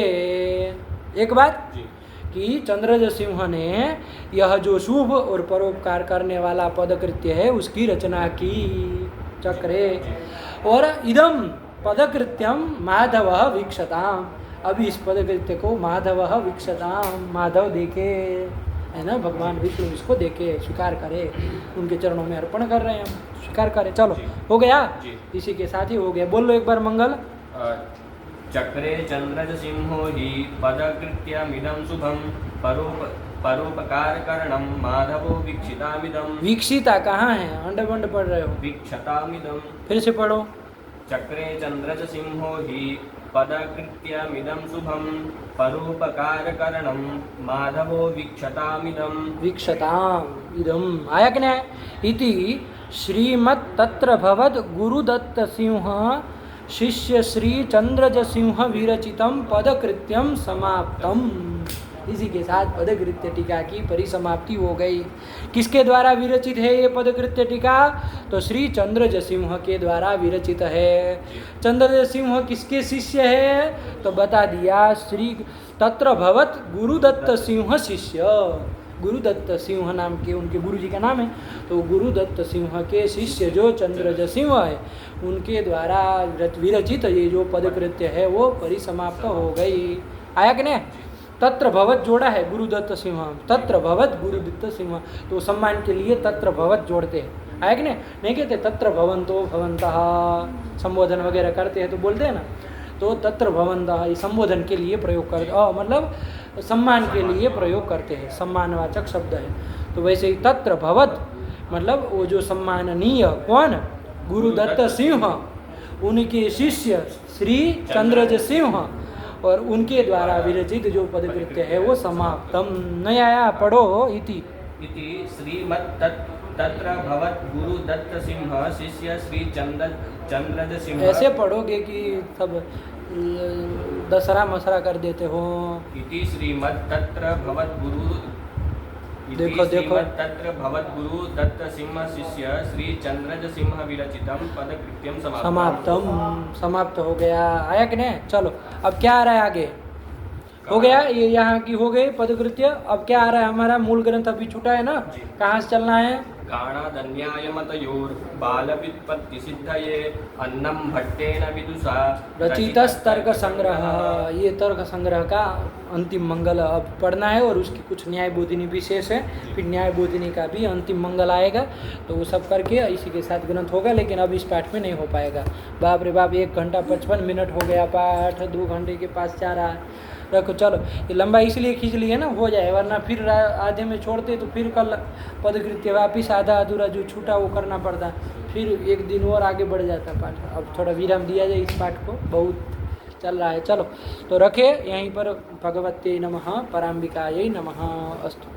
एक बात कि चंद्रज सिंह ने यह जो शुभ और परोपकार करने वाला पदकृत्य है उसकी रचना की, चक्रे। और इदम पदकृत्यम माधव वीक्षताम, अभी इस पदकृत्य को माधव वीक्षताम, माधव देखे, है ना, भगवान विष्णु इसको देखे, स्वीकार करे, उनके चरणों में अर्पण कर रहे हैं हम, स्वीकार करें। चलो हो गया, इसी के साथ ही हो गया। बोल लो एक बार मंगल। चक्रे चंद्रज सिंहो ही पदकृत्यमिदं शुभम परोपकार करणम माधवो वीक्षितामिदम। वीक्षिता कहाँ है, अंड बंड पढ़ रहे हो, वीक्षतामिदम। फिर से पढ़ो। चक्रे चंद्रज सिंहो ही पदकृत्यमिदं शुभम परोपकार करणम माधवो वीक्षतामिदम। वीक्षताम इदम। आया कि नहीं। इति श्रीमत् तत्र भवद गुरुदत्त सिंह शिष्य श्री चंद्रज सिंह विरचितम पदकृत्यम समाप्तम। इसी के साथ पदकृत्य टीका की परिसमाप्ति हो गई। किसके द्वारा विरचित है ये पदकृत्य टीका? तो श्री चंद्रज सिंह के द्वारा विरचित है। चंद्रज सिंह किसके शिष्य है? तो बता दिया, श्री तत्र भवत गुरुदत्त सिंह शिष्य। गुरुदत्त सिंह नाम के उनके गुरु जी का नाम है। तो गुरुदत्त सिंह के शिष्य जो चंद्रज सिंह है उनके द्वारा विरचित ये जो पदकृत्य है वो परिसमाप्त हो गई। आया कि नहीं? तत्र भवत जोड़ा है गुरुदत्त सिंह, तत्र भवत गुरुदत्त सिंह, तो सम्मान के लिए तत्र भवत जोड़ते हैं। आया कि नहीं कहते तत्र भवंतो भवंतः, संबोधन वगैरह करते हैं तो बोलते हैं ना, तो तत्र भवंतः ये संबोधन के लिए प्रयोग करते, मतलब सम्मान के लिए प्रयोग करते हैं, सम्मानवाचक शब्द है। तो वैसे ही तत्र भवत मतलब वो जो सम्माननीय कौन? गुरुदत्त सिंह, उनके शिष्य श्री चंद्रज सिंह और उनके द्वारा विरचित जो पदकृत्य है वो समाप्तम। नहीं आया? पढ़ो। इति श्रीमत् तत्र भवत गुरुदत्त सिंह शिष्य श्री चंद्रज सिंह। ऐसे पढ़ोगे कि सब दसरा मसरा कर देते हो। इति श्रीमत् तत्र भवत गुरु देखो तत्र भवत गुरु दत्त सिंह शिष्य श्री चंद्रज सिंह विरचितम पदकृत्यम समाप्तम। समाप्त हो गया। आया कि नहीं? चलो अब क्या आ रहा है आगे? हो गया ये यहाँ की हो गई पदकृत्य। अब क्या आ रहा है? हमारा मूल ग्रंथ अभी छूटा है ना, कहाँ से चलना है? गाणादन्यायमतयोर बालव्युत्पत्ति सिद्धये अन्नम भट्टेन विदुषा रचितस तर्क संग्रह। ये तर्क संग्रह का अंतिम मंगल अब पढ़ना है और उसकी कुछ न्याय बोधिनी विशेष है, फिर न्याय बोधिनी का भी अंतिम मंगल आएगा। तो वो सब करके इसी के साथ ग्रंथ होगा, लेकिन अब इस पाठ में नहीं हो पाएगा। बाप रे बाप, 1 घंटा 55 मिनट हो गया पाठ, 2 घंटे के पास जा रहा है। रखो चलो, ये लंबा इसलिए खींच लिए ना, हो जाए, वरना फिर आधे में छोड़ते तो फिर कल पदकृत्य वापिस आधा अधूरा जो छूटा वो करना पड़ता, फिर 1 दिन और आगे बढ़ जाता पाठ। अब थोड़ा विराम दिया जाए इस पाठ को, बहुत चल रहा है। चलो तो रखे यहीं पर। भगवते नमः, पराम्बिकायै नमः। अस्तु।